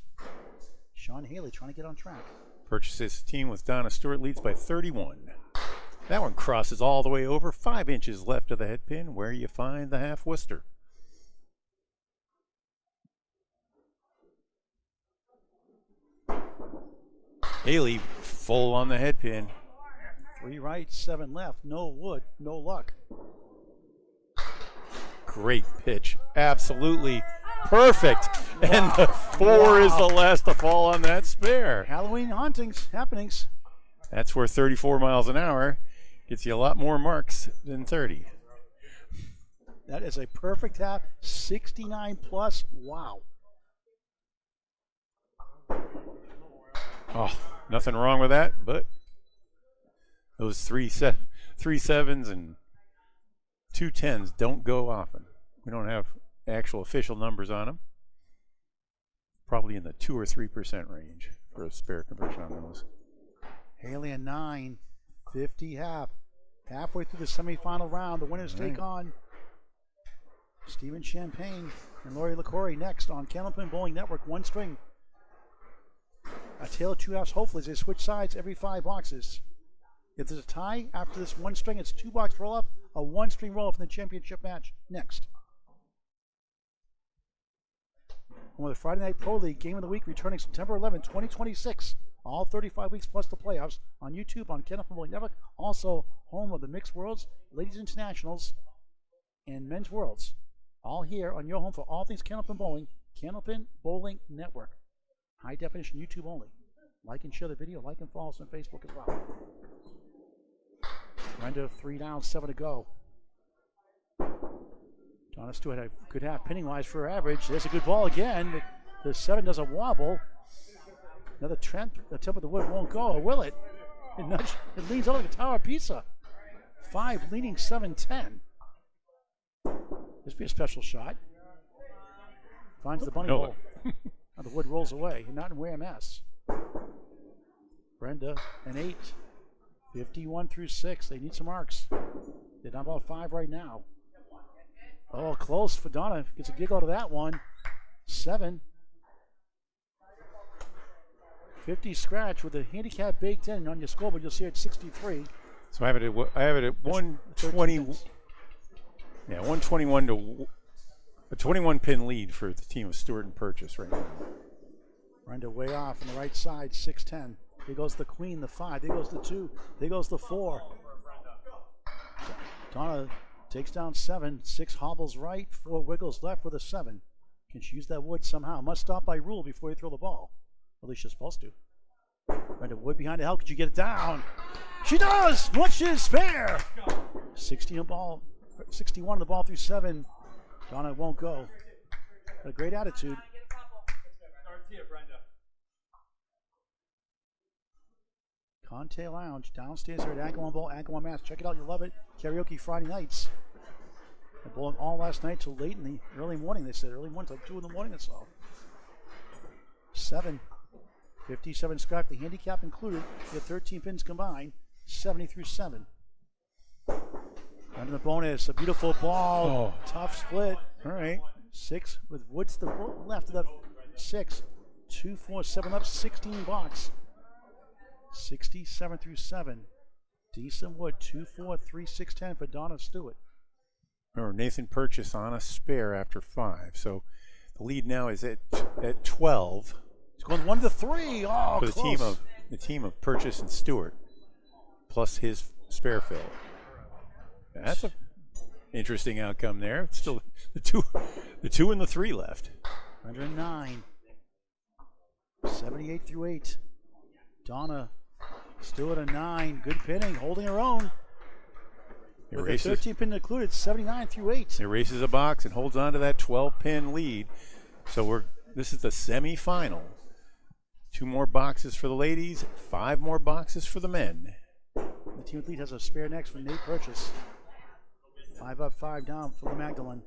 Sean Haley trying to get on track.
Purchases team with Donna Stewart leads by 31. That one crosses all the way over. 5 inches left of the head pin where you find the half Worcester. Haley full on the head pin.
3 right, 7 left. No wood, no luck.
Great pitch. Absolutely perfect. Wow. And the 4 is the last to fall on that spare.
Halloween happenings.
That's where 34 miles an hour gets you a lot more marks than 30.
That is a perfect half. 69 plus. Wow.
Oh, nothing wrong with that, but those 3 7s and 2 10s don't go often. We don't have actual official numbers on them. Probably in the 2 or 3% range for a spare conversion on those.
Haley a 9, 50 half. Halfway through the semifinal round, the winners take on Stephen Champagne and Lori LaCory next on Candlepin Bowling Network. 1 string. A tail of 2 halves, hopefully, as they switch sides every 5 boxes. If there's a tie after this 1 string, it's 2 box roll up, a 1 string roll up in the championship match next. And with the Friday Night Pro League Game of the Week returning September 11, 2026. All 35 weeks plus the playoffs on YouTube on Candlepin Bowling Network. Also, home of the Mixed Worlds, Ladies Internationals, and Men's Worlds. All here on your home for all things Candlepin Bowling, Candlepin Bowling Network. High definition YouTube only. Like and share the video. Like and follow us on Facebook as well. Brenda 3 down, 7 to go. Donna Stewart had a good half pinning wise for her average. There's a good ball again. The 7 doesn't wobble. Another attempt with the wood won't go, or will it? It leans over like a tower of Pisa. 5 leaning 7-10. This be a special shot. Finds the bunny hole. The wood rolls away. Not in way mess. Brenda an 8. 51 through 6. They need some marks. They're down about 5 right now. Oh, close for Donna. Gets a giggle out of that one. 7. 50 scratch with a handicap baked in on your scoreboard. You'll see it at 63.
So I have it at 120. Yeah, 121 to a 21 pin lead for the team of Stewart and Purchase right now.
Brenda way off on the right side, 6-10. There goes the queen, the 5. There goes the 2. There goes the 4. Donna takes down 7. 6 hobbles right, 4 wiggles left with a 7. Can she use that wood somehow? Must stop by rule before you throw the ball. At least she's supposed to. Brenda wood behind the help. Could you get it down? She does! Much is spare! 61 on the ball through 7. Donna won't go. A great attitude. Conte Lounge downstairs here at Agawam Bowl, Agawam, Mass. Check it out, you'll love it. Karaoke Friday nights. They're bowling all last night till late in the early morning. They said early morning till 2 in the morning or so. 7, 57 scrap. The handicap included. You have 13 pins combined. 70 through 7. Under the bonus, a beautiful ball. Oh. Tough split.
All right.
6 with woods to the left of the 6. 2, 4, 7 up, 16 box. 67 through 7. Decent wood. 2, 4, 3, 6, 10 for Donna Stewart.
Remember, Nathan Purchase on a spare after 5. So the lead now is at 12.
It's going 1 to 3. Oh,
for the team of Purchase and Stewart, plus his spare fill. That's an interesting outcome there. Still the 2 and the 3 left.
109. 78 through 8. Donna Still at a 9. Good pinning, holding her own. With a 13 pin included, 79 through 8.
Erases a box and holds on to that 12-pin lead. So this is the semifinal. 2 more boxes for the ladies, 5 more boxes for the men.
The team with lead has a spare next from Nate Purchase. 5 up, 5 down for the Magdalene.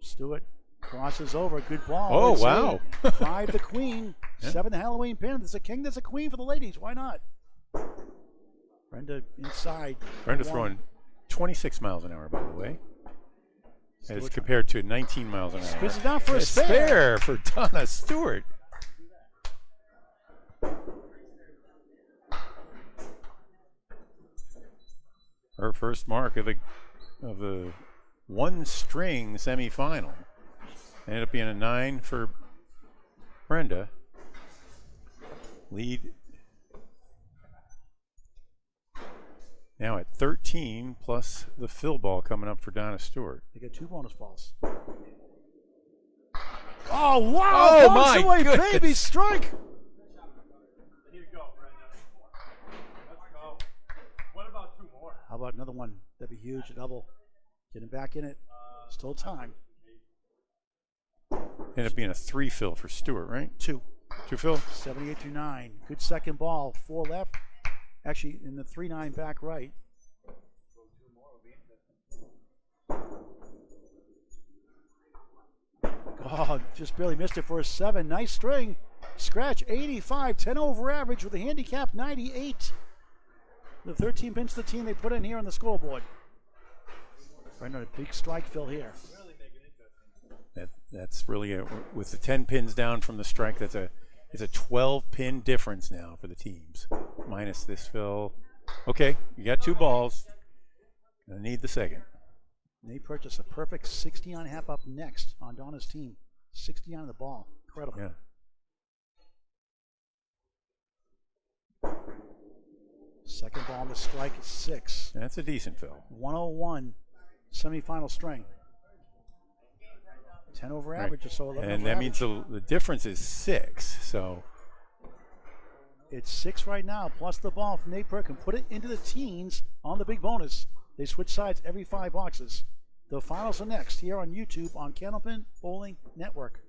Stewart crosses over, good ball.
Oh,
It's
wow.
5 the queen,
Yeah.
7 the Halloween pin. There's a king, there's a queen for the ladies. Why not? Brenda inside.
Brenda
1.
throwing 26 miles an hour, by the way, as
Stewart
compared to 19 miles an hour.
spins it down for a spare.
Spare for Donna Stewart. Her first mark of the one-string semifinal. Ended up being a 9 for Brenda. Lead now at 13, plus the fill ball coming up for Donna Stewart.
They get 2 bonus balls. Oh, wow!
Oh,
Bombs
my
away,
goodness.
baby strike! How about another one? That'd be huge, a double. Getting back in it. Still time.
Ended up being a 3 fill for Stewart, right?
2.
2 fill?
78 through 9. Good second ball. 4 left. Actually, in the 3-9 back right. Oh, just barely missed it for a 7. Nice string. Scratch 85. 10 over average with a handicap 98. The 13 pins to the team they put in here on the scoreboard. Right on a big strike fill here.
That's really with the 10 pins down from the strike. It's a 12-pin difference now for the teams, minus this fill. Okay, you got 2 balls. Gonna need the second.
They purchase a perfect 60-on-half up next on Donna's team. 60 on the ball. Incredible.
Yeah.
Second ball on the strike is 6.
That's a decent fill.
101 semifinal string. 10 over average or so. 11
And
over
that means
average.
the difference is 6. So
It's 6 right now, plus the ball from Nate Perkin. Put it into the teens on the big bonus. They switch sides every 5 boxes. The finals are next here on YouTube on Candlepin Bowling Network.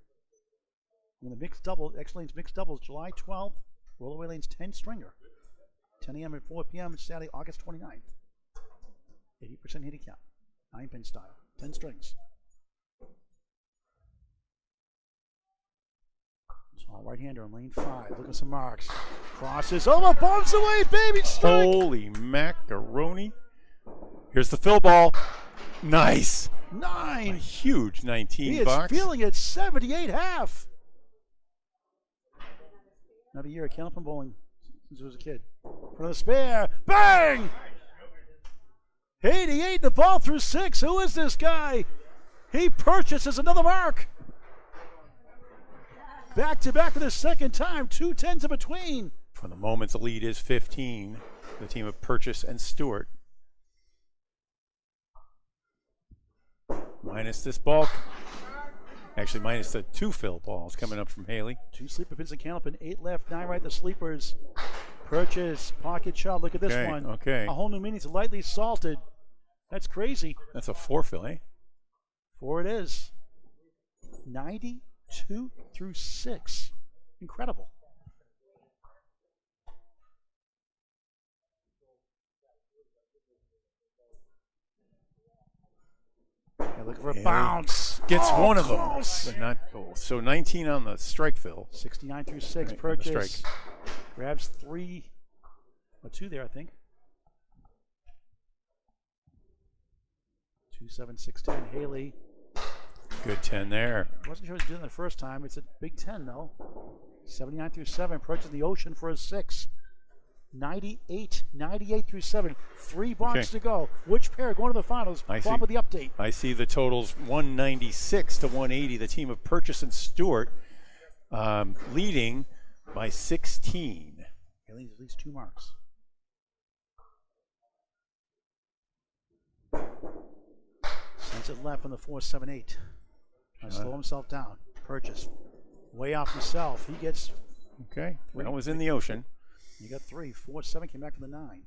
And the mixed double, X Lanes mixed doubles, July 12th, Rollaway Lanes 10 stringer. 10 a.m. and 4 p.m. Saturday, August 29th. 80% handicap, 9-pin style, 10 strings. Tall right-hander in lane 5. Look at some marks. Crosses over, bombs away, baby strike.
holy macaroni! Here's the fill ball. Nice. A
9.
huge 19
He is
box.
feeling it. 78 half. Not a year at Candlepin Bowling since he was a kid. For the spare. Bang! 88. The ball through 6. Who is this guy? He purchases another mark. Back to back for the second time. 2 10s in between.
For the moment, the lead is 15. The team of Purchase and Stewart. Minus this ball. Actually, minus the 2 fill balls coming up from Haley.
2 sleeper pins in Candlepin. 8 left. 9 right. The sleepers. Purchase. Pocket shot. Look at this one.
Okay.
A whole new meaning. It's lightly salted. That's crazy.
That's a 4 fill, eh?
4 it is. 92 through 6. Incredible. Yeah, looking for a
Haley
bounce.
Gets
Oh,
one of them,
close.
but not both. So 19 on the strike fill.
69 through 6.
Right, on the
Purchase.
strike.
Grabs 3. Or 2 there, I think. 2, 7, 6, 10. Haley.
Good 10 there.
Wasn't sure he was doing it the first time. It's a big 10, though. 79 through 7. Purchase the Ocean for a 6. 98 through 7. 3 boxes to go. Which pair going to the finals?
I
Bob
see.
with the update.
I see the totals 196 to 180. The team of Purchase and Stewart leading by 16.
Haley needs at least 2 marks. Sends it left on the 4, 7, 8. Trying to slow himself down. Purchase. Way off himself. He gets.
Okay. That was in the Ocean.
You got 3, 4, 7 came back to the 9.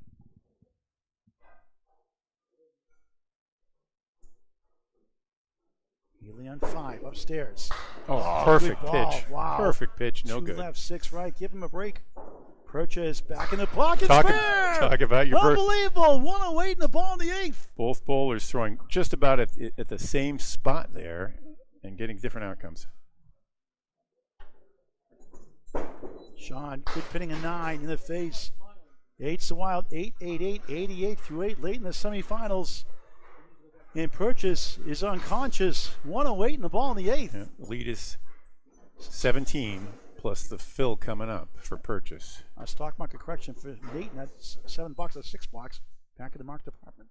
Healy on 5 upstairs.
Oh, perfect
good ball.
pitch.
Wow.
Perfect pitch. No
2
good.
left, 6 right. Give him a break. Purchase back in the pocket.
Talk
Fair!
about your
Unbelievable. 108 and the ball in the 8th.
both bowlers throwing just about at the same spot there and getting different outcomes.
Sean, good pitting a 9 in the face. 8's the wild. 8, 8, 8, 88 through 8 late in the semifinals. And Purchase is unconscious. 108 and the ball in the 8th.
Yeah, lead is 17 plus the fill coming up for Purchase.
A stock market correction for Nate, and that's $7 or $6 back in the mark department.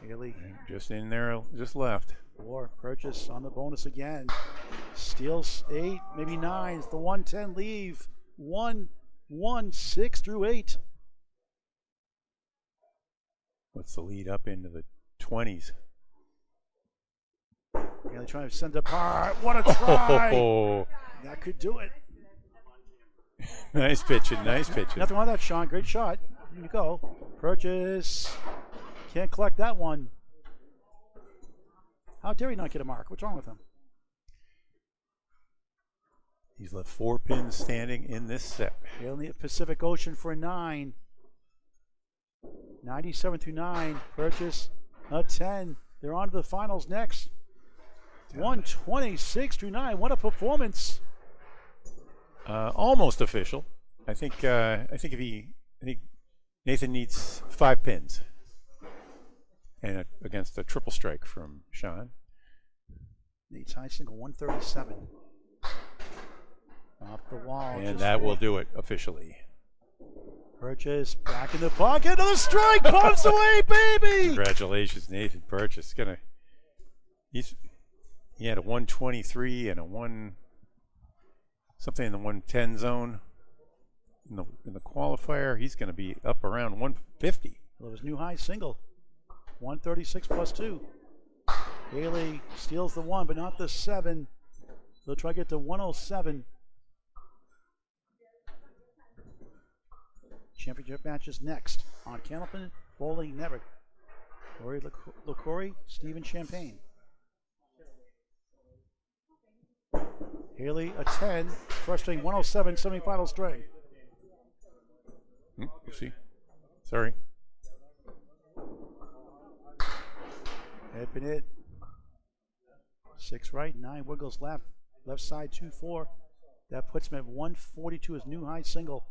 Haley
Just in there, just left.
4 Purchase on the bonus again. Steals 8, maybe 9. It's the 110 leave. 1, 1, 6 through 8.
What's the lead up into the 20s?
Haley trying to send it apart. What a try!
Oh,
That could do it.
nice pitching, nice pitching.
Nothing wrong with that, Sean. Great shot. Here you go. Purchase. Can't collect that one. How dare he not get a mark? What's wrong with him?
He's left 4 pins standing in this set.
Haley at Pacific Ocean for a 9. 97 through 9. Purchase a 10. They're on to the finals next. 126 through 9. What a performance.
Almost official. I think Nathan needs 5 pins. And against a triple strike from Sean.
Nate's high single 137. Off the wall.
And that will do it officially.
Purchase back in the pocket. Another strike. Bounce away, baby.
Congratulations, Nathan Purchase. He had a 123 and a something in the 110 zone in the qualifier. He's going to be up around 150.
Well, his new high single. 136 plus 2. Haley steals the 1, but not the 7. They'll try to get to 107. Championship matches next on Candlepin Bowling Network. Lori LaCory, Stephen Champagne. Haley a 10, frustrating 107 semifinal string.
You see? Sorry.
Hip it. 6 right, 9 wiggles left. Left side 2-4. That puts him at 142, his new high single.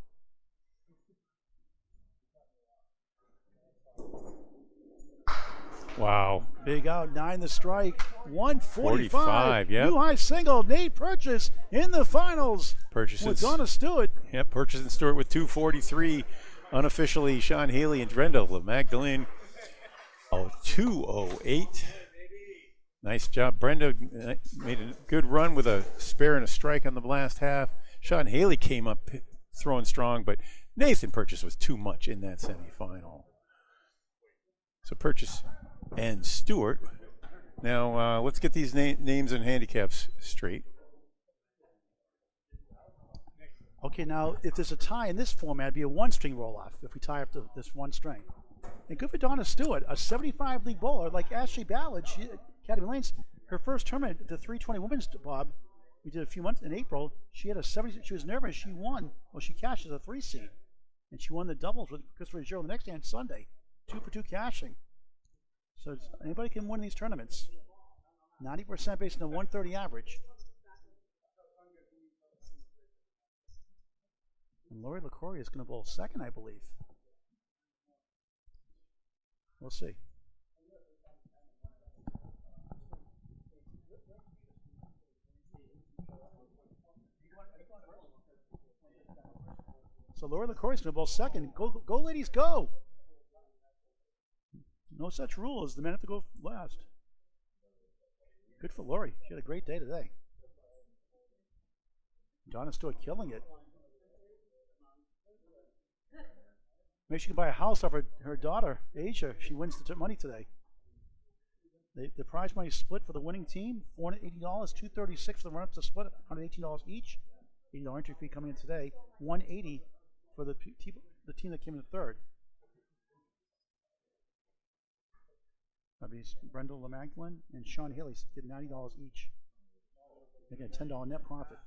Wow.
Big out, 9 the strike. 145.
45, yep.
New high single. Nate Purchase in the finals.
Purchase
with Donna Stewart.
Yep, Purchase and Stewart with 243. Unofficially, Sean Haley and Drendel Magdalene. 208. Nice job. Brenda made a good run with a spare and a strike on the last half. Sean Haley came up throwing strong, but Nathan Purchase was too much in that semifinal. So Purchase and Stewart. Now let's get these names and handicaps straight.
Okay, now if there's a tie in this format, it'd be a 1-string roll-off if we tie up this 1 string. And good for Donna Stewart, a 75 league bowler like Ashley Ballard, Academy Lanes. Her first tournament, the 320 women's, Bob, we did a few months in April. She had a 70. She was nervous. She won. Well, she cashed as a 3 seed, and she won the doubles with Christopher Giro the next day on Sunday, 2 for 2 cashing. So anybody can win these tournaments. 90% based on a 130 average. And Lori LaCory is going to bowl second, I believe. We'll see. So Lori LaCory is going to bowl second. Go, ladies, go! No such rule as the men have to go last. Good for Lori. She had a great day today. Donna Stewart killing it. Maybe she can buy a house off her daughter, Asia. She wins the money today. The prize money split for the winning team, $480, $236 for the runners to split, $118 each. $80 entry fee coming in today, $180 for the team that came in third. That'd be Brenda LeMagdalene and Sean Haley get $90 each. They get a $10 net profit.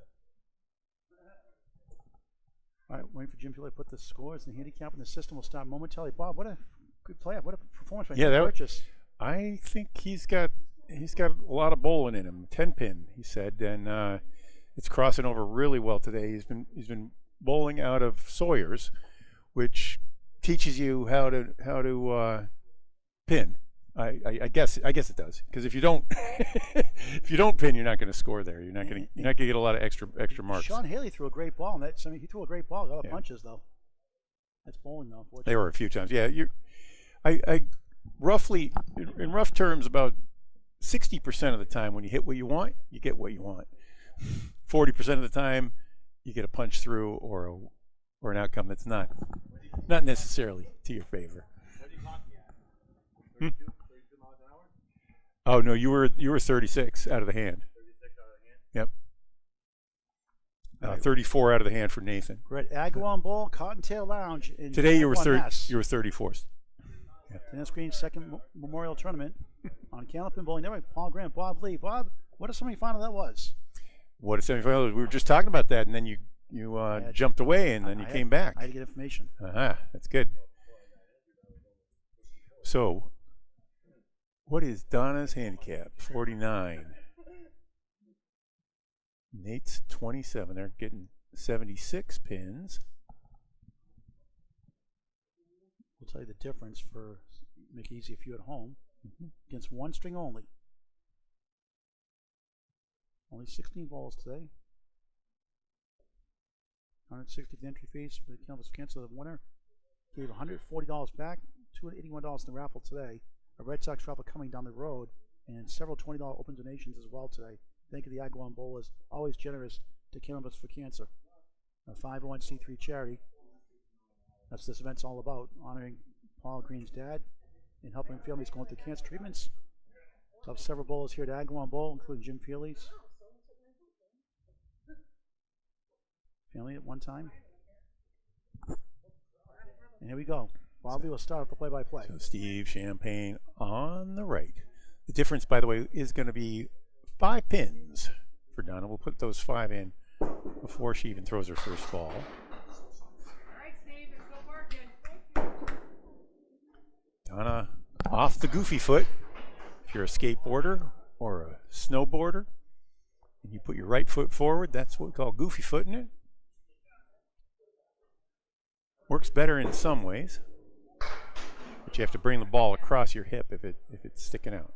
All right, waiting for Jim Philly to put the scores and the handicap in the system. Will start momentarily. Bob, what a good playoff! What a performance by Nick Purchase.
I think he's got a lot of bowling in him. 10-pin, he said, and it's crossing over really well today. He's been bowling out of Sawyer's, which teaches you how to pin. I guess it does, because if you don't pin, you're not going to score there. You're not going to get a lot of extra marks.
Sean Haley threw a great ball. He threw a great ball. Got a punches though. That's bowling though.
They were a few times. Yeah, I roughly, in rough terms, about 60% of the time when you hit what you want, you get what you want. 40% of the time, you get a punch through or an outcome that's not necessarily to your favor.
What did you clock me at? 32 miles an hour?
Oh no, you were 36 out of the hand.
36 out of the hand?
Yep. 34 out of the hand for Nathan.
We're at Agawam Bowl, Cottontail Lounge.
Today you were 34th.
Yeah. Tennis Green second Memorial Tournament on Candlepin Bowling Network. Paul Grant, Bob Lee. Bob, what a semifinal that was.
What a semifinal! We were just talking about that, and then you jumped away, and then you came back.
I had to get information.
That's good. So, what is Donna's handicap? 49. Nate's 27. They're getting 76 pins.
We'll tell you the difference for make it easy if you at home. Against one string only. Only 16 balls today. 160 for the entry fees for the Columbus Cancer. The winner gave $140 back, $281 in the raffle today. A Red Sox raffle coming down the road, and several $20 open donations as well today. Thank you, the Agawam Bowl is always generous to Columbus for Cancer, a 501c3 charity. That's what this event's all about, honoring Paul Green's dad and helping families going through cancer treatments. So I have several bowlers here at Agawam Bowl, including Jim Feely's family at one time. And here we go. Bobby will start with the play-by-play.
So Steve Champagne on the right. The difference, by the way, is going to be 5 pins for Donna. We'll put those 5 in before she even throws her first ball. Donna off the goofy foot. If you're a skateboarder or a snowboarder, and you put your right foot forward, that's what we call goofy footing it. Works better in some ways, but you have to bring the ball across your hip if it's sticking out.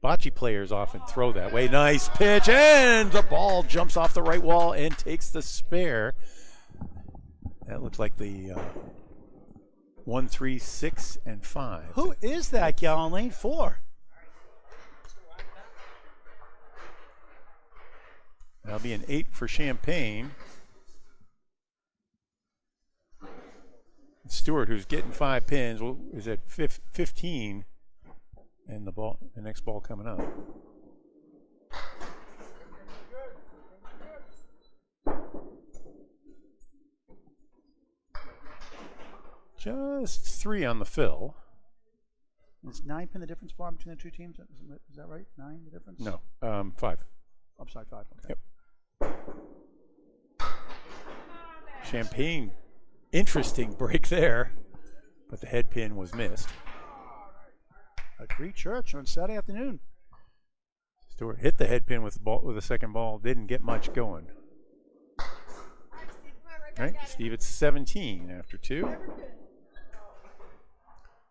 Bocce players often throw that way. Nice pitch, and the ball jumps off the right wall and takes the spare. That looks like the 1, 3, 6, and 5.
Who is that gal on lane 4?
That'll be an 8 for Champagne. Stewart, who's getting 5 pins, is at 15, and the next ball coming up. Just 3 on the fill.
Is 9 pin the difference, Bob, between the two teams? Is that right? 9 the difference?
No, 5.
I'm sorry, 5. Okay.
Yep. Champagne. Interesting break there, but the head pin was missed.
A Cree Church on Saturday afternoon.
Stewart hit the head pin with the second ball, didn't get much going. All right, Steve at 17 after 2.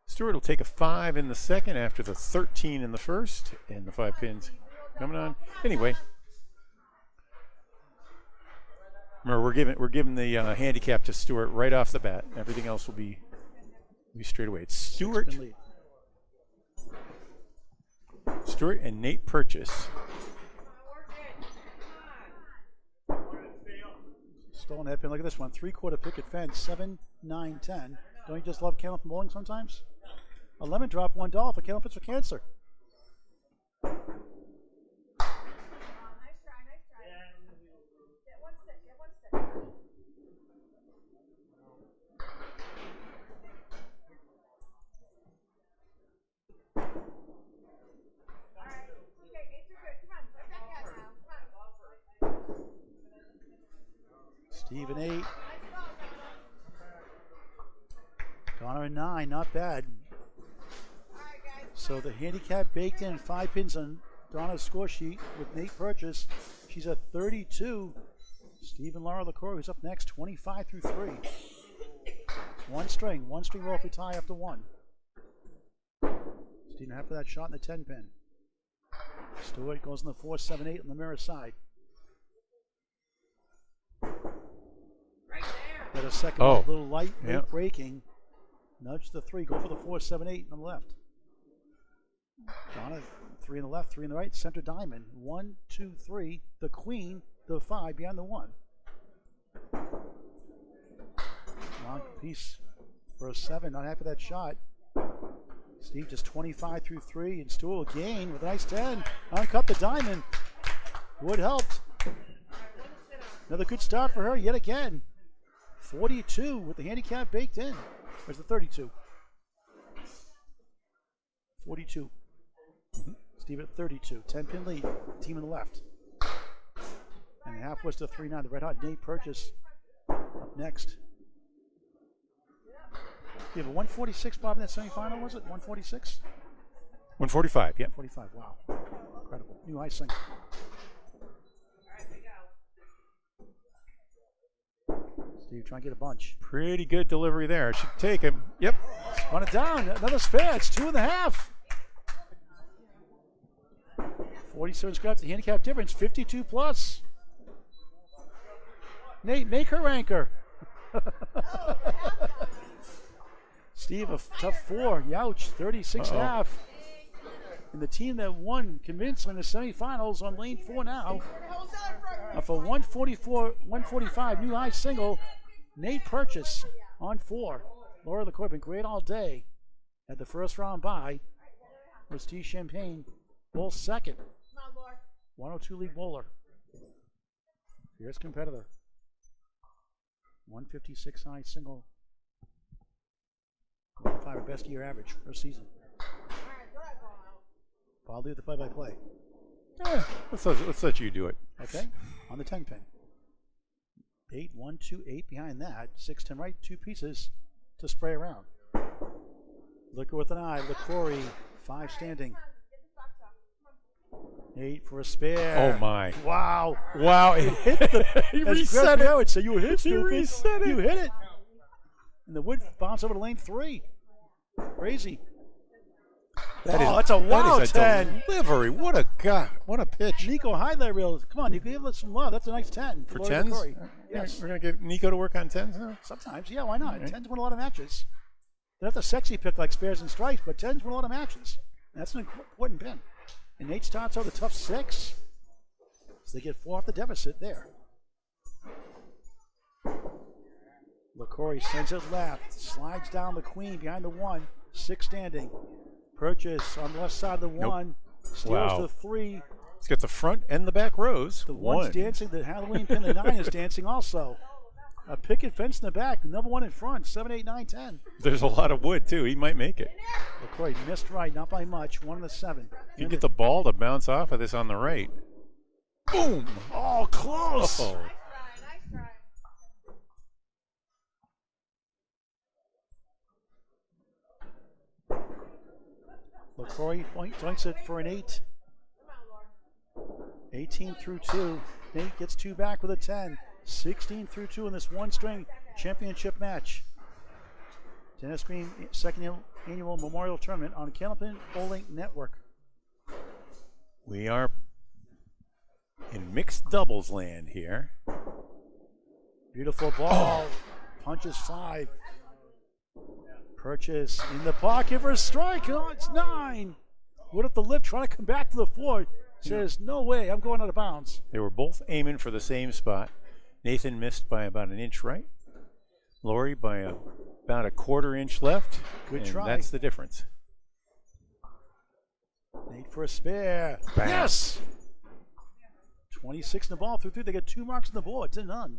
Stewart will take a 5 in the second after the 13 in the first, and the 5 pins coming on. Anyway. Remember, we're giving the handicap to Stewart right off the bat. Everything else will be straight away. It's Stewart and Nate Purchase.
Stolen head pin. Look at this one. 3/4 picket fence. 7, 9, 10. Don't you just love Candlepin bowling sometimes? A lemon drop, $1 for Candlepins for Cancer.
Nice try, nice try. Get one stick, get one stick. Alright, okay, 8s are good. Come on, let that guy now. Come on.
Steve an 8.
Nice ball, Donna.
Donna a 9, not bad.
Alright, guys.
So the handicap baked in 5 pins on Donna's score sheet with Nate Purchase. She's at 32. Steve and Laura LaCroix, who's up next, 25 through 3. One string roll if we tie after 1. Steve half of that shot in the 10 pin. Stewart goes in the 4, 7, 8 on the mirror side. Got a second, a little light breaking. Nudge the 3, go for the 4, 7, 8 on the left. Donna, 3 on the left, 3 on the right, center diamond. 1, 2, 3, the queen, the 5 behind the 1. Long piece for a 7, not happy with that shot. Steve just 25 through 3, and Stewart will gain with a nice 10. Uncut the diamond. Wood helped. Another good start for her yet again. 42 with the handicap baked in. Where's the 32? 42. Steve at 32. 10-pin lead. Team on the left. And the half was to 3-9. The red hot Nate Purchase up next. You have a 146, Bob, in that semifinal, was it? 146?
145, yeah.
45, wow. Incredible. New high single. Steve trying to get a bunch.
Pretty good delivery there. Should take him. Yep.
Run it down. Another spare. It's 2.5. 47 scraps. The handicap difference. 52 plus. Nate, make her anchor. Steve, a tough 4. Youch, 36.5. And the team that won convincingly in the semifinals on lane 4 now. For 144, 145, new high single. Nate Purchase on 4. Laura LaCroix been great all day. Had the first round bye. Was T. Champagne, both second. 102 league bowler. Fierce competitor. 156 high single. 105 best year average first season. I'll do the play-by-play.
Let's let you do it.
Okay, on the 10 pin. 8, 1, 2, 8 behind that. 6, 10 right, 2 pieces to spray around. Liquor with an eye. LaCroix, 5 standing. 8 for a spare.
Oh my!
Wow!
Wow!
It hit the.
He
as
reset
Greg
it.
would say, you hit
He
stupid.
reset it.
You hit it. And the wood bounced over to lane 3. Crazy. That's a wow 10.
Delivery. What a guy. What a pitch.
Nico highlight reel. Come on, you give us some love. That's a nice 10.
For
Laura
10s?
LaCroix. Yes.
We're going to get Nico to work on 10s now?
Sometimes, yeah, why not?
All right.
10s win a lot of matches. They're not the sexy pick like spares and strikes, but 10s win a lot of matches. And that's an important pin. And Nate starts out with a tough 6. So they get 4 off the deficit there. LaCroix sends it left. Slides down the queen behind the 1. 6 standing. Purchase on the left side of the 1. Steals
Wow.
the 3.
Let's get the front and the back rows.
The 1's dancing. The Halloween pin, the 9 is dancing also. A picket fence in the back. Another 1 in front. 7, 8, 9, 10.
There's a lot of wood, too. He might make it.
LaCroix missed right, not by much. 1 in the 7.
If you get the ball to bounce off of this on the right. Boom!
Oh, close.
Oh.
Nice try.
LaCroix points it for an 8. 18 through 2. Nate gets 2 back with a 10. 16 through 2 in this one string championship match. Tennis Green second annual memorial tournament on Candlepin Bowling Network.
We are in mixed doubles land here.
Beautiful ball. Punches 5. Purchase in the pocket for a strike. Oh, it's 9. What if the lift trying to come back to the 4? Says, no way, I'm going out of bounds.
They were both aiming for the same spot. Nathan missed by about an inch right. Lori by about a 1/4 inch left.
Good
and
try.
That's the difference.
Nate for a spare.
Bam.
Yes! 26 in the ball through 3. They get 2 marks on the board to none.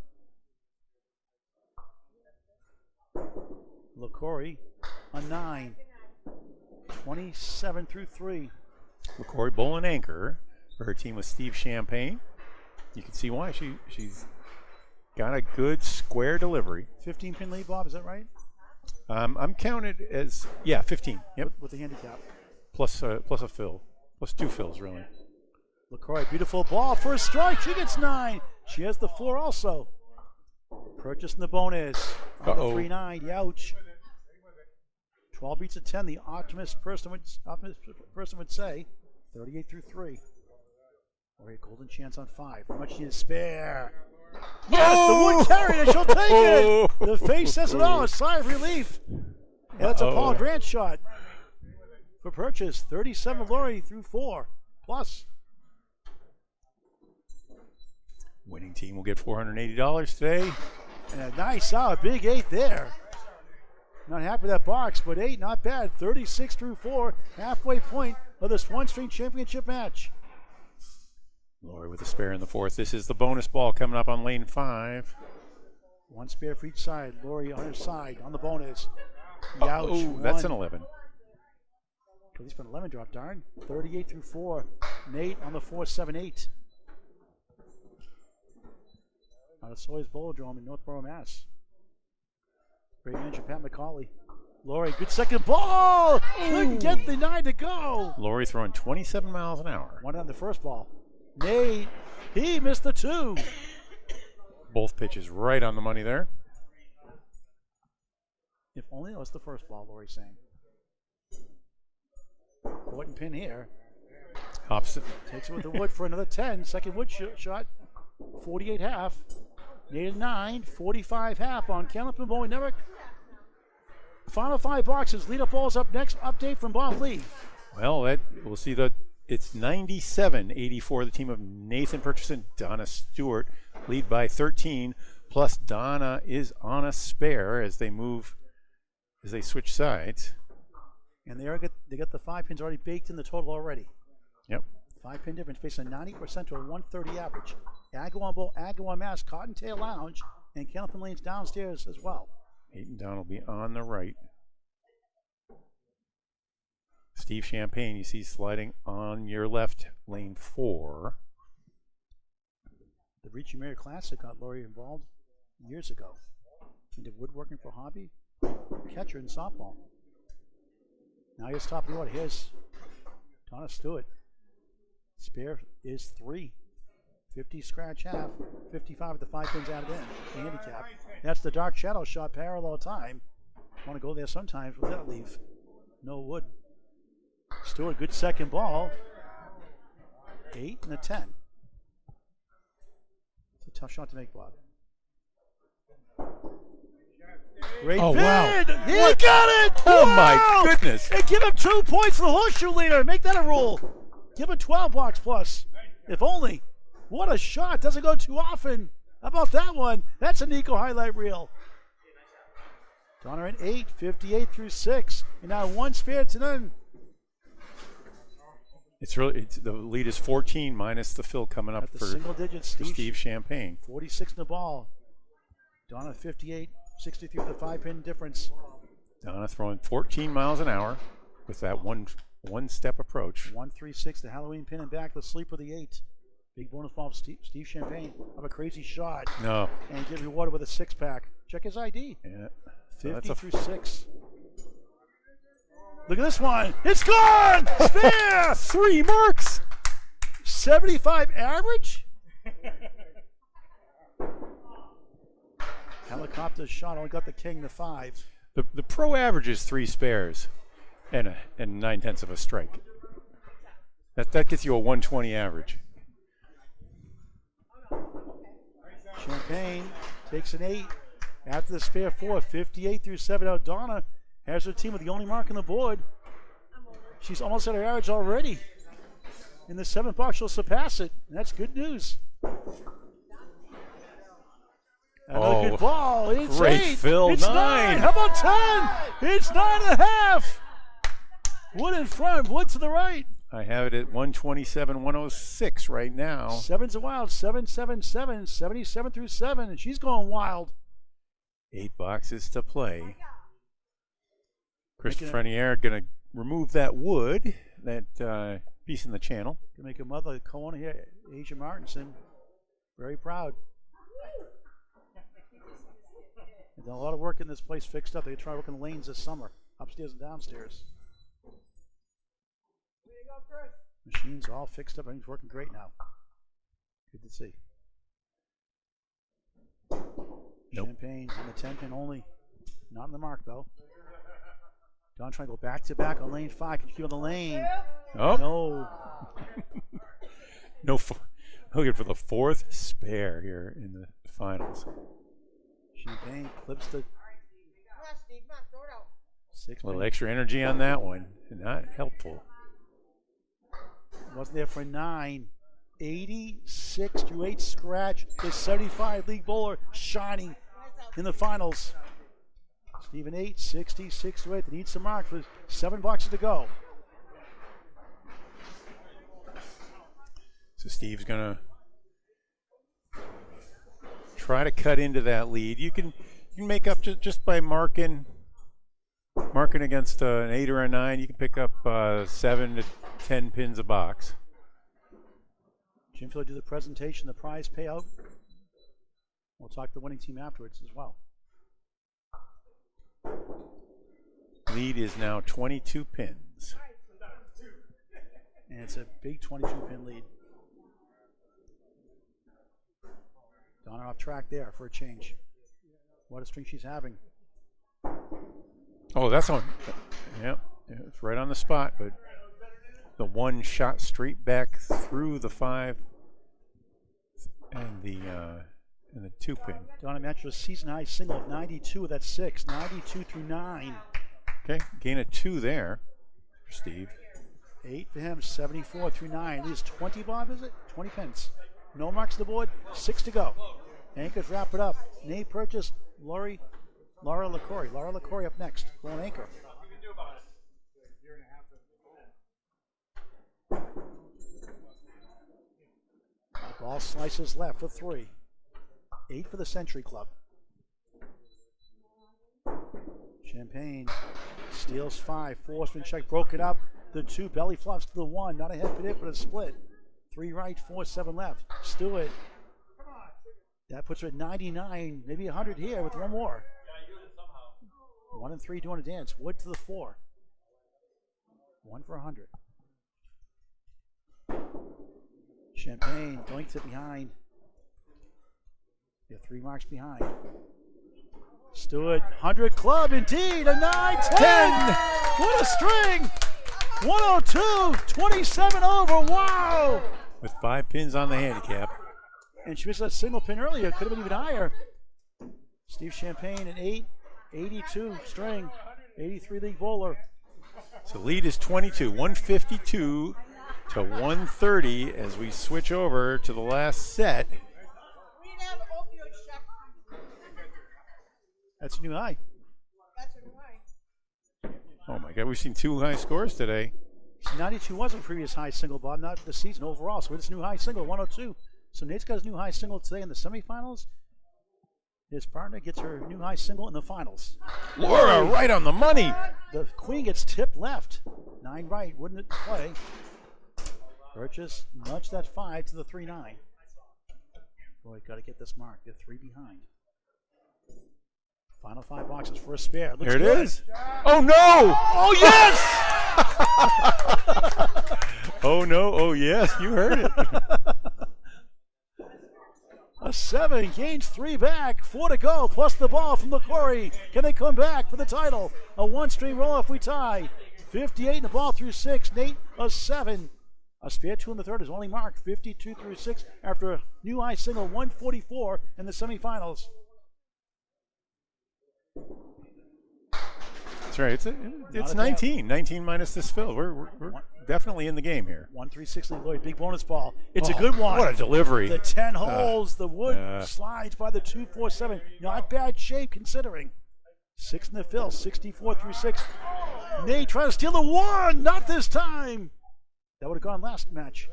LaCory on 9. 27 through 3.
LaCory bowling anchor for her team with Steve Champagne. You can see why she's got a good square delivery.
15 pin lead, Bob, is that right?
I'm counted as 15. Yep,
With the handicap.
plus a fill, plus 2 fills really.
LaCroix, beautiful ball for a strike. She gets 9. She has the 4 also. Purchasing the bonus. On the 3-9. Youch. 12 beats a 10. The optimist person would say. 38 through 3. Or a golden chance on 5. How much she is spare? Yes, the wood carried it. She'll take it. The face says it all. A sigh of relief. And that's a Paul Grant shot for purchase. 37 Lori through 4 plus.
Winning team will get $480 today.
And a nice, big 8 there. Not happy with that box, but 8, not bad. 36 through 4, halfway point of this one-string championship match.
Lori with a spare in the 4th. This is the bonus ball coming up on lane 5.
1 spare for each side. Lori on her side on the bonus. Youch.
That's an 11.
At least an 11 drop, darn. 38 through 4. Nate on the 4-7-8. Out of Sawyer's Bowlodrome in Northborough, Mass. Great manager Pat McCauley. Lori, good second ball. Couldn't get the 9 to go.
Lori throwing 27 miles an hour.
One on the first ball. Nate, he missed the 2.
Both pitches right on the money there.
If only that was the first ball, Lori's saying. Important pin here.
Opposite.
Takes it with the wood for another 10. Second wood shot. 48 half. Nate at 9. 45 half on Candlepin Bowling Network. Final 5 boxes. Lead up balls up next. Update from Bob Lee.
Well, we'll see that it's 97-84. The team of Nathan Purchase and Donna Stewart lead by 13. Plus Donna is on a spare as they switch sides.
And they got the 5 pins already baked in the total already.
Yep.
5 pin difference based on 90% to a 130 average. Agawam Bowl, Agawam Mass, Cottontail Lounge, and Candlepin Lane's downstairs as well.
8 and down will be on the right. Steve Champagne, you see sliding on your left, lane 4.
The Ricci Mary Classic got Lori involved years ago. Into woodworking for hobby, catcher in softball. Now here's top of the order. Here's Donna Stewart. Spare is 3. 50 scratch half, 55 with the 5 pins added in. The handicap. That's the dark shadow shot, parallel time. Want to go there sometimes with that leave. No wood. Stewart, good second ball. 8 and a 10. It's a tough shot to make, Bob. Great bid!
Wow.
He got it!
Oh
wow!
my goodness!
And give him 2 points for the horseshoe leader. Make that a rule. Give him 12 box plus. If only. What a shot. Doesn't go too often. How about that one? That's a Nico highlight reel. Donner at 8, 58 through 6. And now 1 spare to none.
The lead is 14 minus the fill coming up
At the
for
single digits,
Steve Champagne.
46 in the ball. Donna 58, 63 the 5 pin difference.
Donna throwing 14 miles an hour with that one step approach.
136 the Halloween pin and back. The sleeper the 8. Big bonus ball of Steve Champagne of a crazy shot.
No.
And get rewarded with a 6-pack. Check his ID.
Yeah.
50 through 6. Look at this one. It's gone! Spare!
3 marks!
75 average? Helicopter shot. Only got the king, the 5.
The pro average is 3 spares and 9/10 of a strike. That gets you a 120 average.
Champagne takes an 8. After the spare 4, 58 through 7. Now Donna has her team with the only mark on the board. She's almost at her average already. In the 7th box, she'll surpass it. And that's good news. Another good ball. It's
great
8.
fill.
It's 9. How about 10? It's 9.5. Wood in front, wood to the right.
I have it at 127, 106 right now.
Sevens are wild. 777, 77 through 7, and she's going wild.
8 boxes to play. Chris
Making it-
Frenier going to remove that wood, that piece in the channel.
Gonna make a mother co-owner here, Asia Martinson, very proud. They've done a lot of work in this place fixed up. They're trying to work in lanes this summer, upstairs and downstairs. Machines are all fixed up. Everything's working great now. Good to see.
Nope.
Champagne on the 10-pin only. Not in the mark, though. Don trying to go back-to-back on lane 5. Can you keep on the lane?
Oh.
No.
No, looking for the 4th spare here in the finals.
Champagne clips the
Come on, Steve. Come on, throw it out.
6.
A little extra energy on that one. Not helpful.
Wasn't there for 9. 86 through 8 scratch. The 75 league bowler shining in the finals. Stephen 8, 66 through 8. They need some marks with 7 boxes to go.
So Steve's going to try to cut into that lead. You can make up just by marking against an 8 or a 9. You can pick up 7 to 10 pins a box.
Jim Phil do the presentation, the prize payout. We'll talk to the winning team afterwards as well.
Lead is now 22 pins.
And it's a big 22-pin lead. Donna off track there for a change. What a string she's having.
Oh, that's on. Yep, it's right on the spot, but the one shot straight back through the 5 and the 2-pin.
Donna matched a season high single of 92 with that 6. 92 through 9.
Okay, gain of 2 there for Steve.
8 for him, 74 through 9. Leaves 20, Bob, is it? 20 pins. No marks on the board, 6 to go. Anchors wrap it up. Name purchase, Laura LaCory. Laura LaCory up next. Going anchor. Ball slices left for 3. 8 for the Century Club. Champagne steals 5. 4-spin check, broke it up. The 2 belly flops to the 1. Not a head for it, but a split. 3 right, 4, 7 left. Stewart. That puts her at 99, maybe 100 here with 1 more. 1 and 3 doing a dance. Wood to the 4. 1 for 100. Champagne doinks it behind. They're 3 marks behind. Stewart, 100 club indeed, a 9-10. What a string! 102, 27 over, wow!
With 5 pins on the handicap.
And she missed that single pin earlier, could have been even higher. Steve Champagne at 8, 82 string, 83 league bowler.
So lead is 22, 152 to 130 as we switch over to the last set.
We didn't have an opioid check.
That's a new high.
That's a new high.
Oh my God, we've seen 2 high scores today.
92 was a previous high single, Bob, not the season overall. So it's a new high single, 102. So Nate's got his new high single today in the semifinals. His partner gets her new high single in the finals.
Laura, right on the money.
The queen gets tipped left. 9 right, wouldn't it play? Purchase, nudge that 5 to the 3-9. Boy, got to get this mark. They're 3 behind. Final 5 boxes for a spare. Looks
There it
good.
is. Oh no! Oh yes! Oh no! Oh yes! You heard it.
A 7 gains 3 back, 4 to go, plus the ball from LaCory. Can they come back for the title? A 1-string roll if we tie. 58 and the ball through 6. Nate, a 7. A spare 2 in the third is only marked 52 through 6 after a new high single 144 in the semifinals.
That's right. It's
a
19. 19 minus this fill. We're definitely in the game here.
136 lead Lloyd, big bonus ball. It's a good one.
What a delivery.
The 10 holes, the wood slides by the 247. Not bad shape considering. 6 in the fill, 64 through 6. Nate trying to steal the 1, not this time. That would have gone last match.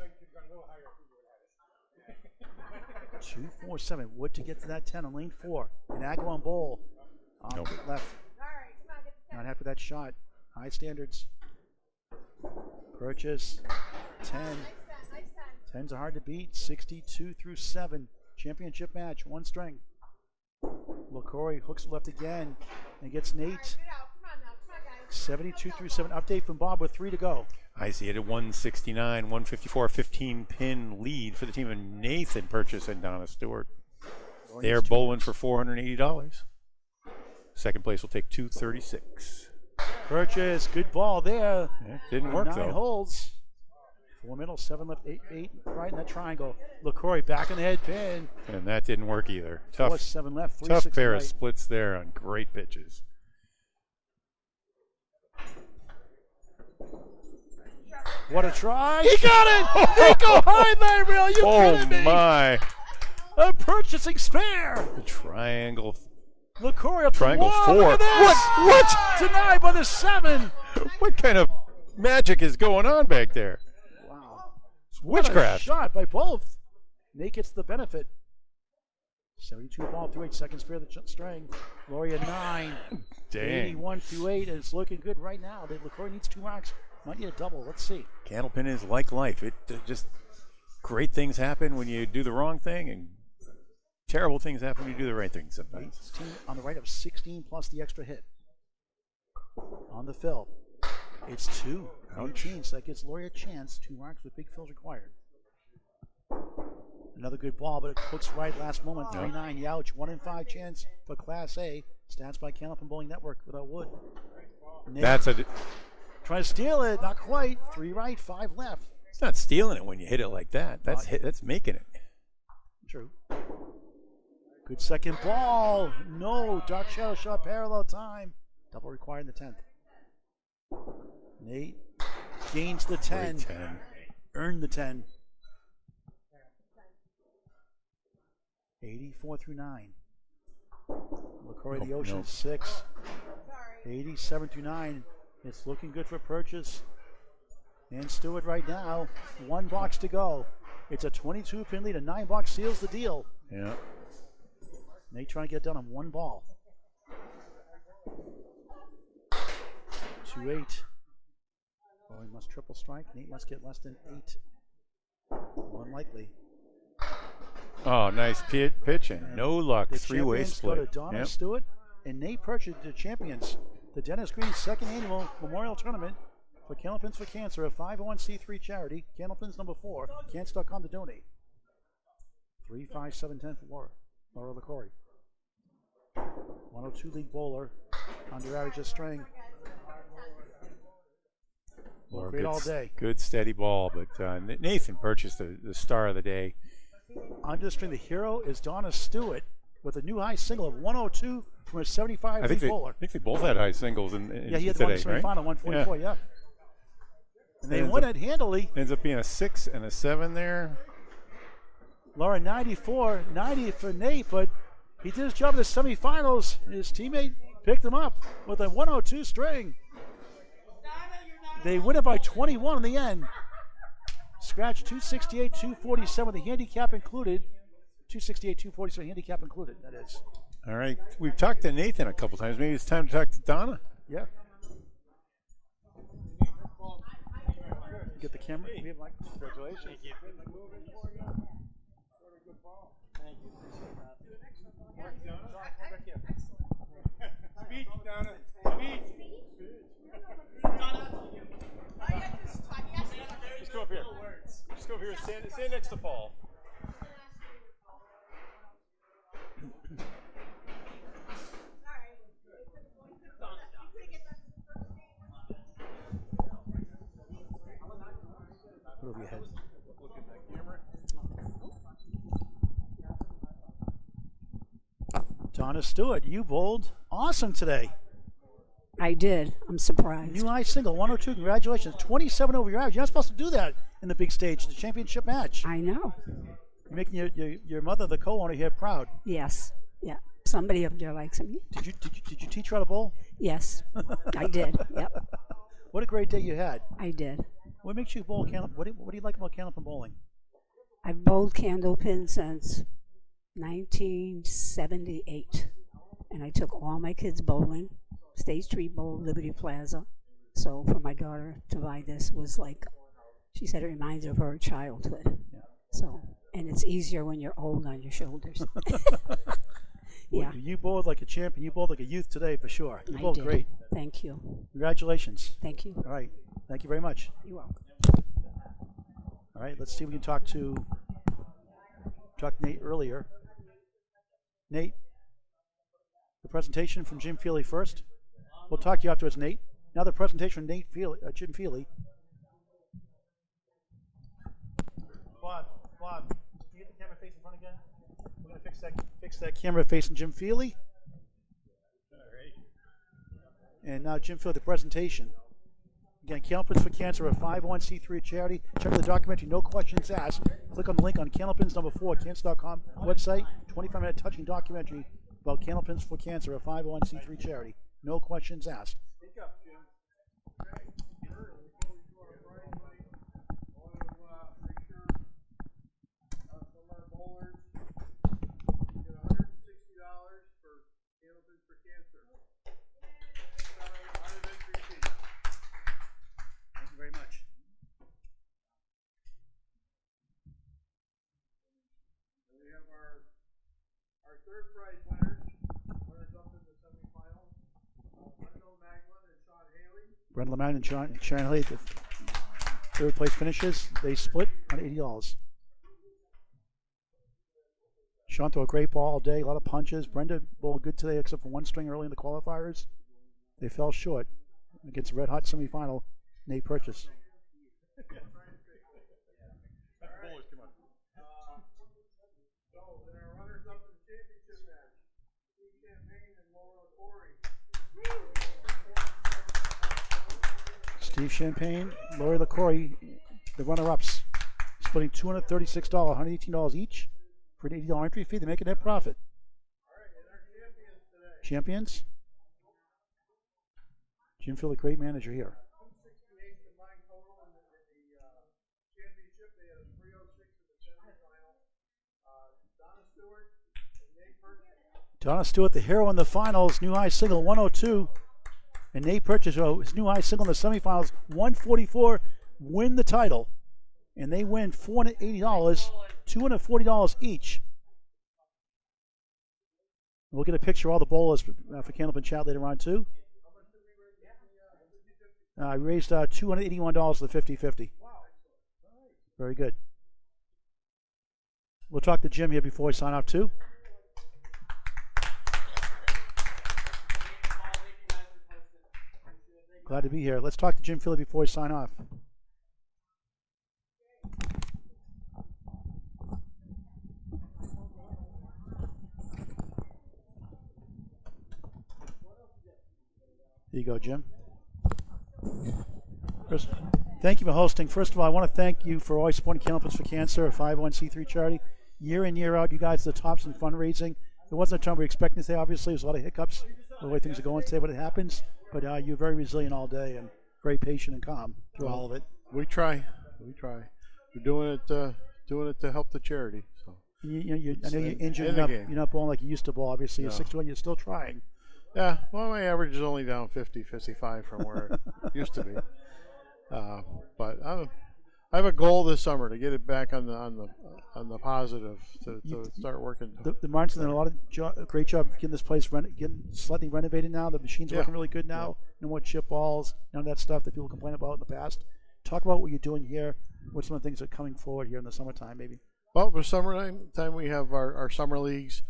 2-4-7. Wood to get to that 10 on lane 4. An Agawam bowl. Off
Nope.
left.
All right, come on, get the
Not happy with that shot. High standards. Purchase. 10.
nice 10.
10s are hard to beat. 62 through 7. Championship match. One string. LaCroix hooks left again and gets Nate.
Get out. Come on now. Come on, guys.
72 through 7. Update from Bob with 3 to go.
I see it at 169, 154, 15-pin lead for the team of Nathan Purchase and Donna Stewart. They are bowling for $480. Second place will take 236.
Purchase. Good ball there.
It didn't work
9
though.
holes. 4 middle, 7 left, 8 right in that triangle. LaCroix back in the head pin.
And that didn't work either.
4,
Tough,
7 left, 3,
tough
6
pair
right.
of splits there on great pitches.
What a try. He got it! Nico high there, Are you kidding me?
Oh my!
A purchasing spare.
The triangle.
LaCroix up
Triangle
the wall.
4.
Look at this.
What?
Denied by the 7.
What kind of magic is going on back there?
Wow.
It's
What a
witchcraft.
shot by both. Nate gets the benefit. 72 ball through 8 seconds for the string. Gloria 9.
Dang.
81 through 8, and it's looking good right now. LaCroix needs 2 marks. Might need a double. Let's see.
Candlepin is like life. It just great things happen when you do the wrong thing, and terrible things happen when you do the right thing sometimes.
18 on the right of 16 plus the extra hit. On the fill. It's 2. 18, so that gives Laurie a chance. 2 marks with big fills required. Another good ball, but it hooks right last moment. 3-9 Youch. 1 in 5 chance for Class A. Stats by Candlepin Bowling Network without Wood. Nick
That's
trying to steal it. Not quite. 3 right, 5 left.
it's not stealing it when you hit it like that. That's making it.
True. Good second ball. No. Dark shadow shot parallel time. Double required in the 10th. Nate gains the 10.
Great 10.
Earned the 10. 84 through 9. LaCroix the Ocean 6. 87 through 9. It's looking good for Purchase. And Stewart right now. 1 box to go. It's a 22-pin lead. A 9-box seals the deal.
Yeah.
Nate trying to get done on 1 ball. 2-8. Oh, he must triple strike. Nate must get less than 8. Unlikely.
Oh, nice pitch and no luck.
The
3-way
champions
split.
go to Donna Stewart and Nate Purchase, the champions. The Dennis Green 2nd Annual Memorial Tournament for Candlepins for Cancer, a 501c3 charity. Candlepins number 4. Cancer.com to donate. 3-5-7-10 for Laura LaCroix. 102 league bowler. Under average of string.
Laura
Great all
gets
day.
Good steady ball, but Nathan Purchase, the star of the day.
Under the string, the hero is Donna Stewart with a new high single of 102 from a 75
I think
league bowler.
they both had high singles in
Yeah, he had the one in
today,
the
right?
semifinal, 144, yeah. And they
Ends
won
up-
it handily.
Ends up being a 6 and a 7 there.
Laura 94, 90 for Nate, but he did his job in the semifinals. His teammate picked him up with a 102 string. They win it by 21 in the end. Scratch 268, 247, the handicap included. 268, 247, handicap included, that is.
All right. We've talked to Nathan a couple times. Maybe it's time to talk to Donna.
Yeah. Get the camera. We have congratulations.
Speech, Donna. Speech.
Just go up here. Just go up here and stand next to Paul.
Put over your head.
Look at that camera.
Donna Stewart, you bowled awesome today.
I did. I'm surprised.
New high single, 102. Congratulations. 27 over your average. You're not supposed to do that in the big stage, the championship match.
I know.
You're making your mother, the co-owner here, proud.
Yes. Yeah. Somebody up there likes me.
Did you teach her how to bowl?
Yes. I did. Yep.
What a great day you had.
I did.
What makes you bowl Candlepin? What do you like about Candlepin bowling?
I've bowled Candlepin since 1978, and I took all my kids bowling, State Street Bowl, Liberty Plaza. So for my daughter to buy this was like, she said it reminds her of her childhood. So, and it's easier when you're old on your shoulders. Yeah.
You bowled like a champion. You bowled like a youth today for sure. You
I
bowled
did.
great.
Thank you.
Congratulations.
Thank you.
All right. Thank you very much.
You're welcome.
All right. Let's see if we can talk to Nate earlier. Nate, the presentation from Jim Feely first. We'll talk to you afterwards, Nate. Now the presentation from Jim Feely. Bob, can you get the camera face in front again? We're gonna fix that camera facing Jim Feely. All right. And now Jim Feely, the presentation. Again, Candlepins for Cancer, a 501c3 charity. Check out the documentary, no questions asked. Click on the link on Candlepins #4, cancer.com website. 25-minute touching documentary about Candlepins for Cancer, a 501c3 charity. No questions asked.
Speak up, Jim. Okay. Before we go our prize money, I want to make sure some of our bowlers get $160 for Candlepins for Cancer. Out of entry fee.
Thank you very much.
And we have our third prize winners. Winners up in the semifinals.
Brenda Lamagna and Sharon Haley, the third place finishes. They split on $80. Sean threw a great ball all day, a lot of punches. Brenda bowled good today, except for one string early in the qualifiers. They fell short against the red hot semifinal. Nate Purchase.
So, then our runners up in the championship match. Steve Champagne and Laura Corey.
Steve Champagne, Lori LaCory, the runner-ups, splitting $236, $118 each for an $80 entry fee. They make a net profit.
All right, and our champions today.
Champions. Jim Phil, a great manager here.
168 combined total in the championship. They had a 306 in the semifinal. Donna Stewart and Nate Purchase.
Donna Stewart, the hero in the finals, new high single 102. And Nate Purchase, his new high single in the semifinals, 144, win the title. And they win $480, $240 each. We'll get a picture of all the bowlers for Candlepin Chat later on, too. I raised $281 for the 50-50. Very good. We'll talk to Jim here before we sign off, too. Glad to be here. Let's talk to Jim Philly before we sign off. Here you go, Jim. First, thank you for hosting. First of all, I want to thank you for always supporting Candlepins for Cancer, a 501c3 charity. Year in, year out, you guys are the tops in fundraising. It wasn't a time we were expecting today, obviously. There's a lot of hiccups, the way things are going today, but it happens. But you're very resilient all day and very patient and calm through all of it.
We try. We're doing it to help the charity. So
I know you're injured. You're not bowling like you used to bowl. Obviously, you're 61. You're still trying.
Yeah. Well, my average is only down 50, 55 from where it used to be. But I have a goal this summer to get it back on the positive to start working.
The Martin's done a lot of great job getting this place getting slightly renovated now. The machine's working really good now. No more chip balls, none of that stuff that people complain about in the past. Talk about what you're doing here. What some of the things that are coming forward here in the summertime, maybe.
Well, for summertime we have our summer leagues.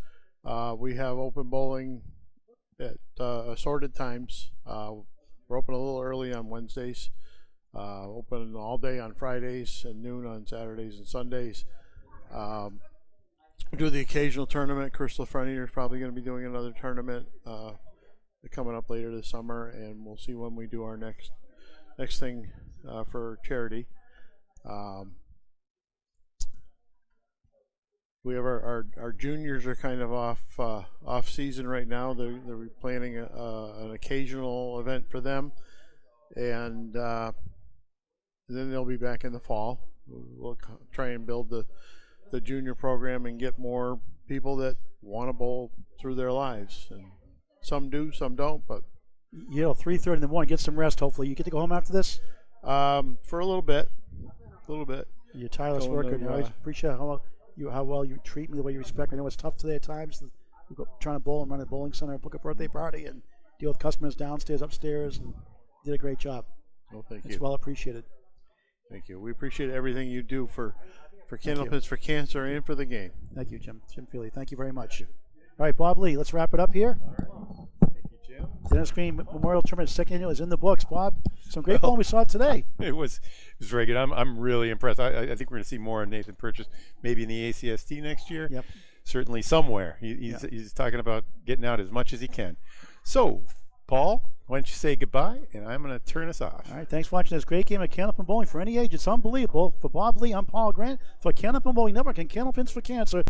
We have open bowling at assorted times. We're open a little early on Wednesdays. Open all day on Fridays and noon on Saturdays and Sundays. We do the occasional tournament. Chris Lafreniere is probably going to be doing another tournament coming up later this summer, and we'll see when we do our next thing for charity. We have our juniors are kind of off season right now. They're planning an occasional event for them, and and then they'll be back in the fall. We'll try and build the junior program and get more people that want to bowl through their lives. And some do, some don't, but
3:30 in the morning. Get some rest. Hopefully, you get to go home after this.
For a little bit.
Your tireless
Going
worker.
to,
I appreciate how well you treat me, the way you respect me. I know it's tough today at times. Trying to bowl and run a bowling center, book a birthday party, and deal with customers downstairs, upstairs, and did a great job.
Well, thank you.
It's well appreciated.
Thank you. We appreciate everything you do for Candlepins for Cancer and for the game.
Thank you, Jim Feely. Thank you very much. All right, Bob Lee, let's wrap it up here.
Thank you, Jim.
Dennis Green Memorial Tournament second annual is in the books. Bob, some great bowling we saw today.
It was very good. I'm really impressed. I think we're going to see more of Nathan Purchase, maybe in the ACST next year.
Yep.
Certainly somewhere. He's talking about getting out as much as he can. So, Paul, why don't you say goodbye, and I'm going to turn us off.
All right, thanks for watching this great game of Candlepin Bowling for any age. It's unbelievable. For Bob Lee, I'm Paul Grant for Candlepin Bowling Network and Candlepins for Cancer.